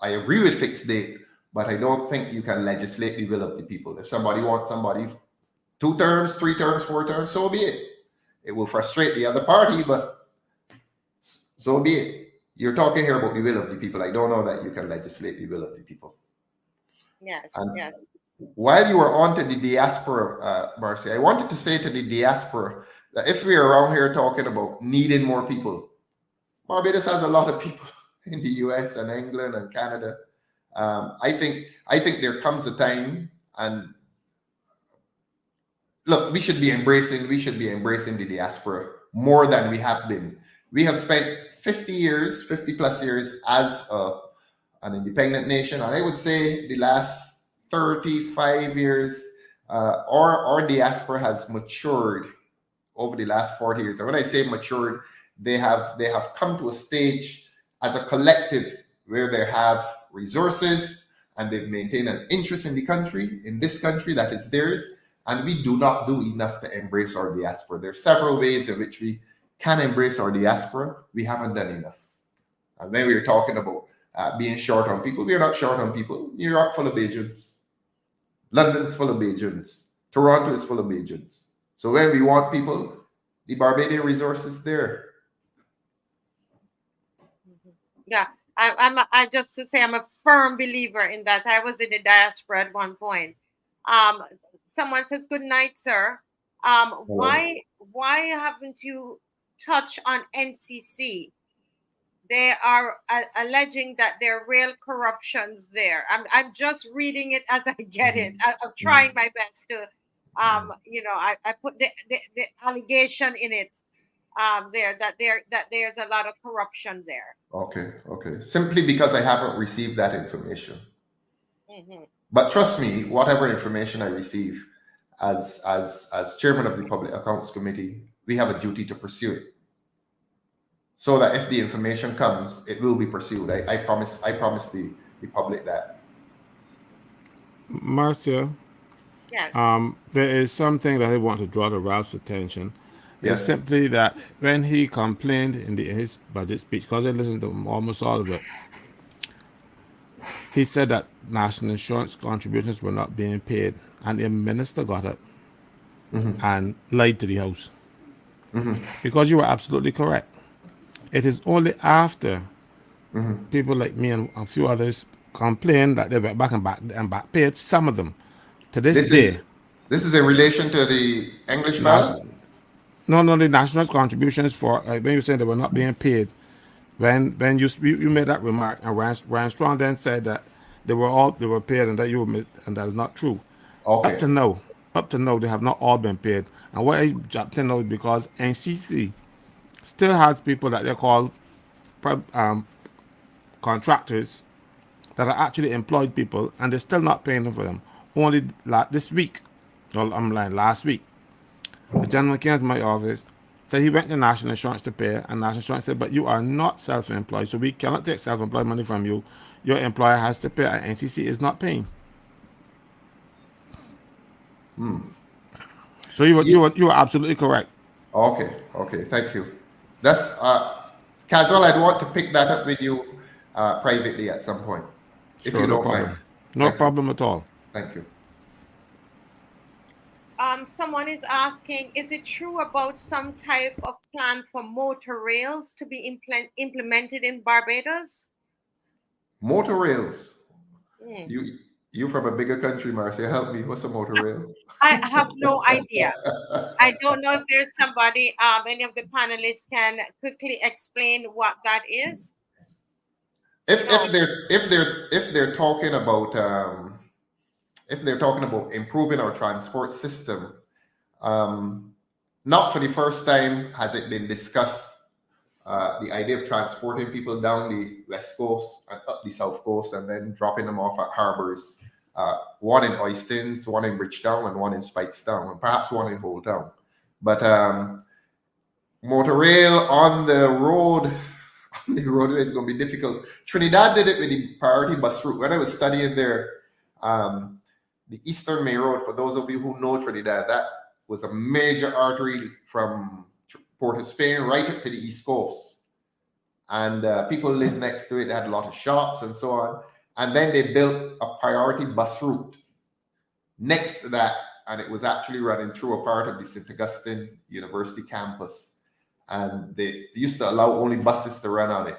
I agree with fixed date, but I don't think you can legislate the will of the people. If somebody wants somebody 2 terms, 3 terms, 4 terms, so be it. It will frustrate the other party, but so be it. You're talking here about the will of the people. I don't know that you can legislate the will of the people. Yes, And yes. while you were on to the diaspora, Marcy, I wanted to say to the diaspora that if we're around here talking about needing more people, Barbados has a lot of people in the US and England and Canada. I think there comes a time, and look, we should be embracing the diaspora more than we have been. We have spent 50 plus years as an independent nation, and I would say the last 35 years, our diaspora has matured over the last 40 years. And when I say matured, they have come to a stage as a collective where they have resources and they've maintained an interest in this country that is theirs. And we do not do enough to embrace our diaspora. There are several ways in which we can embrace our diaspora. We haven't done enough. And when we're talking about being short on people, we're not short on people. New York full of Bajans. London's full of Bajans. Toronto is full of Bajans. So when we want people, the Barbadian resource is there. Yeah, I just to say I'm a firm believer in that. I was in the diaspora at one point. Someone says, "Good night, sir." Why haven't you touched on NCC? They are alleging that there are real corruptions there. I'm just reading it as I get it. I'm trying my best to, I put the allegation in it there that there's a lot of corruption there. Okay. Simply because I haven't received that information. But trust me, whatever information I receive as chairman of the Public Accounts Committee, we have a duty to pursue it. So that if the information comes, it will be pursued. I promise the public that. Marcia, yeah. There is something that I want to draw to Ralph's attention. Yes. It's simply that when he complained in his budget speech, because I listened to almost all of it, he said that national insurance contributions were not being paid, and the minister got up and lied to the House. Because you were absolutely correct. It is only after people like me and a few others complained that they went back and back paid some of them. To this day. This is in relation to the English file? No, the national contributions for when you said they were not being paid. When you made that remark, and Ryan Strong then said that they were paid and that and that is not true. Okay. Up to now, they have not all been paid. And what I jumped in now because NCC still has people that they call contractors that are actually employed people, and they're still not paying them for them. Only this week, last week, the gentleman came to my office, said he went to National Insurance to pay, and National Insurance said, but you are not self-employed, so we cannot take self-employed money from you. Your employer has to pay, and NCC is not paying. So you were absolutely correct. Okay, thank you. That's casual. I'd want to pick that up with you privately at some point, if you don't mind. No problem at all. Thank you. Someone is asking, is it true about some type of plan for motor rails to be implemented in Barbados? Motor rails? You from a bigger country, Marcia. Help me. What's a motor rail? I have no idea. I don't know if there's somebody, any of the panelists can quickly explain what that is. If they're talking about improving our transport system, not for the first time has it been discussed. The idea of transporting people down the west coast and up the south coast and then dropping them off at harbors, one in Oistins, one in Bridgetown, and one in Spikestown, and perhaps one in Old Town. But motor rail on the roadway is going to be difficult. Trinidad did it with the priority bus route. When I was studying there, the Eastern Main Road, for those of you who know Trinidad, that was a major artery from Port of Spain right up to the East Coast. And people lived next to it. They had a lot of shops and so on. And then they built a priority bus route next to that, and it was actually running through a part of the St. Augustine University campus. And they used to allow only buses to run on it.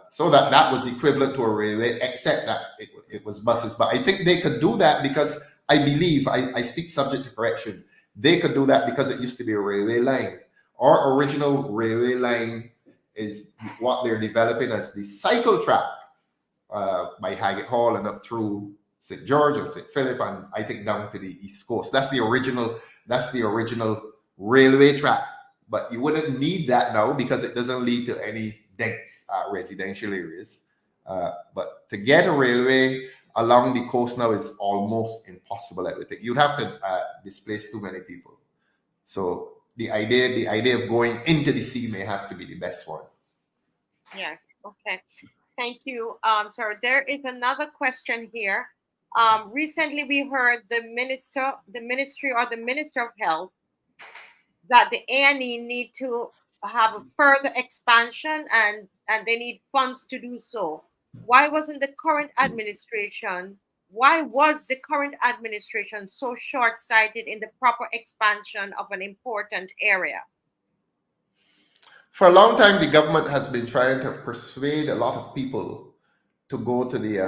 So that was equivalent to a railway, except that it was buses. But I think they could do that because I believe, I speak subject to correction, they could do that because it used to be a railway line. Our original railway line is what they're developing as the cycle track by Haggett Hall and up through St. George and St. Philip, and I think down to the East Coast. That's the original railway track. But you wouldn't need that now because it doesn't lead to any dense residential areas. But to get a railway along the coast now is almost impossible, I would think. You'd have to displace too many people. So the idea of going into the sea may have to be the best one. Yes. Okay. Thank you, sir. There is another question here. Recently, we heard the Minister of Health that the A&E need to have a further expansion and they need funds to do so. Why was the current administration so short-sighted in the proper expansion of an important area? For a long time, the government has been trying to persuade a lot of people to go to the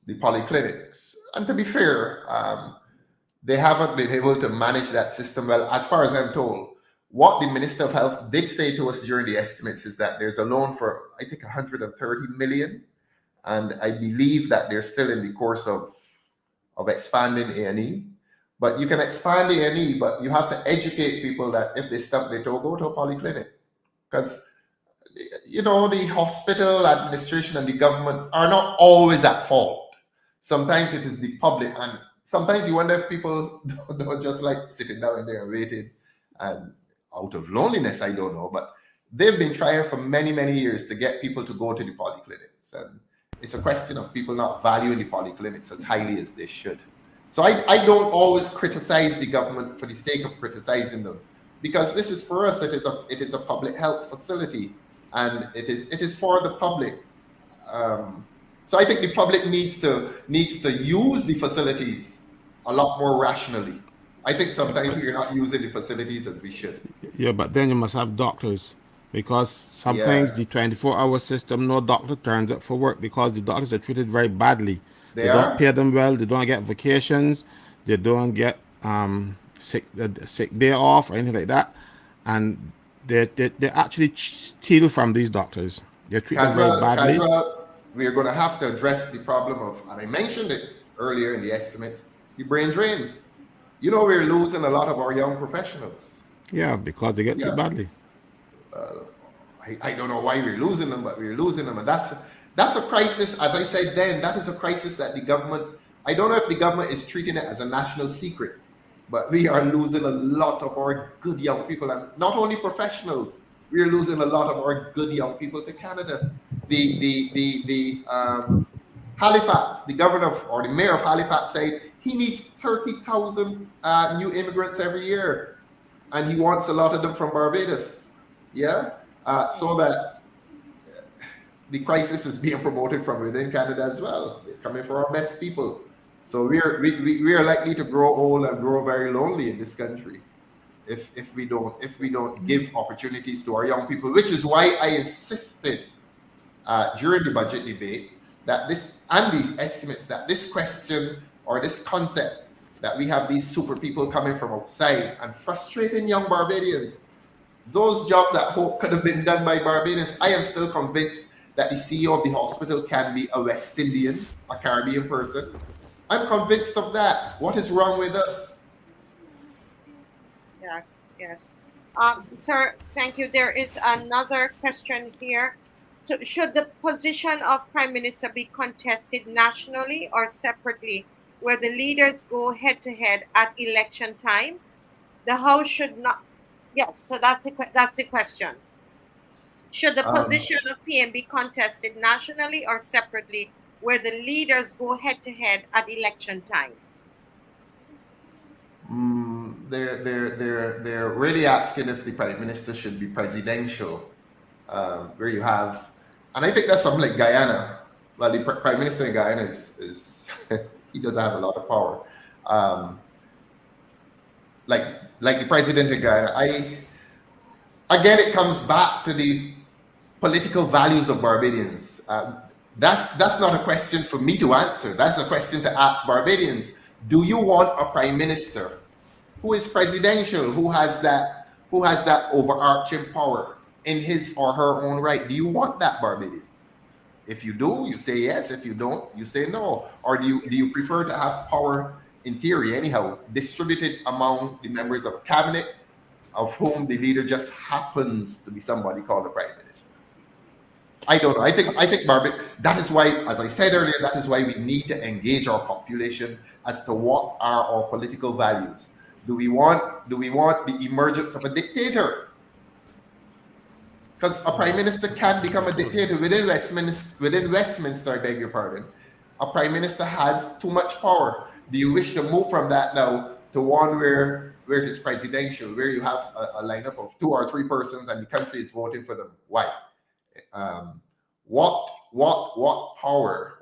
polyclinics. And to be fair, they haven't been able to manage that system well, as far as I'm told. What the Minister of Health did say to us during the estimates is that there's a loan for, I think, 130 million. And I believe that they're still in the course of expanding A&E. But you can expand A&E, but you have to educate people that if they stub their toe, go to a polyclinic. Because, the hospital administration and the government are not always at fault. Sometimes it is the public, and sometimes you wonder if people don't just like sitting down there and waiting, and out of loneliness, I don't know. But they've been trying for many, many years to get people to go to the polyclinics. And it's a question of people not valuing the polyclinics as highly as they should. So I don't always criticize the government for the sake of criticizing them, because this is, for us, it is a public health facility, and it is for the public. So I think the public needs to use the facilities a lot more rationally. I think sometimes we're not using the facilities as we should. Yeah, but then you must have doctors, because sometimes the 24-hour system, no doctor turns up for work because the doctors are treated very badly. They don't pay them well. They don't get vacations. They don't get sick day off or anything like that, and they actually steal from these doctors. They're treated very badly. We are going to have to address the problem of, and I mentioned it earlier in the estimates, the brain drain. We're losing a lot of our young professionals. Yeah, because they get treated badly. I don't know why we're losing them, but we're losing them, and that's a crisis. As I said then, that is a crisis that the government, I don't know if the government is treating it as a national secret, but we are losing a lot of our good young people, and not only professionals. We are losing a lot of our good young people to Canada. The Halifax, the governor or the mayor of Halifax said he needs 30,000 new immigrants every year, and he wants a lot of them from Barbados. Yeah, so that the crisis is being promoted from within Canada as well. They're coming for our best people. So we are likely to grow old and grow very lonely in this country if we don't give opportunities to our young people, which is why I insisted during the budget debate that this, and the estimates, that this question or this concept that we have these super people coming from outside and frustrating young Barbadians, those jobs at Hope could have been done by Barbadians. I am still convinced that the CEO of the hospital can be a West Indian, a Caribbean person. I'm convinced of that. What is wrong with us? Yes. Sir, thank you. There is another question here. So should the position of Prime Minister be contested nationally or separately, where the leaders go head-to-head at election time? The House should not. Yes, so that's the question. Should the position of PM be contested nationally or separately, where the leaders go head-to-head at election time? They're really asking if the Prime Minister should be presidential, where you have, and I think that's something like Guyana, Well, the Prime Minister in Guyana is he doesn't have a lot of power. Like the President in Guyana, again, it comes back to the political values of Barbadians. That's not a question for me to answer. That's a question to ask Barbadians. Do you want a Prime Minister who is presidential, who has that overarching power in his or her own right? Do you want that, Barbadians? If you do, you say yes. If you don't, you say no. Or do you prefer to have power, in theory anyhow, distributed among the members of a cabinet, of whom the leader just happens to be somebody called the Prime Minister? I don't know. I think that is why, as I said earlier, that is why we need to engage our population as to what are our political values. Do we want the emergence of a dictator? Because a Prime Minister can become a dictator within Westminster, I beg your pardon. A Prime Minister has too much power. Do you wish to move from that now to one where it is presidential, where you have a lineup of 2 or 3 persons and the country is voting for them? Why? What power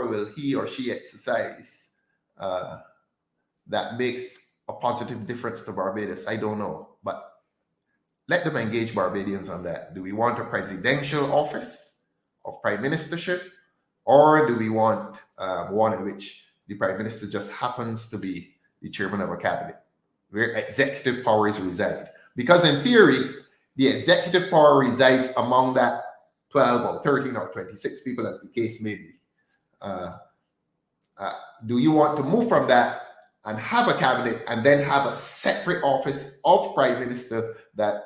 will he or she exercise that makes a positive difference to Barbados? I don't know, but let them engage Barbadians on that. Do we want a presidential office of prime ministership, or do we want one in which the Prime Minister just happens to be the chairman of a cabinet, where executive powers reside? Because in theory, the executive power resides among that 12 or 13 or 26 people, as the case may be. Do you want to move from that and have a cabinet and then have a separate office of Prime Minister that,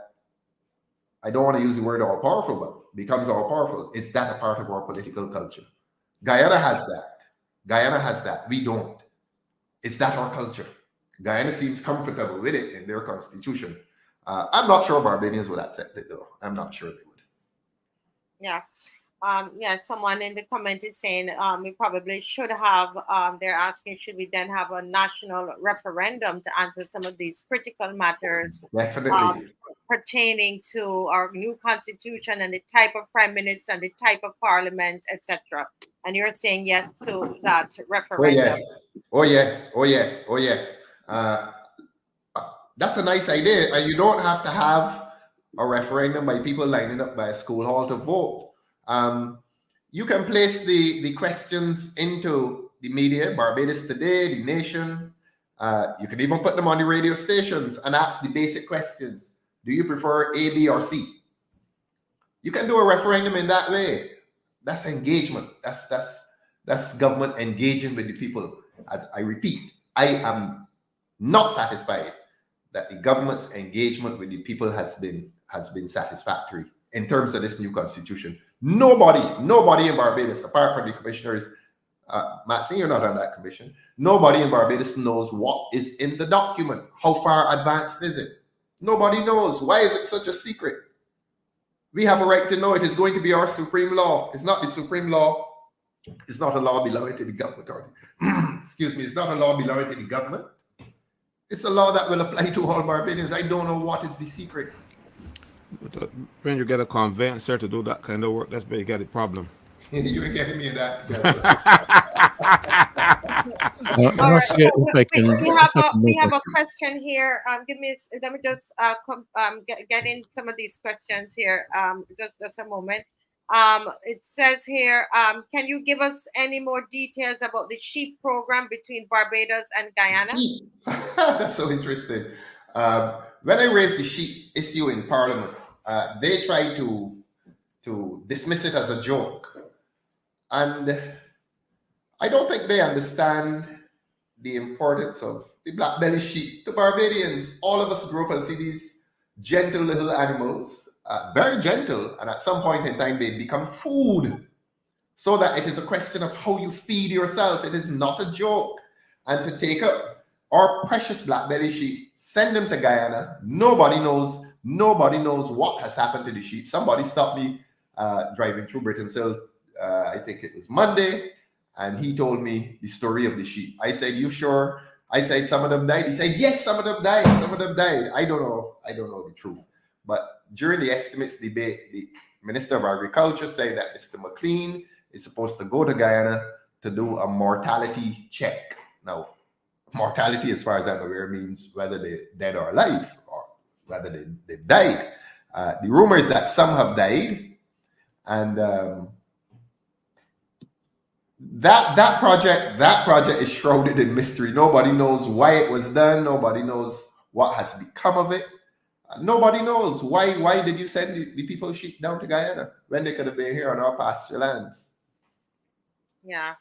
I don't want to use the word all powerful, but becomes all powerful? Is that a part of our political culture? Guyana has that. We don't. Is that our culture? Guyana seems comfortable with it in their constitution. I'm not sure Barbadians would accept it, though. I'm not sure they would. Yeah. Someone in the comment is saying we probably should have, they're asking, should we then have a national referendum to answer some of these critical matters pertaining to our new constitution and the type of prime minister and the type of parliament, etc. And you're saying yes to that referendum. Oh yes. That's a nice idea. And you don't have to have a referendum by people lining up by a school hall to vote. You can place the questions into the media, Barbados Today, The Nation. You can even put them on the radio stations and ask the basic questions. Do you prefer A, B, or C? You can do a referendum in that way. That's engagement. That's government engaging with the people. As I repeat, I am not satisfied that the government's engagement with the people has been satisfactory in terms of this new constitution. Nobody in Barbados, apart from the commissioners, Maxine, you're not on that commission. Nobody in Barbados knows what is in the document. How far advanced is it? Nobody knows. Why is it such a secret? We have a right to know. It is going to be our supreme law. It's not the supreme law. It's not a law belonging to the government. Excuse me. It's not a law belonging to the government. It's a law that will apply to all Barbadians. I don't know what is the secret. But when you get a conveyancer to do that kind of work, that's where you get a problem. You ain't getting me in that. We have a question here. Let me just get in some of these questions here. Just a moment. It says here, can you give us any more details about the sheep program between Barbados and Guyana? That's so interesting. When I raised the sheep issue in Parliament, they tried to dismiss it as a joke. And I don't think they understand the importance of the black belly sheep to Barbadians. All of us grew up and see these gentle little animals, very gentle, and at some point in time they become food. So that it is a question of how you feed yourself. It is not a joke. And to take up our precious black belly sheep, send them to Guyana. Nobody knows what has happened to the sheep. Somebody stopped me driving through Britain Hill, I think it was Monday, and he told me the story of the sheep. I said, "You sure?" I said, "Some of them died." He said, "Yes, some of them died. Some of them died." I don't know the truth. But during the estimates debate, the Minister of Agriculture said that Mr. McLean is supposed to go to Guyana to do a mortality check. Now, mortality, as far as I'm aware, means whether they're dead or alive, or whether they've died. The rumor is that some have died, and that project is shrouded in mystery. Nobody knows why it was done. Nobody knows what has become of it. Nobody knows why did you send the people sheep down to Guyana when they could have been here on our pasture lands? Yeah.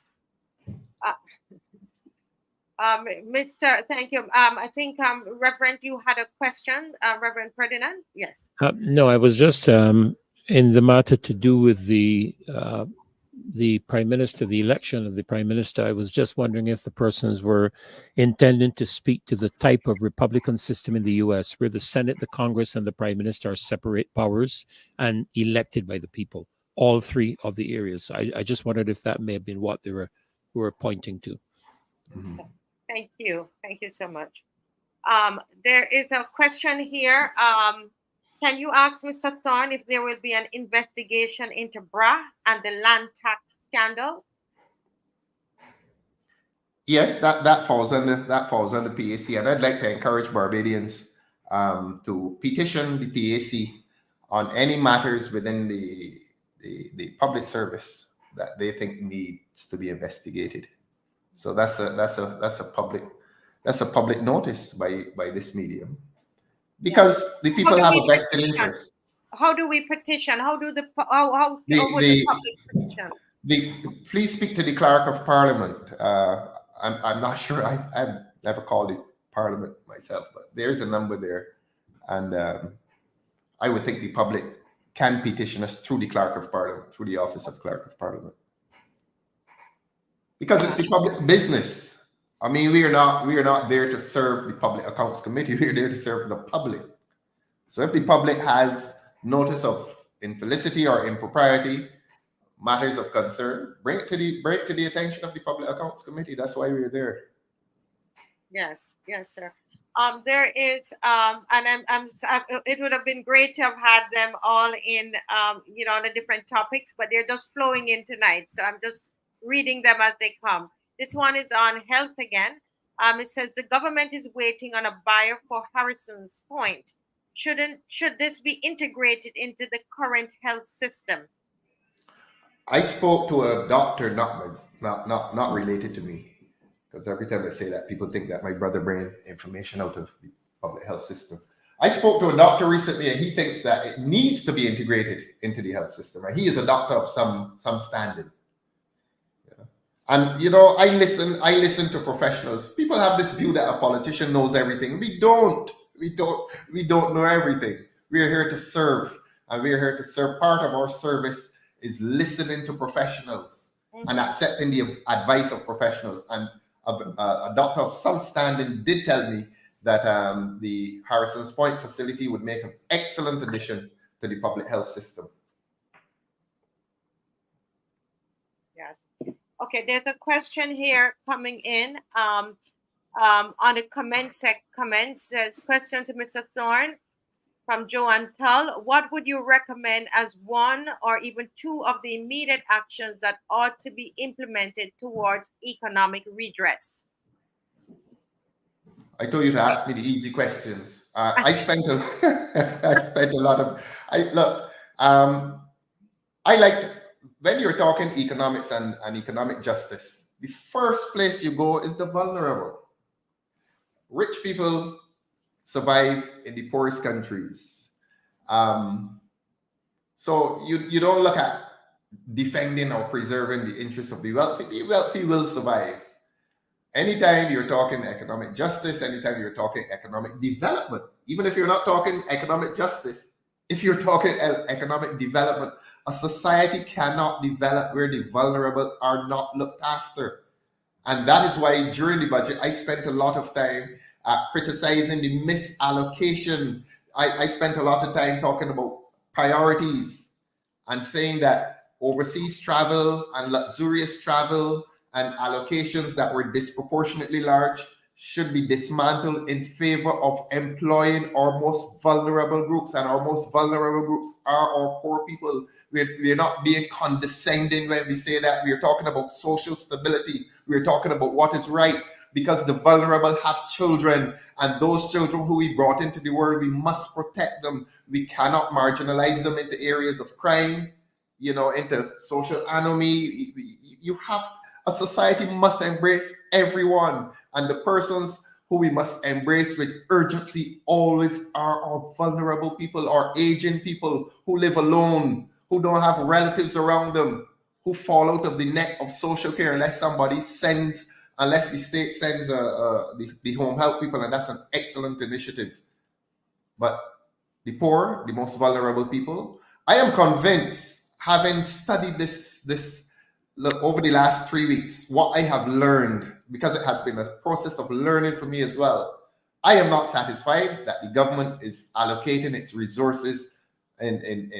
Mr. Thank you. I think Reverend, you had a question, Reverend Ferdinand. Yes. No, I was just in the matter to do with the Prime Minister, the election of the Prime Minister. I was just wondering if the persons were intending to speak to the type of Republican system in the U.S. where the Senate, the Congress, and the Prime Minister are separate powers and elected by the people, all three of the areas. I just wondered if that may have been what they were pointing to. Mm-hmm. Thank you. Thank you so much. There is a question here. Can you ask Mr. Thorne if there will be an investigation into BRA and the land tax scandal? Yes, that falls under PAC, and I'd like to encourage Barbadians to petition the PAC on any matters within the public service that they think needs to be investigated. So that's a public notice by this medium, because the people have a vested interest. How do we petition? How would the public petition? Please speak to the Clerk of Parliament. I'm not sure. I've never called it Parliament myself, but there's a number there, and I would think the public can petition us through the Clerk of Parliament, through the Office of Clerk of Parliament, because it's the public's business. I mean, we are not there to serve the Public Accounts Committee. We're there to serve the public. So if the public has notice of infelicity or impropriety, matters of concern, bring it to the attention of the Public Accounts Committee. That's why we're there. Yes, sir. There is, and it would have been great to have had them all in, on the different topics, but they're just flowing in tonight. So I'm just reading them as they come. This one is on health again. It says the government is waiting on a buyer for Harrison's Point. Should this be integrated into the current health system? I spoke to a doctor, not related to me, because every time I say that, people think that my brother bring information out of the public health system. I spoke to a doctor recently, and he thinks that it needs to be integrated into the health system. And he is a doctor of some standing. Yeah. And I listen to professionals. People have this view that a politician knows everything. We don't know everything. We are here to serve, and we are here to serve. Part of our service is listening to professionals and accepting the advice of professionals. And a doctor of some standing did tell me that the Harrison's Point facility would make an excellent addition to the public health system. Yes. Okay, there's a question here coming in on the comments. There's question to Mr. Thorne from Joanne Tull. What would you recommend as one or even two of the immediate actions that ought to be implemented towards economic redress? I told you to ask me the easy questions. I spent a lot of. I like when you're talking economics and economic justice. The first place you go is the vulnerable. Rich people survive in the poorest countries. So you don't look at defending or preserving the interests of the wealthy. The wealthy will survive. Anytime you're talking economic justice, anytime you're talking economic development, even if you're not talking economic justice, if you're talking economic development, a society cannot develop where the vulnerable are not looked after. And that is why during the budget, I spent a lot of time criticizing the misallocation. I spent a lot of time talking about priorities and saying that overseas travel and luxurious travel and allocations that were disproportionately large should be dismantled in favor of employing our most vulnerable groups. And our most vulnerable groups are our poor people, We're not being condescending when we say that. We're talking about social stability. We're talking about what is right, because the vulnerable have children, and those children who we brought into the world, we must protect them. We cannot marginalize them into areas of crime, into social anomie. A society must embrace everyone, and the persons who we must embrace with urgency always are our vulnerable people, our aging people who live alone, who don't have relatives around them, who fall out of the net of social care unless the state sends the home help people, and that's an excellent initiative. But the poor, the most vulnerable people, I am convinced, having studied this over the last 3 weeks, what I have learned, because it has been a process of learning for me as well, I am not satisfied that the government is allocating its resources in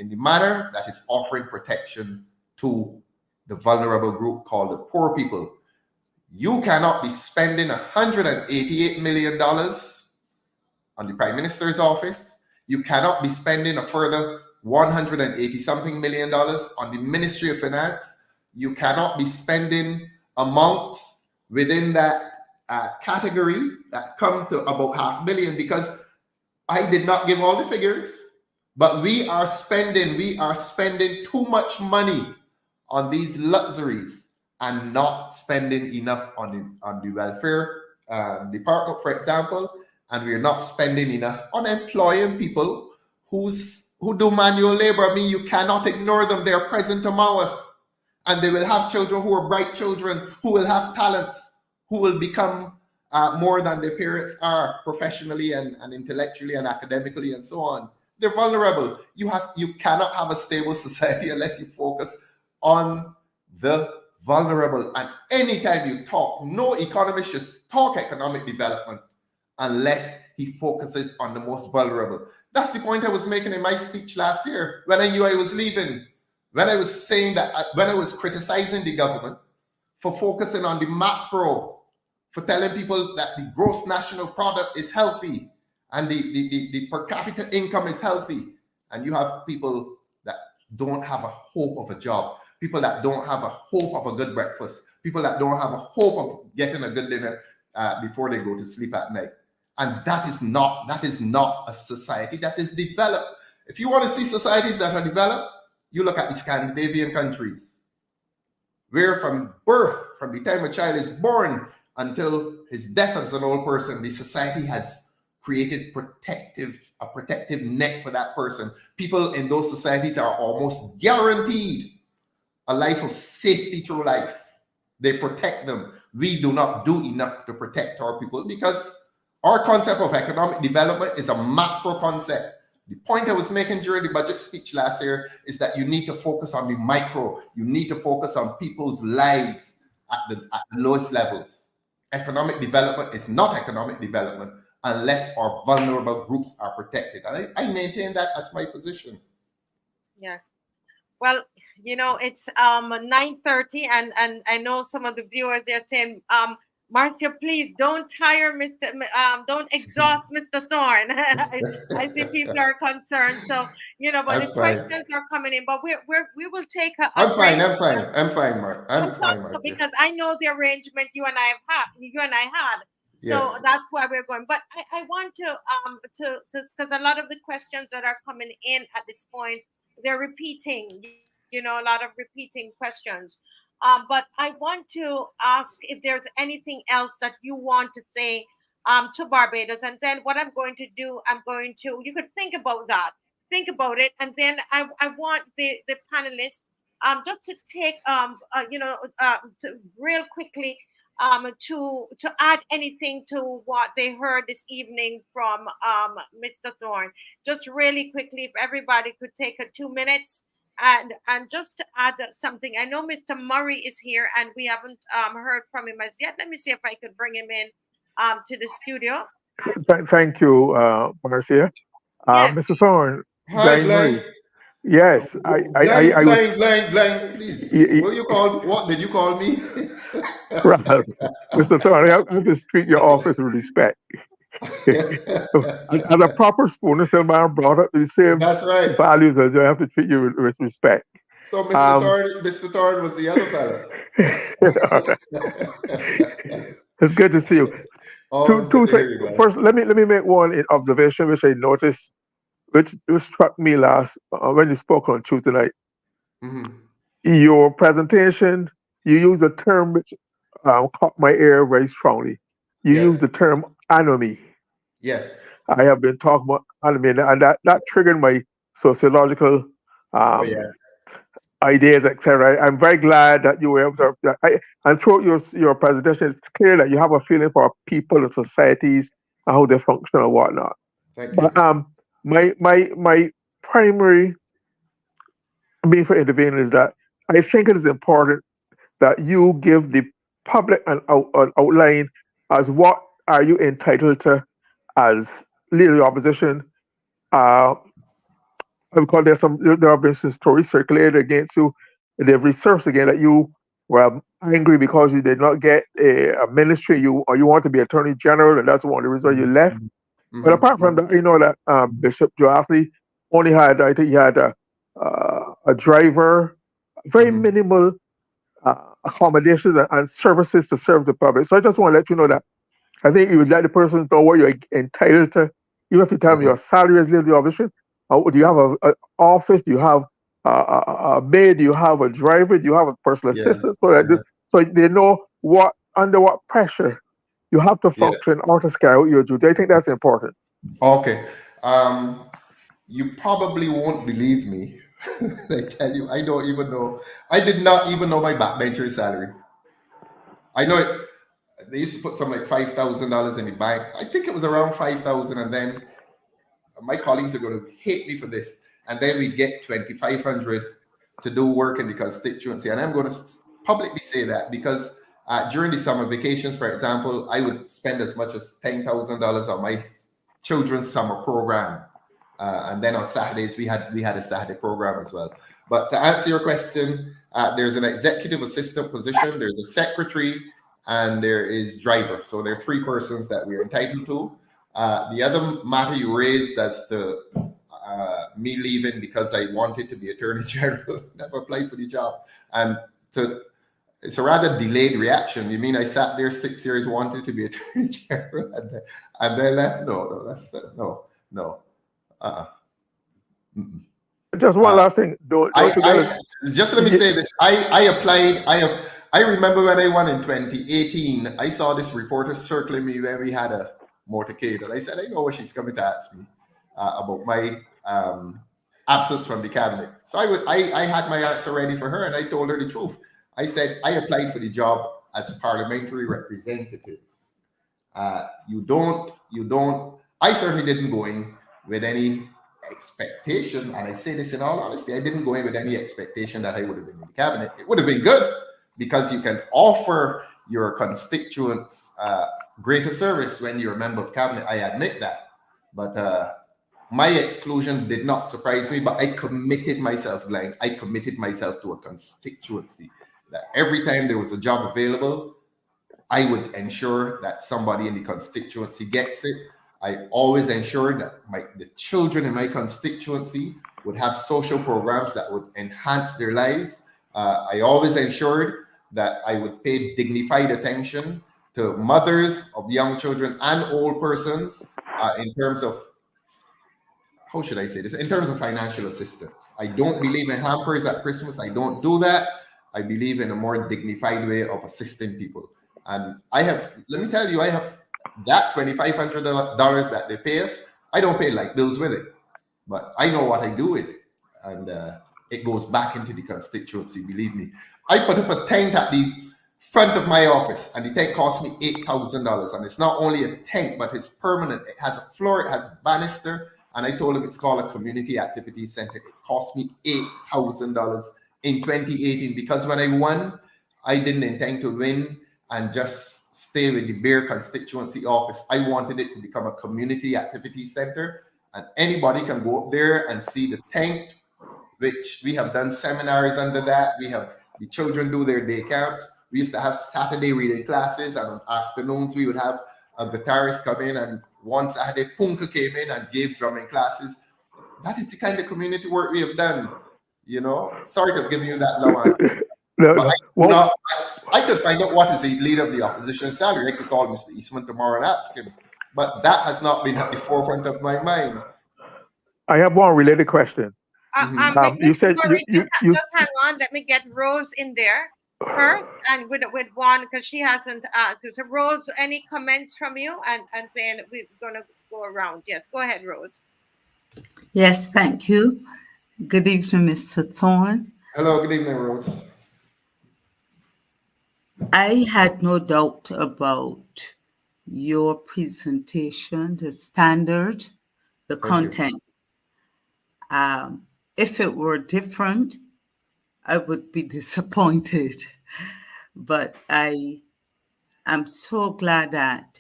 the manner that is offering protection to the vulnerable group called the poor people. You cannot be spending $188 million on the Prime Minister's office. You cannot be spending a further $180-something million on the Ministry of Finance. You cannot be spending amounts within that category that come to about $500 million, because I did not give all the figures, but we are spending too much money on these luxuries and not spending enough on the welfare department, for example, and we're not spending enough on employing people who do manual labor. I mean, you cannot ignore them. They are present among us. And they will have children who are bright children, who will have talents, who will become more than their parents are professionally and intellectually and academically and so on. They're vulnerable. You cannot have a stable society unless you focus on the vulnerable. And anytime you talk, no economist should talk economic development unless he focuses on the most vulnerable. That's the point I was making in my speech last year when I knew I was leaving. When I was saying that, when I was criticizing the government for focusing on the macro, for telling people that the gross national product is healthy and the per capita income is healthy, and you have people that don't have a hope of a job, people that don't have a hope of a good breakfast, people that don't have a hope of getting a good dinner before they go to sleep at night. And that is not a society that is developed. If you want to see societies that are developed, you look at the Scandinavian countries, where from birth, from the time a child is born until his death as an old person, the society has created a protective net for that person. People in those societies are almost guaranteed a life of safety through life. They protect them. We do not do enough to protect our people because our concept of economic development is a macro concept. The point I was making during the budget speech last year is that you need to focus on the micro. You need to focus on people's lives at the lowest levels. Economic development is not economic development unless our vulnerable groups are protected. And I maintain that as my position. Yes. Well, it's 9:30, and I know some of the viewers, they're saying, Marcia, please don't tire don't exhaust Mr. Thorne. I see people are concerned. So, but the questions are coming in. But we will take a I'm fine, Mark. I'm fine, Marcia. Because I know the arrangement you and I had. So that's why we're going. But I want to because a lot of the questions that are coming in at this point, they're repeating, a lot of repeating questions. But I want to ask if there's anything else that you want to say to Barbados. And then what I'm going to do, you could think about that. Think about it. And then I want the panelists just to take, real quickly to add anything to what they heard this evening from Mr. Thorne. Just really quickly, if everybody could take 2 minutes. And just to add something, I know Mr. Murray is here and we haven't heard from him as yet. Let me see if I could bring him in to the studio. Thank you, Marcia. Yes. Mr. Thorne. Hi, Glenn. Yes, Glenn, please. What did you call me? Ralph, Mr. Thorne, I have to treat your office with respect. As a proper spoon, so man brought up the same That's right. values that I have to treat you with respect. So Mr. Thorne was the other fella. It's good to see you. Always Two good to things. hear you, man. First, let me make one observation which I noticed, which struck me last when you spoke on Tuesday night. Mm-hmm. Your presentation, you use a term which caught my ear very strongly. You use the term anomy. Yes. I have been talking about anomy, and that triggered my sociological ideas, etc. I'm very glad that you were able to. And throughout your presentation, it's clear that you have a feeling for people and societies and how they function and whatnot. Thank you. But my primary mean for intervening is that I think it is important that you give the public an outline as what are you entitled to as leader of the opposition. Because there have been some stories circulated against you. They've resurfaced again that you were angry because you did not get a ministry, or you want to be attorney general, and that's one of the reasons why you left. Mm-hmm. But apart from that, you know that Bishop Joaffe only had, I think he had a driver, very minimal accommodations and services to serve the public. So I just want to let you know that I think you would let the person know what you're entitled to. Even if you tell me your salary is leader of the opposition, do you have an office? Do you have a maid? Do you have a driver? Do you have a personal assistant? So they know under what pressure you have to function or to carry out your duty. I think that's important. Okay. You probably won't believe me. I tell you, I don't even know. I did not even know my backbencher salary. I know it. They used to put some like $5,000 in the bank. I think it was around 5,000, and then my colleagues are going to hate me for this. And then we get 2,500 to do work in the constituency. And I'm going to publicly say that because during the summer vacations, for example, I would spend as much as $10,000 on my children's summer program. And then on Saturdays, we had a Saturday program as well. But to answer your question, there's an executive assistant position, there's a secretary, and there is driver. So there are 3 persons that we're entitled to. The other matter you raised as to me leaving because I wanted to be attorney general, never applied for the job. And it's a rather delayed reaction. You mean I sat there 6 years wanting to be attorney general and then left? No. Just one last thing. Just let me say this. I applied. I remember when I won in 2018, I saw this reporter circling me when we had a motorcade. And I said, I know what she's coming to ask me about my absence from the cabinet. So I had my answer ready for her, and I told her the truth. I said, I applied for the job as parliamentary representative. You don't. I certainly didn't go in with any expectation, and I say this in all honesty, I didn't go in with any expectation that I would have been in the cabinet. It would have been good because you can offer your constituents greater service when you're a member of cabinet. I admit that, but my exclusion did not surprise me. But I committed myself, Glenn. I committed myself to a constituency that every time there was a job available, I would ensure that somebody in the constituency gets it. I always ensured that the children in my constituency would have social programs that would enhance their lives. I always ensured that I would pay dignified attention to mothers of young children and old persons in terms of, how should I say this? In terms of financial assistance. I don't believe in hampers at Christmas. I don't do that. I believe in a more dignified way of assisting people. And let me tell you, I have that $2,500 that they pay us. I don't pay light bills with it, but I know what I do with it. And it goes back into the constituency, believe me. I put up a tent at the front of my office, and the tent cost me $8,000. And it's not only a tent, but it's permanent. It has a floor, it has a banister, and I told him it's called a community activity center. It cost me $8,000 in 2018 because when I won, I didn't intend to win and just stay with the bare constituency office. I wanted it to become a community activity center, and anybody can go up there and see the tent, which we have done seminars under that. We have the children do their day camps. We used to have Saturday reading classes, and on afternoons we would have a guitarist come in, and once I had a punka came in and gave drumming classes. That is the kind of community work we have done. You know, sorry to give you that long answer. But I could find out what is the leader of the opposition salary. I could call Mr. Eastman tomorrow and ask him. But that has not been at the forefront of my mind. I have one related question. You said just hang on. Let me get Rose in there first, and with one, because she hasn't. So Rose, any comments from you, and then we're gonna go around. Yes, go ahead, Rose. Yes, thank you. Good evening, Mr. Thorne. Hello, good evening, Rose. I had no doubt about your presentation, the standard, the content. If it were different, I would be disappointed. But I am so glad that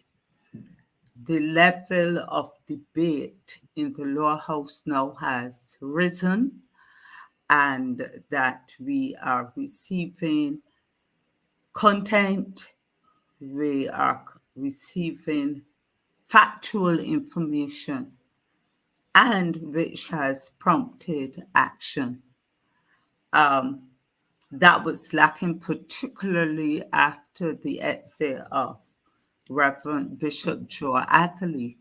the level of debate in the lower house now has risen, and that we are receiving content, we are receiving factual information, and which has prompted action. That was lacking, particularly after the exit of Reverend Bishop Joe Atherley.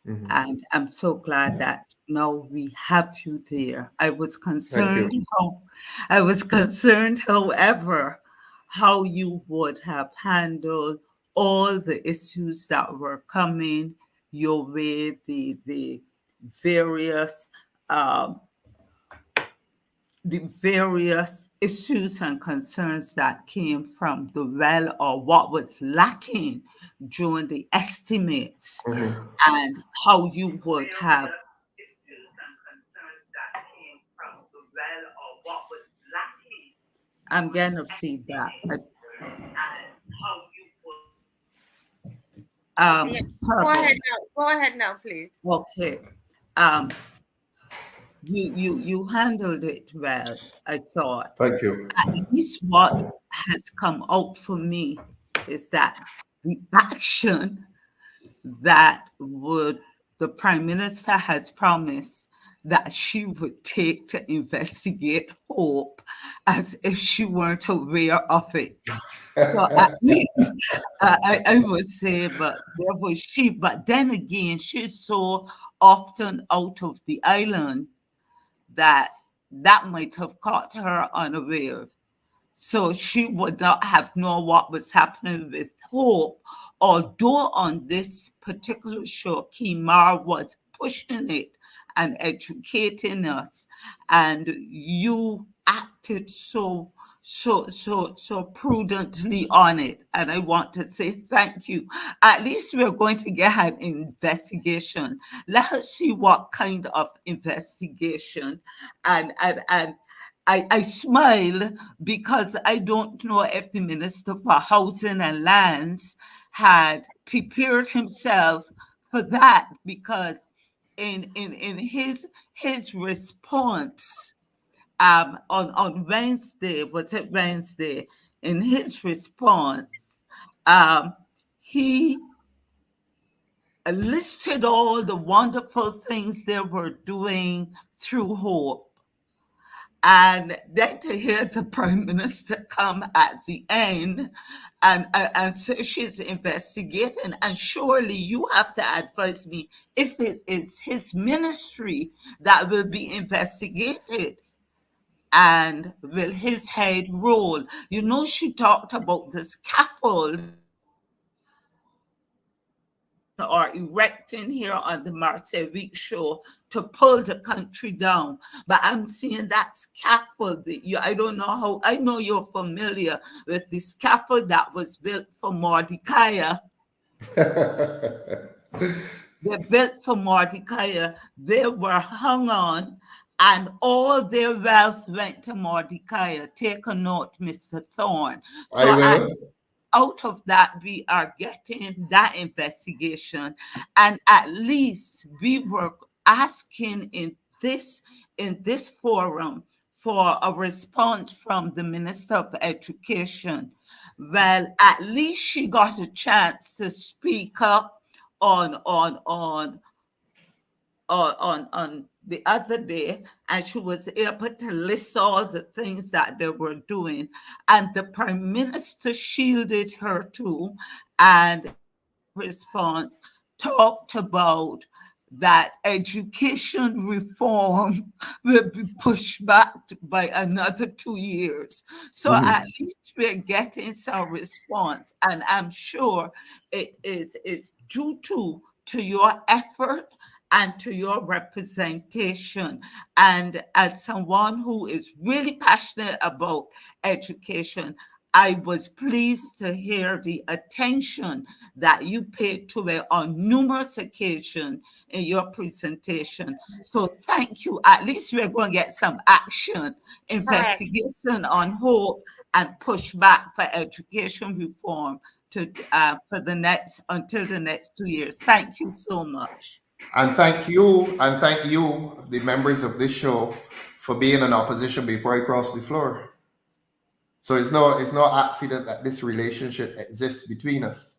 And I'm so glad that now we have you there. I was concerned, however, how you would have handled all the issues that were coming your way, the various issues and concerns that came from the well, or what was lacking during the estimates, and how you would have I'm getting feedback. Go ahead now, please. Okay. You handled it well, I thought. Thank you. At least what has come out for me is that the action that the Prime Minister has promised that she would take to investigate Hope, as if she weren't aware of it. So at least I would say, but there was she. But then again, she's so often out of the island that might have caught her unaware. So she would not have known what was happening with Hope, although on this particular show, Kimar was pushing it and educating us, and you acted so prudently on it, and I want to say thank you. At least we're going to get an investigation. Let us see what kind of investigation, and I smile because I don't know if the Minister for Housing and Lands had prepared himself for that, because in his response on Wednesday, was it Wednesday? In his response, he listed all the wonderful things they were doing through Hope. And then to hear the Prime Minister come at the end and say she's investigating, and surely you have to advise me if it is his ministry that will be investigated, and will his head roll? You know, she talked about the scaffold or erecting here on the Marseille Week show to pull the country down. But I'm seeing that scaffold. I don't know how, I know you're familiar with the scaffold that was built for Mordecai. They built for Mordecai. They were hung on, and all their wealth went to Mordecai. Take a note, Mr. Thorne. So I will. Out of that, we are getting that investigation, and at least we were asking in this forum for a response from the Minister of Education. Well, at least she got a chance to speak up on the other day, and she was able to list all the things that they were doing. And the Prime Minister shielded her too, and response talked about that education reform will be pushed back by another 2 years. So at least we're getting some response, and I'm sure it's due to your effort and to your representation. And as someone who is really passionate about education, I was pleased to hear the attention that you paid to it on numerous occasions in your presentation. So thank you. At least we're going to get some action, investigation on hold, and push back for education reform to until the next 2 years. Thank you so much. And thank you, the members of this show, for being in opposition before I cross the floor. So it's no accident that this relationship exists between us.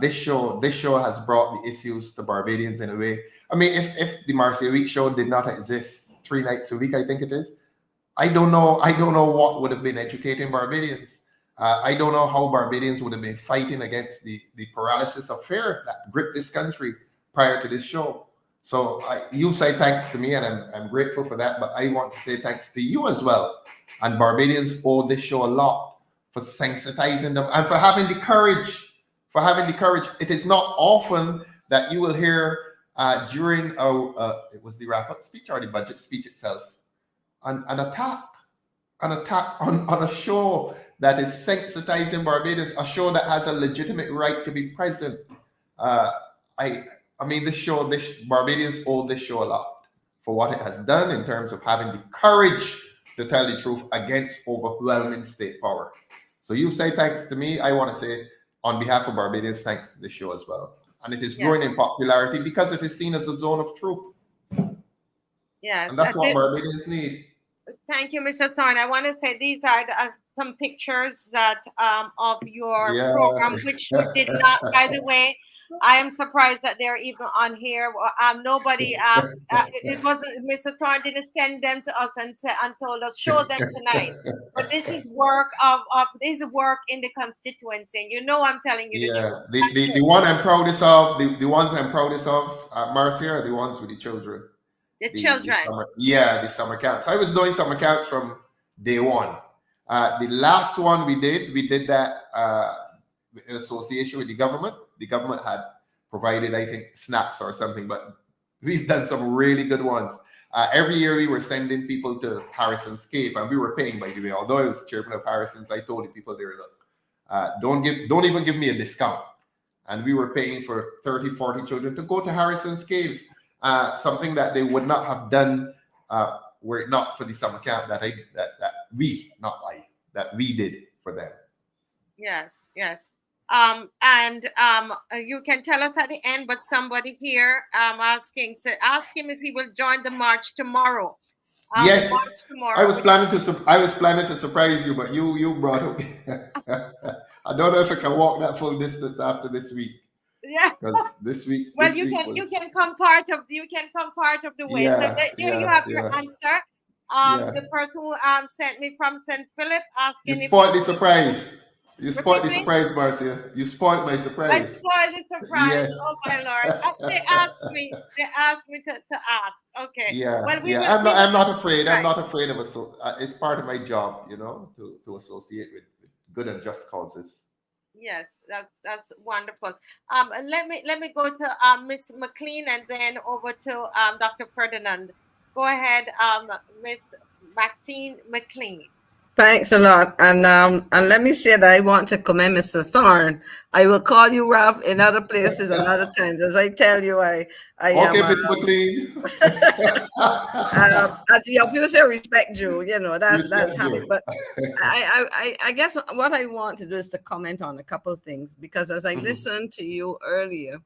This show has brought the issues to Barbadians in a way. I mean, if the Marcia Week show did not exist 3 nights a week, I think it is, I don't know what would have been educating Barbadians. I don't know how Barbadians would have been fighting against the paralysis of fear that gripped this country prior to this show. So you say thanks to me, and I'm grateful for that, but I want to say thanks to you as well. And Barbadians owe this show a lot for sensitizing them and for having the courage. It is not often that you will hear during it was the wrap-up speech or the budget speech itself, an attack on a show that is sensitizing Barbadians, a show that has a legitimate right to be present. I mean, Barbadians owe this show a lot for what it has done in terms of having the courage to tell the truth against overwhelming state power. So you say thanks to me. I want to say on behalf of Barbadians, thanks to the show as well. And it is growing in popularity because it is seen as a zone of truth. Yes. And that's what Barbadians need. Thank you, Mr. Thorne. I want to say these are some pictures that of your program, which you did not, by the way. I am surprised that they're even on here. Nobody asked. It wasn't, Mr. Thorne didn't send them to us and told us, show them tonight. But this is work this is work in the constituency. You know, I'm telling you the truth. The one I'm proudest of, the ones I'm proudest of, Marcia, are the ones with the children. The children. The summer camps. I was doing summer camps from day one. The last one we did that in association with the government. The government had provided, I think, snacks or something, but we've done some really good ones. Every year we were sending people to Harrison's Cave, and we were paying, by the way. Although I was chairman of Harrison's, I told the people there, look, don't even give me a discount. And we were paying for 30, 40 children to go to Harrison's Cave, something that they would not have done were it not for the summer camp that we did for them. Yes. You can tell us at the end, but somebody here ask him if he will join the march tomorrow. Yes, march tomorrow. I was planning to surprise you, but you brought up. I don't know if I can walk that full distance after this week. Yeah, because this week. Well, you can come part of the way. Yeah, so you have your answer. The person who sent me from St. Philip asking. You spoiled the surprise. You spoiled the surprise, Marcia. You spoiled my surprise. I spoiled the surprise. Yes. Oh my Lord! They asked me to ask. Okay. Yeah. I'm not afraid. I'm not afraid of it. So it's part of my job, to associate with good and just causes. Yes, that's wonderful. Let me go to Miss McLean and then over to Dr. Ferdinand. Go ahead, Miss Maxine McLean. Thanks a lot. And let me say that I want to commend Mr. Thorne. I will call you Ralph in other places and other times. As I tell you, I okay, Miss McLean. as you obviously respect you, that's habit. But I guess what I want to do is to comment on a couple of things, because as I listened to you earlier,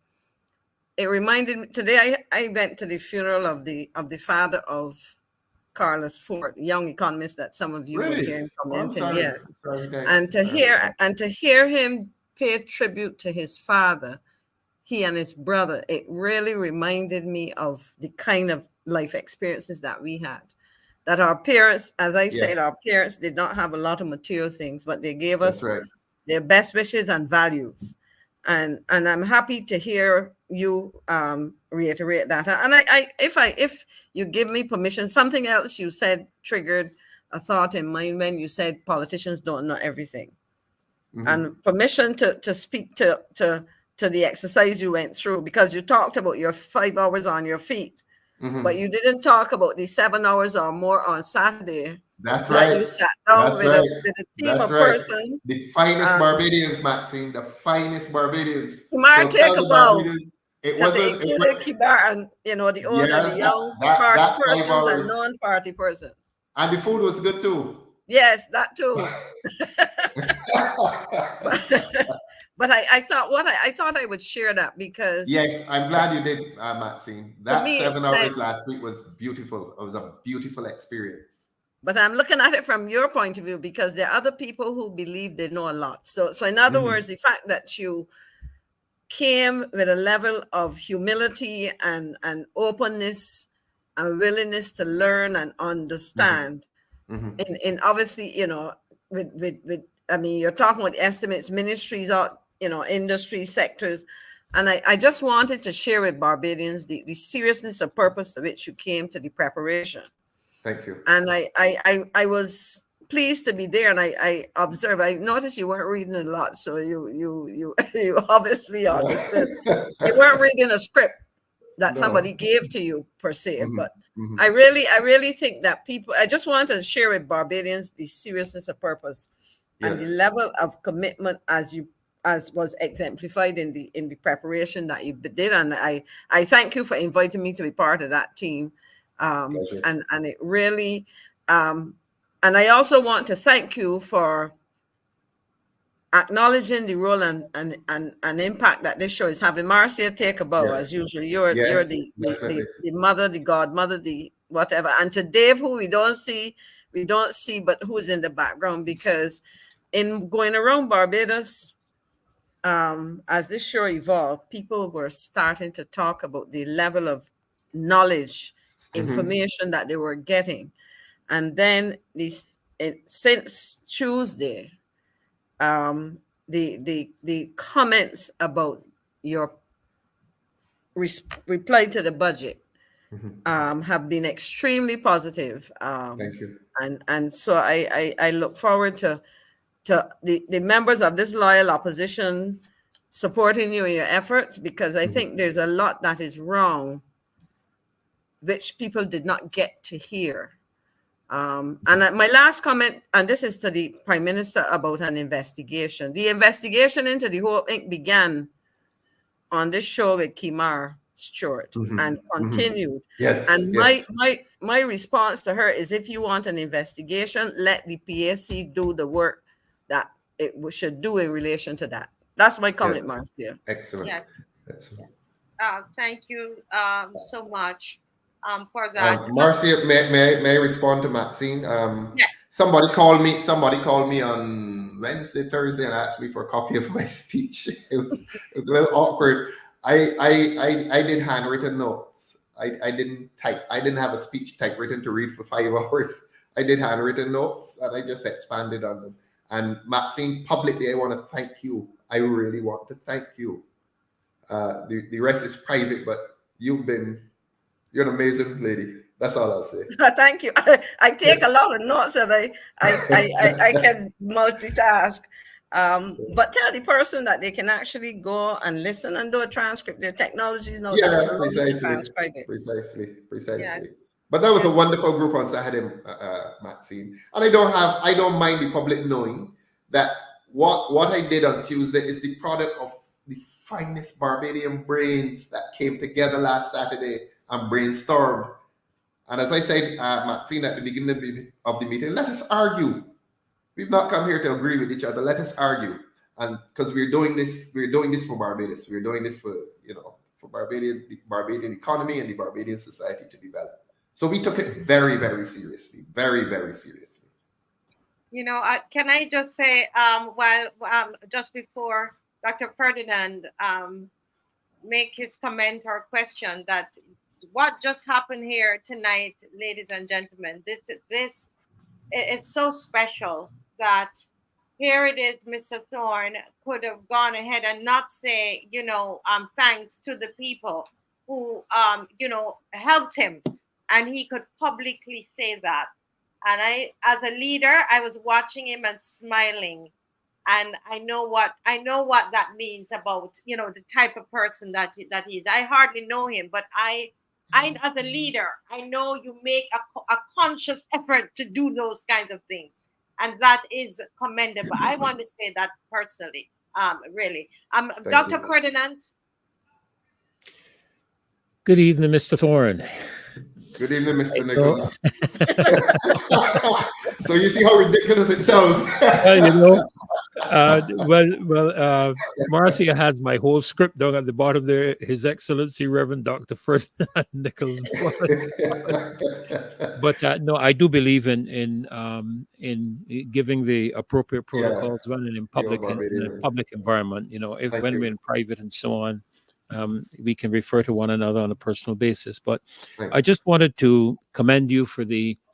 it reminded me today I went to the funeral of the father of Carlos Ford, young economist that some of you will Really? hear him Oh, I'm commenting. sorry. Yes, Sorry, guys. and to hear him pay tribute to his father, he and his brother, it really reminded me of the kind of life experiences that we had. That our parents, as I said, Yes. our parents did not have a lot of material things, but they gave That's us right. their best wishes and values. And I'm happy to hear you reiterate that. And if you give me permission, something else you said triggered a thought in mind when you said politicians don't know everything. Mhm. And permission to speak to the exercise you went through, because you talked about your 5 hours on your feet, Mhm. but you didn't talk about the 7 hours or more on Saturday. That's that right. You sat down That's with right. a team That's of right. persons. The finest Barbadians, Maxine. The finest Barbadians. Kimar, So take tell a the bow, Barbadians, it because it wasn't. It included was, Kibar and the older, yeah, the young that party 5 persons and hours, non-party persons. and the food was good too. Yes, that too. But I thought I would share that, because Yes, I'm glad you did, Maxine. That me, it 7 hours said- last week was beautiful. It was a beautiful experience. but I'm looking at it from your point of view, because there are other people who believe they know a lot. So in other words, the fact that you came with a level of humility and openness and willingness to learn and understand, in obviously, with I mean, you're talking with estimates, ministries, or industry sectors. And I just wanted to share with Barbadians the seriousness of purpose to which you came to the preparation. Thank you. And I was pleased to be there, and I observed. I noticed you weren't reading a lot, so you obviously understood. You weren't reading a script that somebody gave to you per se, but I really think that people. I just wanted to share with Barbadians the seriousness of purpose and the level of commitment as was exemplified in the preparation that you did, and I thank you for inviting me to be part of that team. And it really, and I also want to thank you for acknowledging the role and impact that this show is having. Marcia, take a bow, as usual. You're the mother, the godmother, the whatever. And to Dave, who we don't see, but who's in the background, because in going around Barbados, as this show evolved, people were starting to talk about the level of knowledge, information that they were getting. And then since Tuesday, the comments about your reply to the budget have been extremely positive. Thank you. And so I look forward to the members of this loyal opposition supporting you in your efforts, because I think there's a lot that is wrong, which people did not get to hear. And my last comment, and this is to the Prime Minister, about an investigation. The investigation into the whole thing began on this show with Kimar Stewart and continued. Yes. And my response to her is, if you want an investigation, let the PAC do the work that it should do in relation to that. That's my comment, Marcia. Excellent. Yes. Excellent. Thank you so much for that. Marcia, may I respond to Maxine? Yes. Somebody called me on Wednesday, Thursday, and asked me for a copy of my speech. It was a little awkward. I did handwritten notes. I didn't type. I didn't have a speech typewritten to read for 5 hours. I did handwritten notes, and I just expanded on them. And Maxine, publicly, I want to thank you. I really want to thank you. The rest is private, but you're an amazing lady. That's all I'll say. Thank you. I take a lot of notes, and I can multitask. But tell the person that they can actually go and listen and do a transcript. Their technologies now. Yeah, precisely. Yeah. But that was a wonderful group on Saturday, Maxine. And I don't mind the public knowing that what I did on Tuesday is the product of the finest Barbadian brains that came together last Saturday and brainstormed. And as I said, Maxine, at the beginning of the meeting, let us argue. We've not come here to agree with each other. Let us argue. And because we're doing this for Barbados. We're doing this for, for the Barbadian economy and the Barbadian society to develop. So we took it very, very seriously, very, very seriously. You know, can I just say, just before Dr. Ferdinand make his comment or question, that what just happened here tonight, ladies and gentlemen, it's so special that here it is, Mr. Thorne could have gone ahead and not say, thanks to the people who, helped him. And he could publicly say that. And as a leader, I was watching him and smiling. And I know what that means about, the type of person that he is. I hardly know him, but I as a leader, I know you make a conscious effort to do those kinds of things. And that is commendable. I want to say that personally, really. Dr. Ferdinand. Good evening, Mr. Thorne. Good evening, Mr. Nichols. So you see how ridiculous it sounds. Marcia has my whole script down at the bottom there. His Excellency Reverend Dr. Ferdinand Nichols. But no, I do believe in giving the appropriate protocols when in public in a public environment. When we're in private and so on. We can refer to one another on a personal basis. But I just wanted to commend you for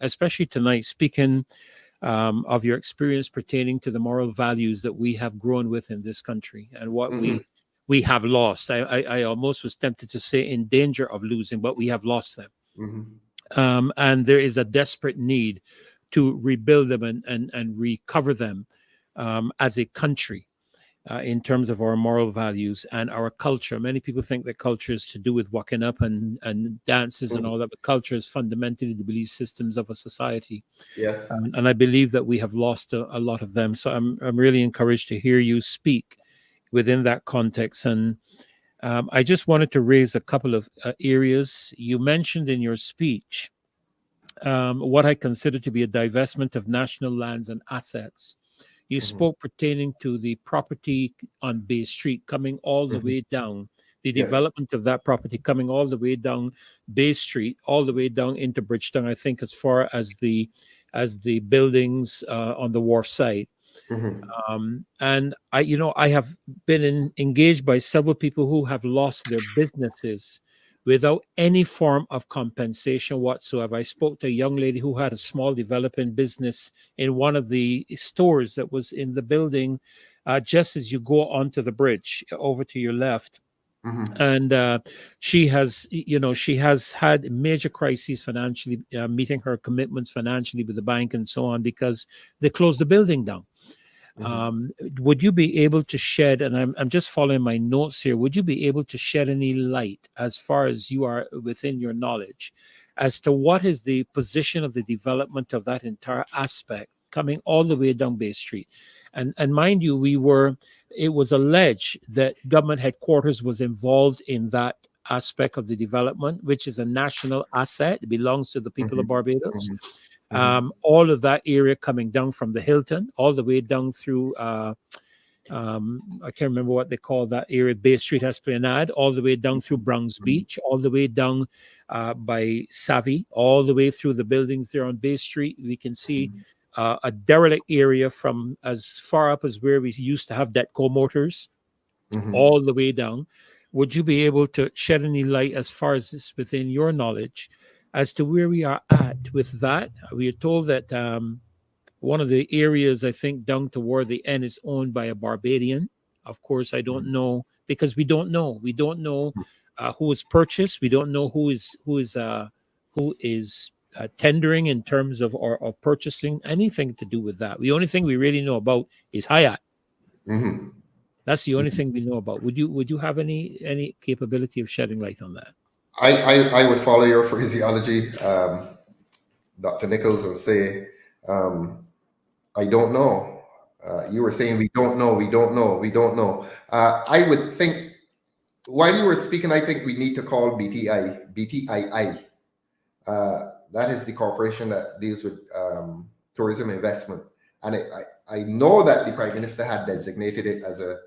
especially tonight, speaking of your experience pertaining to the moral values that we have grown with in this country and what we have lost. I almost was tempted to say in danger of losing, but we have lost them. And there is a desperate need to rebuild them and recover them as a country. In terms of our moral values and our culture. Many people think that culture is to do with walking up and dances and all that, but culture is fundamentally the belief systems of a society. Yes. And I believe that we have lost a lot of them. So I'm really encouraged to hear you speak within that context. And I just wanted to raise a couple of areas. You mentioned in your speech what I consider to be a divestment of national lands and assets. You spoke pertaining to the property on Bay Street coming all the way down, the development of that property coming all the way down Bay Street, all the way down into Bridgetown, I think, as far as the buildings on the wharf side. And I have been engaged by several people who have lost their businesses without any form of compensation whatsoever. I spoke to a young lady who had a small developing business in one of the stores that was in the building just as you go onto the bridge over to your left. And she has had major crises financially, meeting her commitments financially with the bank and so on, because they closed the building down. Would you be able to shed, and I'm just following my notes here, would you be able to shed any light as far as you are within your knowledge as to what is the position of the development of that entire aspect coming all the way down Bay Street? And mind you, it was alleged that government headquarters was involved in that aspect of the development, which is a national asset. It belongs to the people of Barbados. All of that area coming down from the Hilton, all the way down through, I can't remember what they call that area, Bay Street Esplanade, all the way down through Browns Beach, all the way down by Savvy, all the way through the buildings there on Bay Street. We can see a derelict area from as far up as where we used to have Detco Motors, all the way down. Would you be able to shed any light as far as it's within your knowledge as to where we are at with that? We are told that one of the areas, I think, down toward the end is owned by a Barbadian. Of course, I don't know, because we don't know. We don't know who is purchased. We don't know who is tendering in terms of or purchasing, anything to do with that. The only thing we really know about is Hyatt. That's the only thing we know about. Would you have any capability of shedding light on that? I would follow your phraseology, Dr. Nichols, and say, I don't know. You were saying we don't know. I would think, while you were speaking, I think we need to call BTII. That is the corporation that deals with tourism investment. And I know that the Prime Minister had designated it as an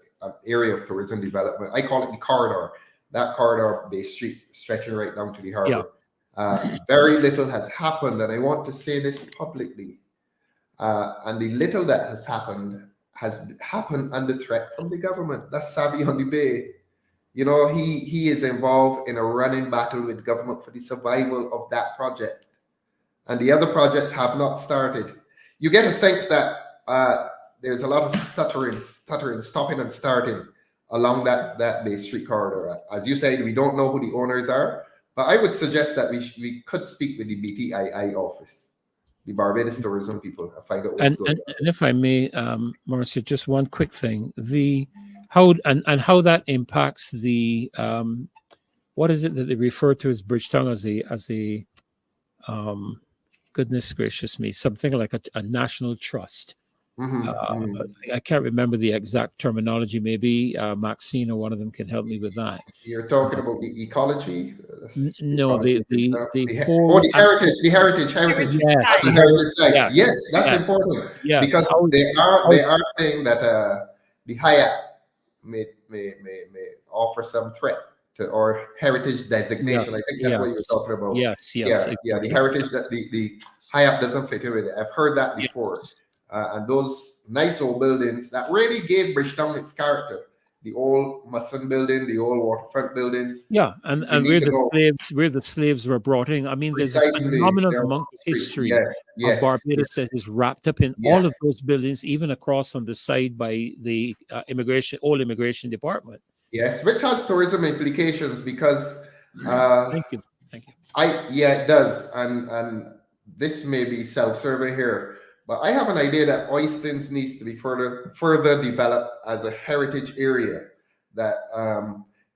area of tourism development. I call it the corridor. That corridor, Bay Street, stretching right down to the harbor. Very little has happened, and I want to say this publicly. And the little that has happened under threat from the government. That's Savvy on the Bay. You know, he is involved in a running battle with government for the survival of that project. And the other projects have not started. You get a sense that there's a lot of stuttering, stopping and starting along that Bay Street corridor. As you said, we don't know who the owners are, but I would suggest that we could speak with the BTII office, the Barbados tourism people, and find out what's going on. And if I may, Marcia, just one quick thing: how that impacts the what is it that they refer to as Bridgetown as a goodness gracious me, something like a national trust. I can't remember the exact terminology. Maybe Maxine or one of them can help me with that. You're talking about the ecology? No, the heritage. Yes, the heritage site. Yes, that's important. Yes. Because they are saying that the Hyatt may offer some threat to our heritage designation. I think that's what you're talking about. Yes. Yeah. The heritage that the Hyatt doesn't fit in with it. I've heard that before. And those nice old buildings that really gave Bridgetown its character. The old Musson building, the old waterfront buildings. Yeah, and where the slaves were brought in. I mean, there's a phenomenal amount of history of Barbados that is wrapped up in all of those buildings, even across on the side by the immigration department. Yes, which has tourism implications because thank you. It does, and this may be self-serving here. But I have an idea that Oistins needs to be further developed as a heritage area. That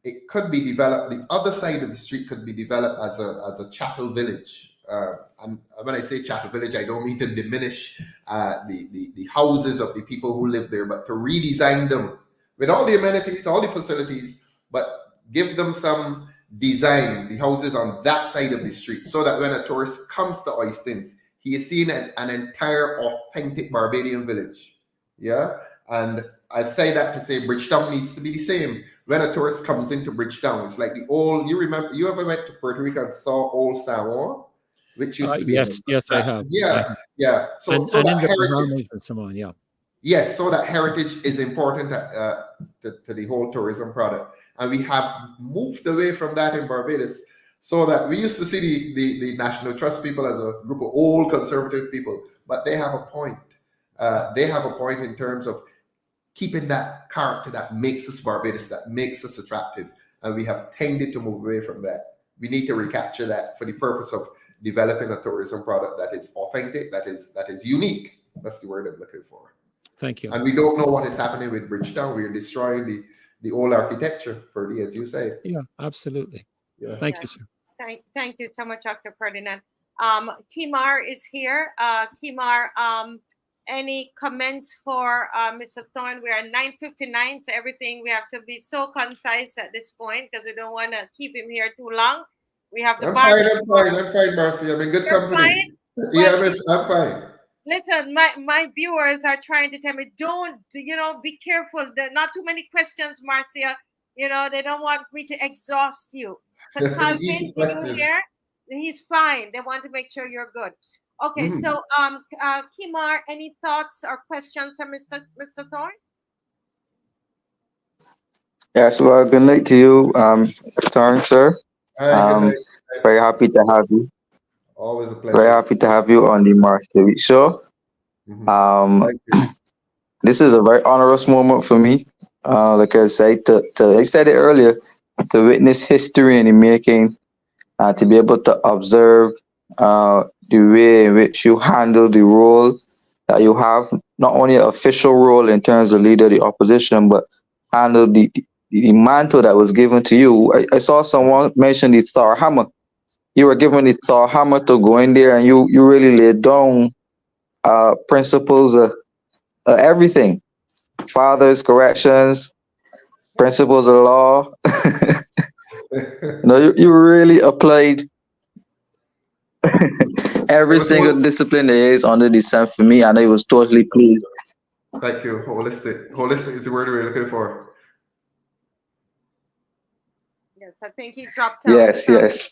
it could be developed. The other side of the street could be developed as a chattel village. And when I say chattel village, I don't mean to diminish the houses of the people who live there, but to redesign them with all the amenities, all the facilities, but give them some design. The houses on that side of the street, so that when a tourist comes to Oistins, he is seeing an entire authentic Barbadian village. Yeah. And I've said that to say Bridgetown needs to be the same. When a tourist comes into Bridgetown, it's like you ever went to Puerto Rico and saw Old San Juan, which used to be yes, I have. Yeah. So in that the heritage, Bahamas and so on, yes, so that heritage is important to the whole tourism product. And we have moved away from that in Barbados. So that we used to see the National Trust people as a group of old conservative people, but they have a point. They have a point in terms of keeping that character that makes us Barbados, that makes us attractive, and we have tended to move away from that. We need to recapture that for the purpose of developing a tourism product that is authentic, that is unique. That's the word I'm looking for. Thank you. And we don't know what is happening with Bridgetown. We are destroying the old architecture, as you say. Yeah, absolutely. Yeah. Thank you, sir. Thank you so much, Dr. Ferdinand. Kimar is here. Kimar, any comments for Mr. Thorne? We are 9:59, so everything we have to be so concise at this point because we don't want to keep him here too long. We have the I'm fine, Marcy. I'm in good company. Well, I'm fine. Listen, my viewers are trying to tell me, don't, be careful. There are not too many questions, Marcia. They don't want me to exhaust you. So Calvin, you here? He's fine. They want to make sure you're good. Okay, so Kimar, any thoughts or questions from Mr. Thorne? Yes, well, good night to you, Mr. Thorne, sir. Good night. Very happy to have you. Always a pleasure. Very happy to have you on the March Week show. Thank you. This is a very onerous moment for me. Like I said, I said it earlier, to witness history in the making, to be able to observe the way in which you handle the role that you have, not only an official role in terms of leader of the opposition, but handle the mantle that was given to you. I saw someone mention the Thor hammer. You were given the Thor hammer to go in there, and you really laid down principles of everything. Fathers, corrections, principles of law. You really applied every single discipline there is under the sun for me, and I was totally pleased. Thank you. Holistic is the word we're looking for. Yes, I think he dropped out. Yes.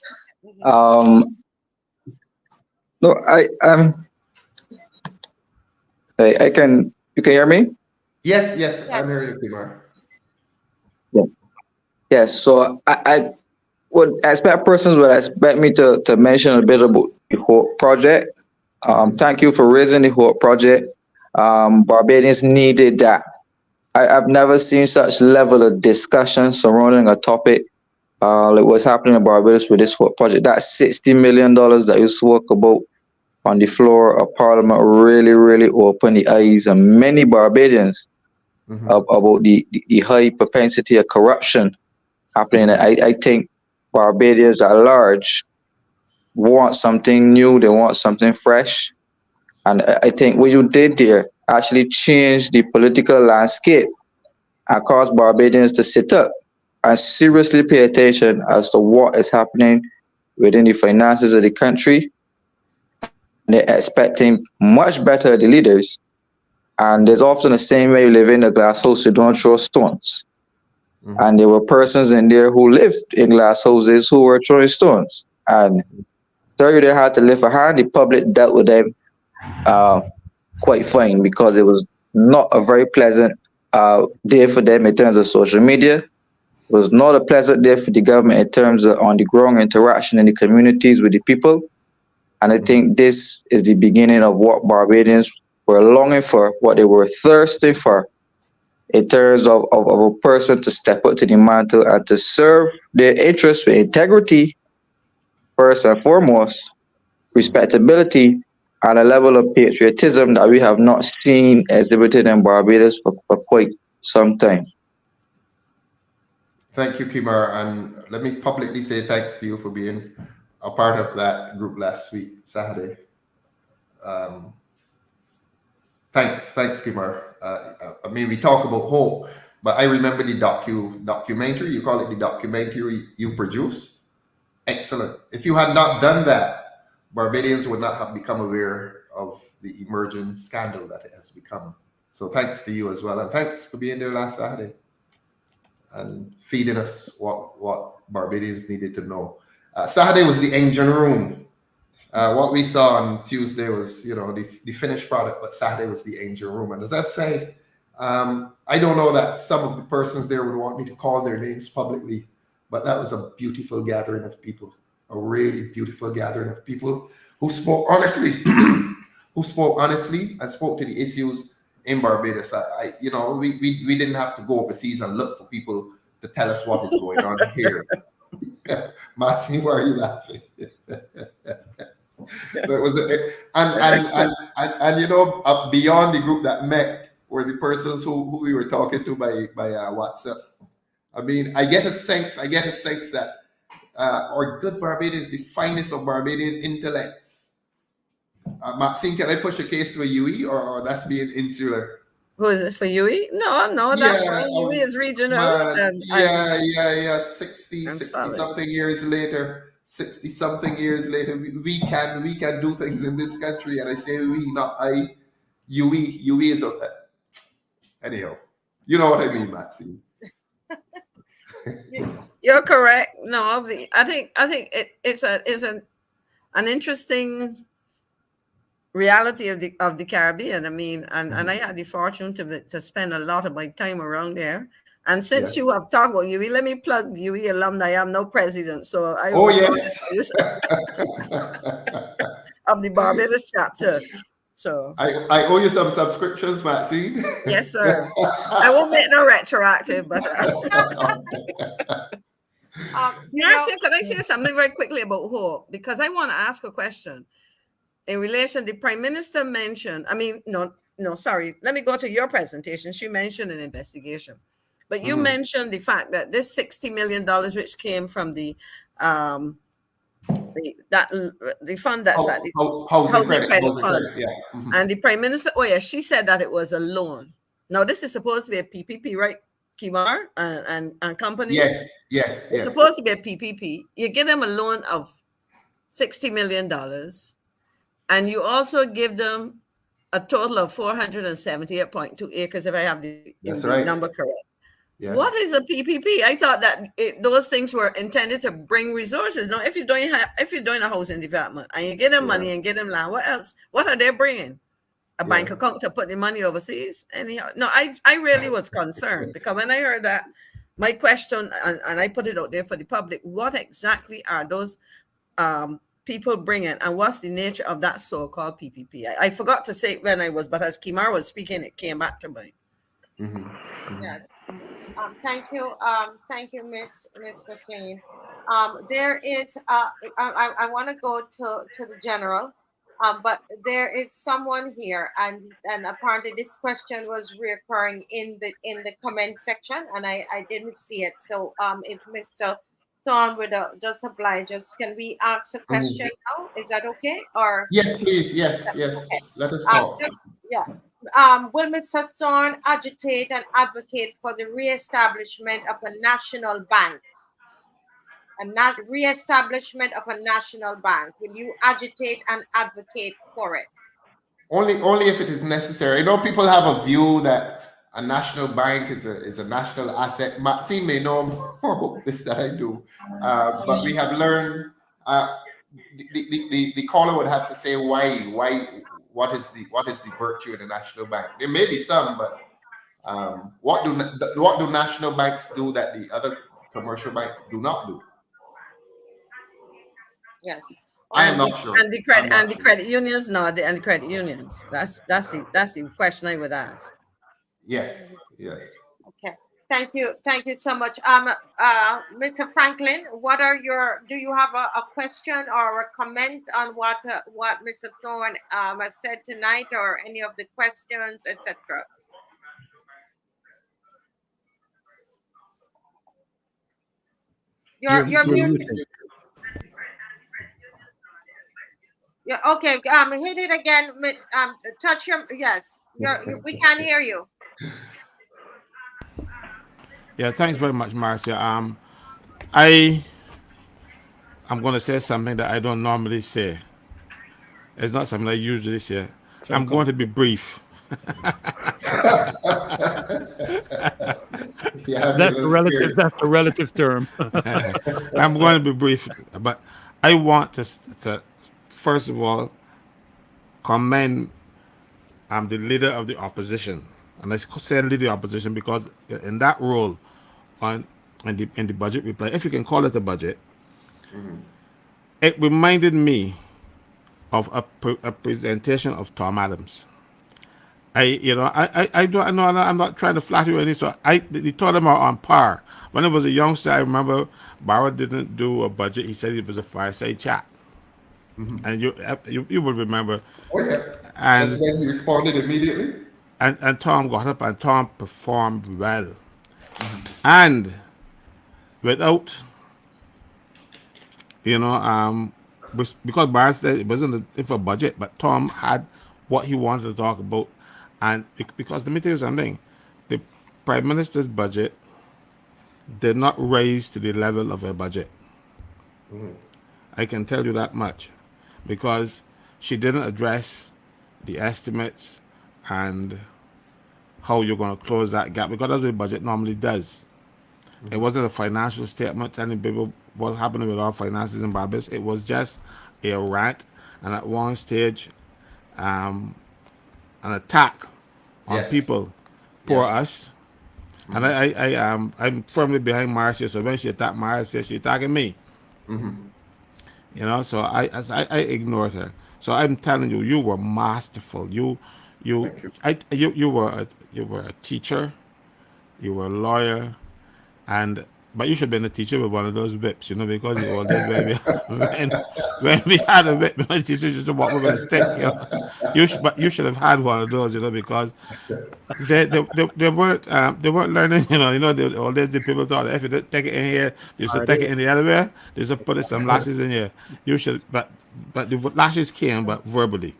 Um, no, I can. You can hear me? Yes, yes, Yes. I'm hearing you, Kimar. Yeah. Yes. So I would expect persons would expect me to mention a bit about the whole project. Thank you for raising the whole project. Barbadians needed that. I've never seen such level of discussion surrounding a topic like what's happening in Barbados with this whole project. That $60 million that you spoke about on the floor of Parliament really, really opened the eyes of many Barbadians about the high propensity of corruption happening. I think Barbadians at large want something new, they want something fresh. And I think what you did there actually changed the political landscape and caused Barbadians to sit up and seriously pay attention as to what is happening within the finances of the country. And they're expecting much better of the leaders. And there's often the same way you live in a glass house, you don't throw stones. And there were persons in there who lived in glass houses who were throwing stones. And so they had to lift a hand. The public dealt with them quite fine because it was not a very pleasant day for them in terms of social media. It was not a pleasant day for the government in terms of on the ground interaction in the communities with the people. And I think this is the beginning of what Barbadians were longing for, what they were thirsting for, in terms of a person to step up to the mantle and to serve their interests with integrity, first and foremost, respectability, and a level of patriotism that we have not seen exhibited in Barbados for quite some time. Thank you, Kimar. And let me publicly say thanks to you for being a part of that group last week, Saturday. Thanks, Kimar. I mean, we talk about hope, but I remember the documentary. You call it the documentary you produced. Excellent. If you had not done that, Barbadians would not have become aware of the emerging scandal that it has become. So thanks to you as well, and thanks for being there last Saturday and feeding us what Barbadians needed to know. Saturday was the engine room. What we saw on Tuesday was, the finished product, but Saturday was the engine room. And as I've said, I don't know that some of the persons there would want me to call their names publicly, but that was a beautiful gathering of people, a really beautiful gathering of people who spoke honestly, and spoke to the issues in Barbados. We didn't have to go overseas and look for people to tell us what is going on here. Maxine, why are you laughing? That was it. And beyond the group that met were the persons who we were talking to by WhatsApp. I mean, I get a sense that our good Barbadians, the finest of Barbadian intellects. Maxine, can I push a case for UE or that's being insular? Who is it for UE? No, that's fine. UE is regional. Man, 60 something years later, we can do things in this country, and I say we, not I. UE is anyhow. You know what I mean, Maxine. You're correct. No, I think it's an interesting reality of the Caribbean. I mean, and I had the fortune to spend a lot of my time around there. And since you have talked about UE, let me plug UE alumni. I'm no president, so I of the Barbados chapter. So I owe you some subscriptions, Maxine. Yes, sir. I won't make no retroactive, but Marcia, can I say something very quickly about hope? Because I want to ask a question. In relation, the Prime Minister mentioned, sorry, let me go to your presentation. She mentioned an investigation, but you mentioned the fact that this $60 million, which came from the fund that's at the housing credit fund, and the Prime Minister, she said that it was a loan. Now this is supposed to be a PPP, right, Kimar and company? Yes. It's supposed to be a PPP. You give them a loan of $60 million. And you also give them a total of 478.2 acres, if I have the number correct. Yes. What is a PPP? I thought that those things were intended to bring resources. Now, if you're doing a housing development and you get them money and get them land, what else? What are they bringing? A bank account to put the money overseas? Anyhow, no, I really was concerned because when I heard that, my question, and I put it out there for the public, what exactly are those people bringing, and what's the nature of that so-called PPP? I forgot to say it when I was, but as Kimar was speaking, it came back to me. Yes. Thank you, Miss McLean. There is, I want to go to the general, but there is someone here, and apparently this question was reoccurring in the comment section, and I didn't see it. So, if Mr. Thorne would just oblige us, can we ask a question now? Is that okay? Or Yes, please. Yes, yes. okay. Let us talk. Yeah. Will Mr. Thorne agitate and advocate for the re-establishment of a national bank? Re-establishment of a national bank. Will you agitate and advocate for it? Only if it is necessary. You know, people have a view that a national bank is a national asset. Maxine may know more about this than I do, but we have learned. The caller would have to say why. What is the virtue in a national bank? There may be some, but what do national banks do that the other commercial banks do not do? Yes. I am not sure. And the credit unions, no, and credit unions. That's the question I would ask. Yes. Okay. Thank you so much. Mr. Franklin, do you have a question or a comment on what Mr. Thorne has said tonight, or any of the questions, etc.? You're muted. Yeah, okay. Hit it again. Touch your, yes. We can't hear you. Yeah, thanks very much, Marcia. I'm going to say something that I don't normally say. It's not something I usually say. I'm going to be brief. That's a relative term. I'm going to be brief, but I want to first of all commend the leader of the opposition, and I say leader of the opposition because in that role in the budget reply, if you can call it a budget, it reminded me of a presentation of Tom Adams. I don't know. I'm not trying to flatter you or anything. So the two of them are on par. When I was a youngster, I remember Barrow didn't do a budget. He said it was a fireside chat, and you would remember. Oh yeah. And that's when he responded immediately. And Tom got up and Tom performed well, and without because Barrow said it wasn't for budget, but Tom had what he wanted to talk about. And because let me tell you something, the Prime Minister's budget did not raise to the level of a budget. I can tell you that much, because she didn't address the estimates and how you're going to close that gap, because that's what the budget normally does. It wasn't a financial statement telling people what's happening with our finances in Barbados. It was just a rant, and at one stage, an attack on people for us. And I'm firmly behind Marcia. So when she attacked Marcia, she's attacking me. So I ignored her. So I'm telling you, you were masterful. You were a teacher, you were a lawyer, but you should have been a teacher with one of those whips, because you always when we had a whip, my teacher used to walk with a stick. But you should have had one of those, because they weren't learning. Always the people thought if you didn't take it in here, you should take it in the other way. They should put some lashes in here. You should, but the lashes came, but verbally.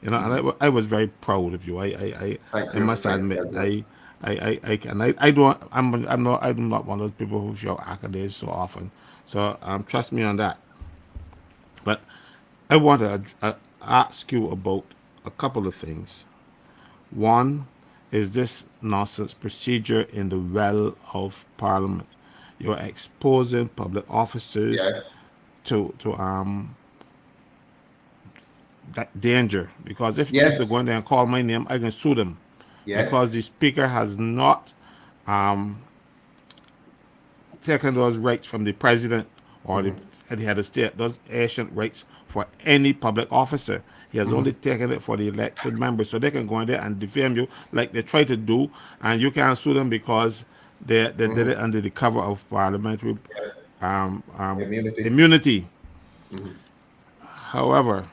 And I was very proud of you. I must admit, I'm not one of those people who show accolades so often. So trust me on that. But I want to ask you about a couple of things. One, is this nonsense procedure in the well of Parliament. You're exposing public officers Yes. to that danger, because if they go Yes. in there and call my name, I can sue them, because Yes. the speaker has not um, taken those rights from the president or Mm-hmm. the head of state, those ancient rights for any public officer. He has Mm-hmm. only taken it for the elected members, so they can go in there and defame you like they try to do, and you can't sue them because they did Mm-hmm. it under the cover of parliamentary Yes. um, um, Immunity. immunity. Mm-hmm. However,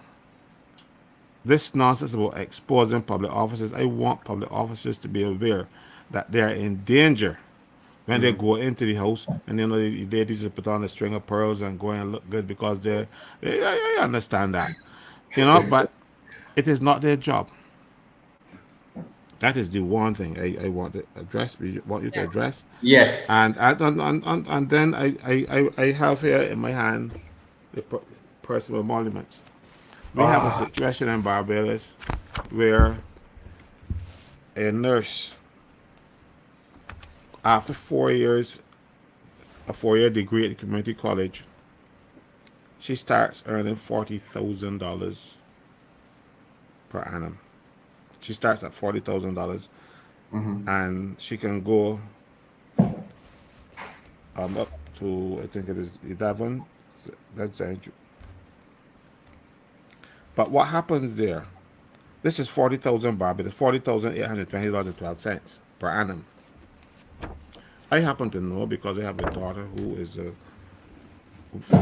this nonsense about exposing public officers, I want public officers to be aware that they are in danger when they Mm-hmm. go into the house, and the ladies will put on a string of pearls and go and look good because I understand that, but it is not their job. That is the one thing I want to address. Want you to Yes. address, Yes. and then I have here in my hand the personal monuments. We have a Ah. situation in Barbados where a nurse, after 4 years, a 4 year degree at the community college, she starts earning $40,000 per annum. She starts at $40,000, Mm-hmm. and she can go up to, I think it is 11. That's the entry. But what happens there? This is 40,000 Barbados, $40,820.12 per annum. I happen to know because I have a daughter who is a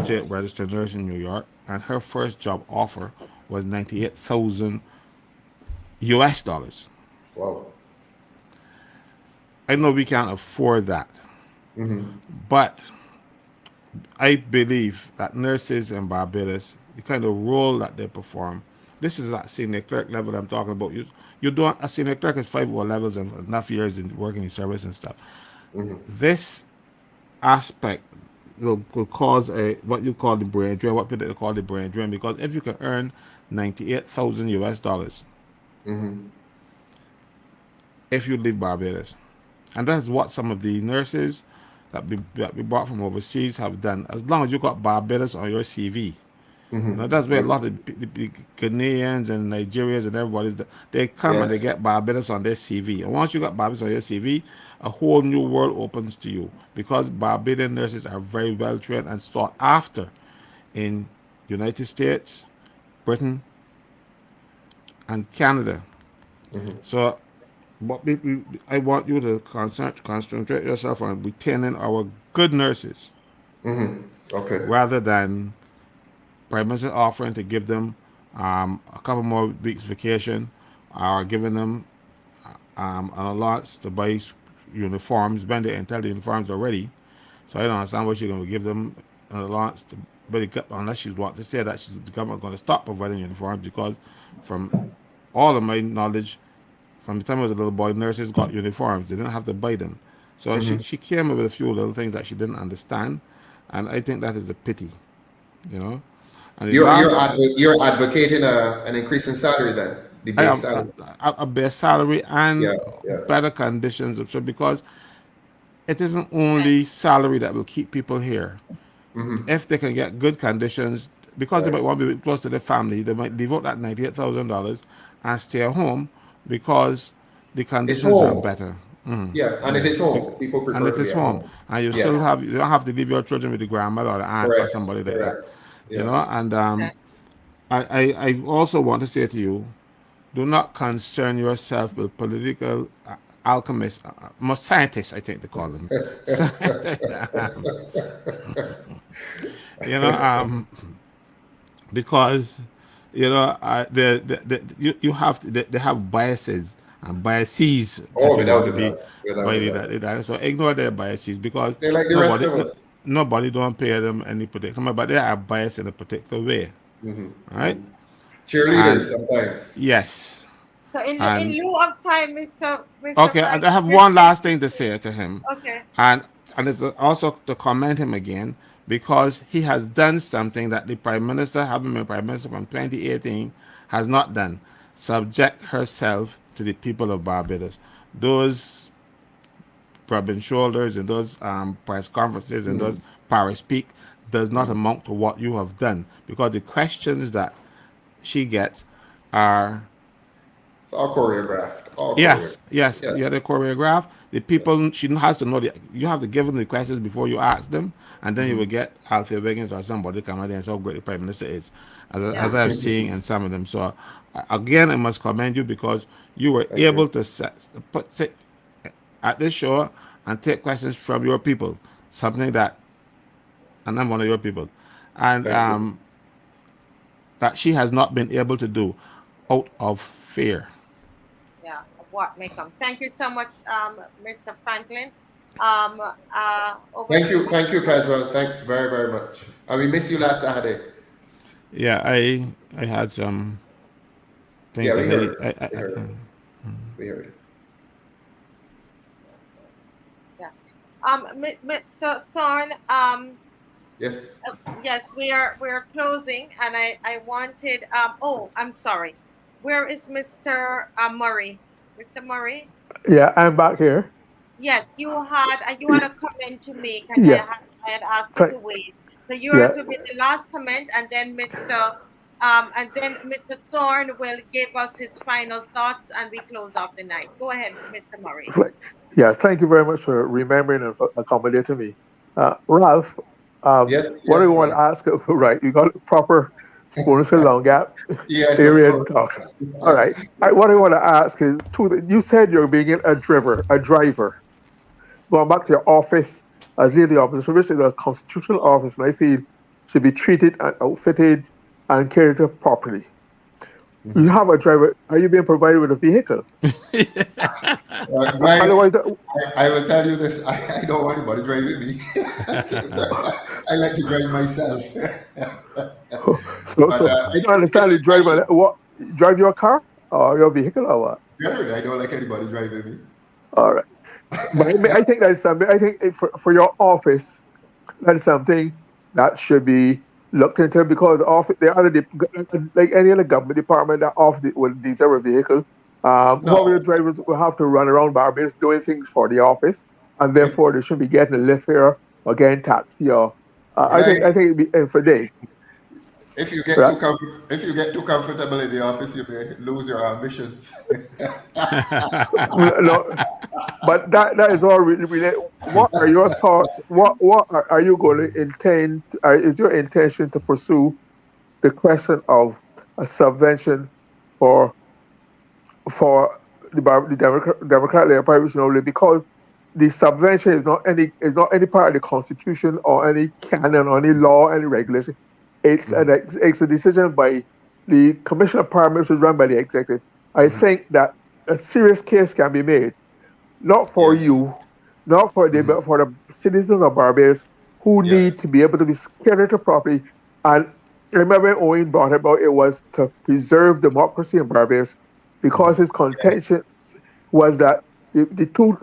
state registered nurse in New York, and her first job offer was 98,000 US dollars. Wow. I know we can't afford that, Mm-hmm. but I believe that nurses in Barbados, the kind of role that they perform, this is at senior clerk level I'm talking about. You don't, a senior clerk is 5 levels and enough years in working in service and stuff. Mm-hmm. This aspect will cause a what you call the brain drain, what people call the brain drain, because if you can earn 98,000 US dollars Mm-hmm. if you leave Barbados, and that's what some of the nurses that we brought from overseas have done. As long as you got Barbados on your CV, Mm-hmm. that's where a lot of the Ghanaians and Nigerians and everybody's, they come and they Yes. get Barbados on their CV. And once you got Barbados on your CV, a whole new world opens to you, because Barbadian nurses are very well trained and sought after in United States, Britain, and Canada. Mm-hmm. So, I want you to concentrate yourself on retaining our good nurses, Mm-hmm. Okay. rather than Prime Minister offering to give them a couple more weeks vacation, or giving them an allowance to buy uniforms when they entitled the uniforms already. So I don't understand why she's going to give them an allowance to buy unless she wants to say that the government going to stop providing uniforms, because from all of my knowledge, from the time I was a little boy, nurses got uniforms. They didn't have to buy them. So Mm-hmm. she came up with a few little things that she didn't understand, and I think that is a pity, you know. And the last, You're advocating an increase in salary then, the I base am salary. a base salary Yeah. and Yeah. better conditions, so because it isn't only salary that will keep people here. Mm-hmm. If they can get good conditions, because they Right. might want to be close to their family, they might leave out that $98,000 and stay at home because the It's conditions are home. better. Yeah, and it is home. People And prefer it to be is at home, home. and Yes. you don't have to leave your children with the grandmother or the aunt or Correct. somebody like that, Correct. Yeah. and I also want to say to you, do not concern yourself with political alchemists, most scientists, I think they call them. you know, because you have they have biases and biases Oh, if you want without to a be doubt. Without by a doubt. that. So ignore their biases, because They're like the rest of no, us. nobody don't pay them any particular, but they are biased in a particular way, Mm-hmm. all right? Cheerleaders And sometimes. yes, So in and lieu of time, Mr. okay, and Frank, I have we're one last thing to taking- say to him, okay. and it's also to commend him again, because he has done something that the Prime Minister, having been Prime Minister from 2018, has not done: subject herself to the people of Barbados. Those rubbing shoulders and those press conferences and those Paris speak does not amount to what you have done, because the questions that she gets are It's all choreographed. All yes, choreographed. yes. Yeah. You have the choreograph. The people, she has to know that you have to give them the questions before you ask them, and then you will get Althea Wiggins or somebody come out there and say how great the Prime Minister is, as I'm seeing in some of them. So again, I must commend you, because you were able to sit at this show and take questions from your people, something that, and I'm one of your people, and that she has not been able to do out of fear. Yeah, of what may come. Thank you so much, Mr. Franklin. Thank you, Caswell. Thanks very, very much. And we miss you last Saturday. Yeah, I had some things Yeah, that we heard. I We heard. We heard. Yeah. Mr. Thorne, Yes. yes, we're closing, and I wanted oh, I'm sorry. Where is Mr. Murray? Mr. Murray? Yeah, I'm back here. Yes, you had a comment to make, and Yeah. I had asked you Thank- to wait. So yours Yeah. will be the last comment, and then Mr. Thorne will give us his final thoughts, and we close off the night. Go ahead, Mr. Murray. Yes, thank you very much for remembering and for accommodating me. Ralph, Yes. what do you want to Ralph. ask? Right, you got a proper spoon long gap Yes, area of and course. talk. All right. What I want to ask is, you said you're being a driver. Going back to your office as leader of the office, which is a constitutional office, and I feel should be treated and outfitted and catered to properly. You have a driver. Are you being provided with a vehicle? Otherwise, I will tell you this. I don't want anybody driving me. I like to drive myself. so I don't understand. You drive your car or your vehicle or what? Generally, I don't like anybody driving me. All right. But I think that's something. I think for your office, that is something that should be looked into, because there are like any other government department that often will deserve a vehicle. One of the drivers will have to run around Barbados doing things for the office, and therefore they should be getting a lift fare or getting taxi. Or I think it'd be for day. If you get too comfortable in the office, you may lose your ambitions. No, but that is all really. What are your thoughts? What are you going to intend? Is your intention to pursue the question of a subvention for the Democrat Labour Party only, because the subvention is not any part of the Constitution or any canon or any law, any regulation. It's a decision by the Commission of Parliament, which is run by the executive. I think that a serious case can be made, not for you, not for but for the citizens of Barbados who need to be able to be catered to properly. And remember, Owen brought about it was to preserve democracy in Barbados, because his contention was that the two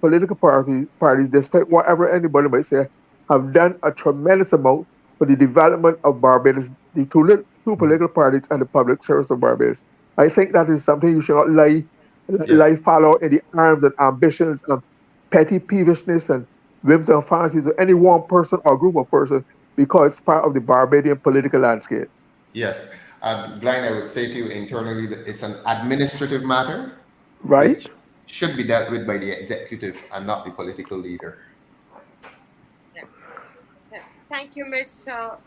political parties, despite whatever anybody might say, have done a tremendous amount for the development of Barbados, the two political parties and the public service of Barbados. I think that is something you should not lie fallow in the arms and ambitions of petty peevishness and whims and fancies of any one person or group of persons, because it's part of the Barbadian political landscape. Yes. Glenn, I would say to you internally that it's an administrative matter, right? Which should be dealt with by the executive and not the political leader. Thank you, Mr.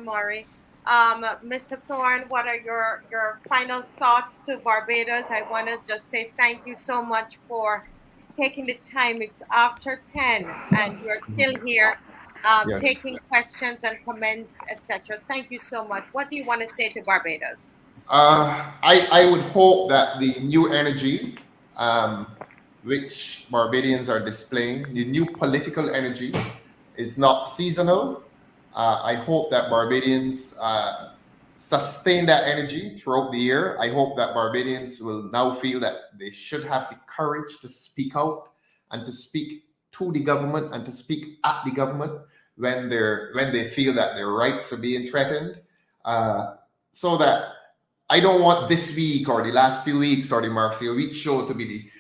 Murray. Mr. Thorne, what are your final thoughts to Barbados? I want to just say thank you so much for taking the time. It's after 10 and you're still here taking questions and comments, etc. Thank you so much. What do you want to say to Barbados? I would hope that the new energy which Barbadians are displaying, the new political energy, is not seasonal. I hope that Barbadians sustain that energy throughout the year. I hope that Barbadians will now feel that they should have the courage to speak out and to speak to the government and to speak at the government when they feel that their rights are being threatened, so that I don't want this week or the last few weeks or the Marcia Week show to be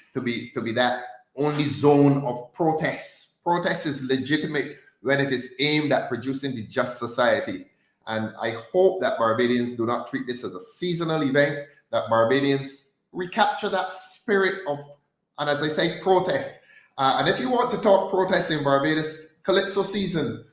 that only zone of protests. Protest is legitimate when it is aimed at producing the just society. And I hope that Barbadians do not treat this as a seasonal event, that Barbadians recapture that spirit of, and as I say, protest. And if you want to talk protest in Barbados, Calypso season.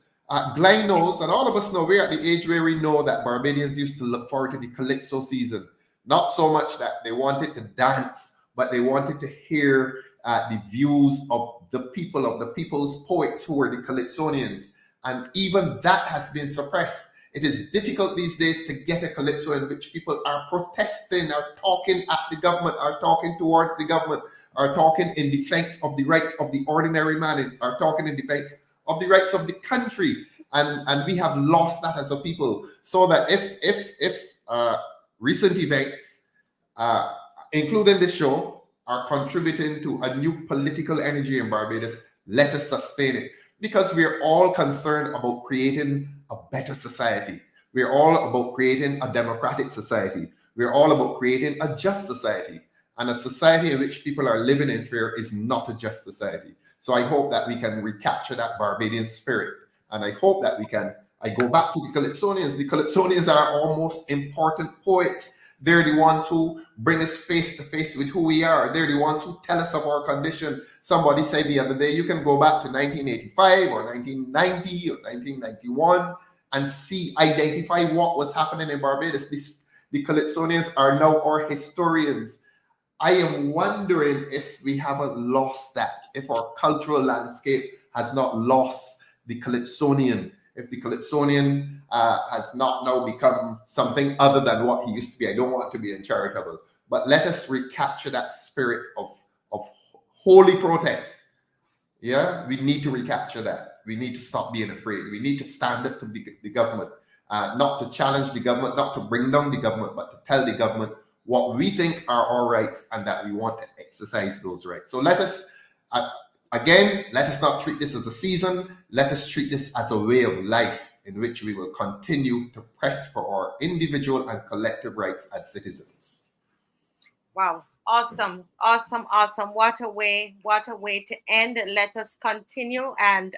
Glenn knows, and all of us know, we're at the age where we know that Barbadians used to look forward to the Calypso season. Not so much that they wanted to dance, but they wanted to hear the views of the people, of the people's poets who were the Calypsonians. And even that has been suppressed. It is difficult these days to get a Calypso in which people are protesting, are talking at the government, are talking towards the government, are talking in defense of the rights of the ordinary man, are talking in defense of the rights of the country. And we have lost that as a people. So that if recent events, including this show, are contributing to a new political energy in Barbados, let us sustain it. Because we're all concerned about creating a better society. We're all about creating a democratic society. We're all about creating a just society. And a society in which people are living in fear is not a just society. So I hope that we can recapture that Barbadian spirit. And I hope that we can, I go back to the Calypsonians. The Calypsonians are our most important poets. They're the ones who bring us face to face with who we are. They're the ones who tell us of our condition. Somebody said the other day, you can go back to 1985 or 1990 or 1991 and see, identify what was happening in Barbados. The Calypsonians are now our historians. I am wondering if we haven't lost that, if our cultural landscape has not lost the Calypsonian, if the Calypsonian has not now become something other than what he used to be. I don't want to be uncharitable, but let us recapture that spirit of holy protest. Yeah, we need to recapture that. We need to stop being afraid. We need to stand up to the government, not to challenge the government, not to bring down the government, but to tell the government what we think are our rights and that we want to exercise those rights. So let us, again, let us not treat this as a season. Let us treat this as a way of life in which we will continue to press for our individual and collective rights as citizens. Wow. Awesome. What a way to end. Let us continue. And,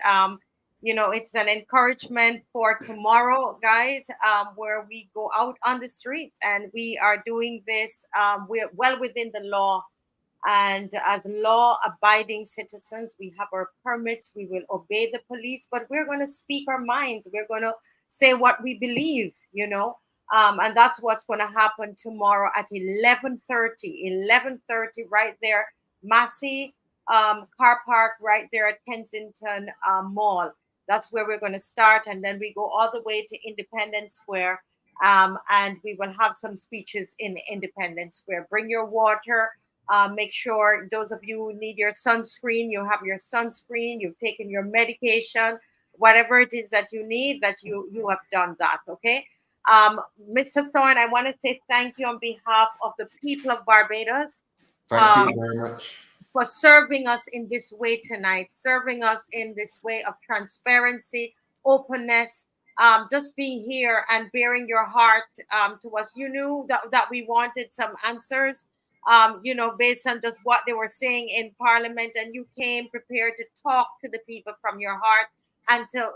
it's an encouragement for tomorrow, guys, where we go out on the streets and we are doing this. We're well within the law. And as law-abiding citizens, we have our permits. We will obey the police, but we're going to speak our minds. We're going to say what we believe, and that's what's going to happen tomorrow at 11:30 right there, Massey car park right there at Kensington Mall. That's where we're going to start, and then we go all the way to Independence Square, and we will have some speeches in Independence Square. Bring your water. Make sure those of you who need your sunscreen, you have your sunscreen, you've taken your medication, whatever it is that you need, that you have done that, okay? Mr. Thorne, I want to say thank you on behalf of the people of Barbados. Thank you very much. For serving us in this way tonight, serving us in this way of transparency, openness, just being here and bearing your heart to us. You knew that we wanted some answers, based on just what they were saying in Parliament, and you came prepared to talk to the people from your heart and to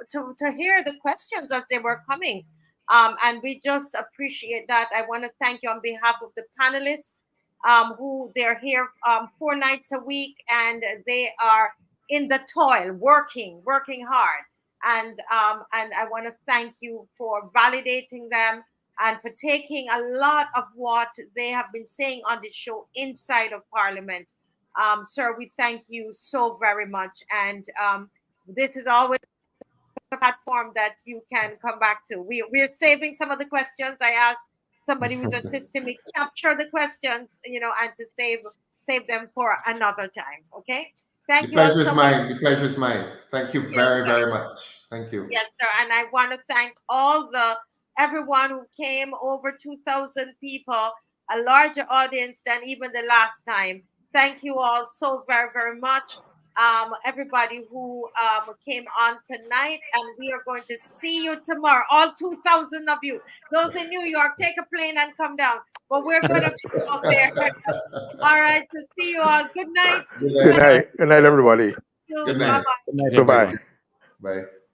hear the questions as they were coming. And we just appreciate that. I want to thank you on behalf of the panelists who they're here 4 nights a week, and they are in the toil, working hard. And I want to thank you for validating them and for taking a lot of what they have been saying on this show inside of Parliament. Sir, we thank you so very much. And this is always a platform that you can come back to. We're saving some of the questions. I asked somebody who's assisting me capture the questions, and to save them for another time. Okay. Thank you. The pleasure is mine. The pleasure is mine. Thank you very, very much. Thank you. Yes, sir. And I want to thank everyone who came, over 2,000 people, a larger audience than even the last time. Thank you all so very, very much. everybody who came on tonight, and we are going to see you tomorrow. All 2,000 of you. Those in New York, take a plane and come down. But we're going to be out there. All right. So see you all. Good night. Good night. Good night, everybody. Good night. Good night, Bye-bye. everyone. Bye.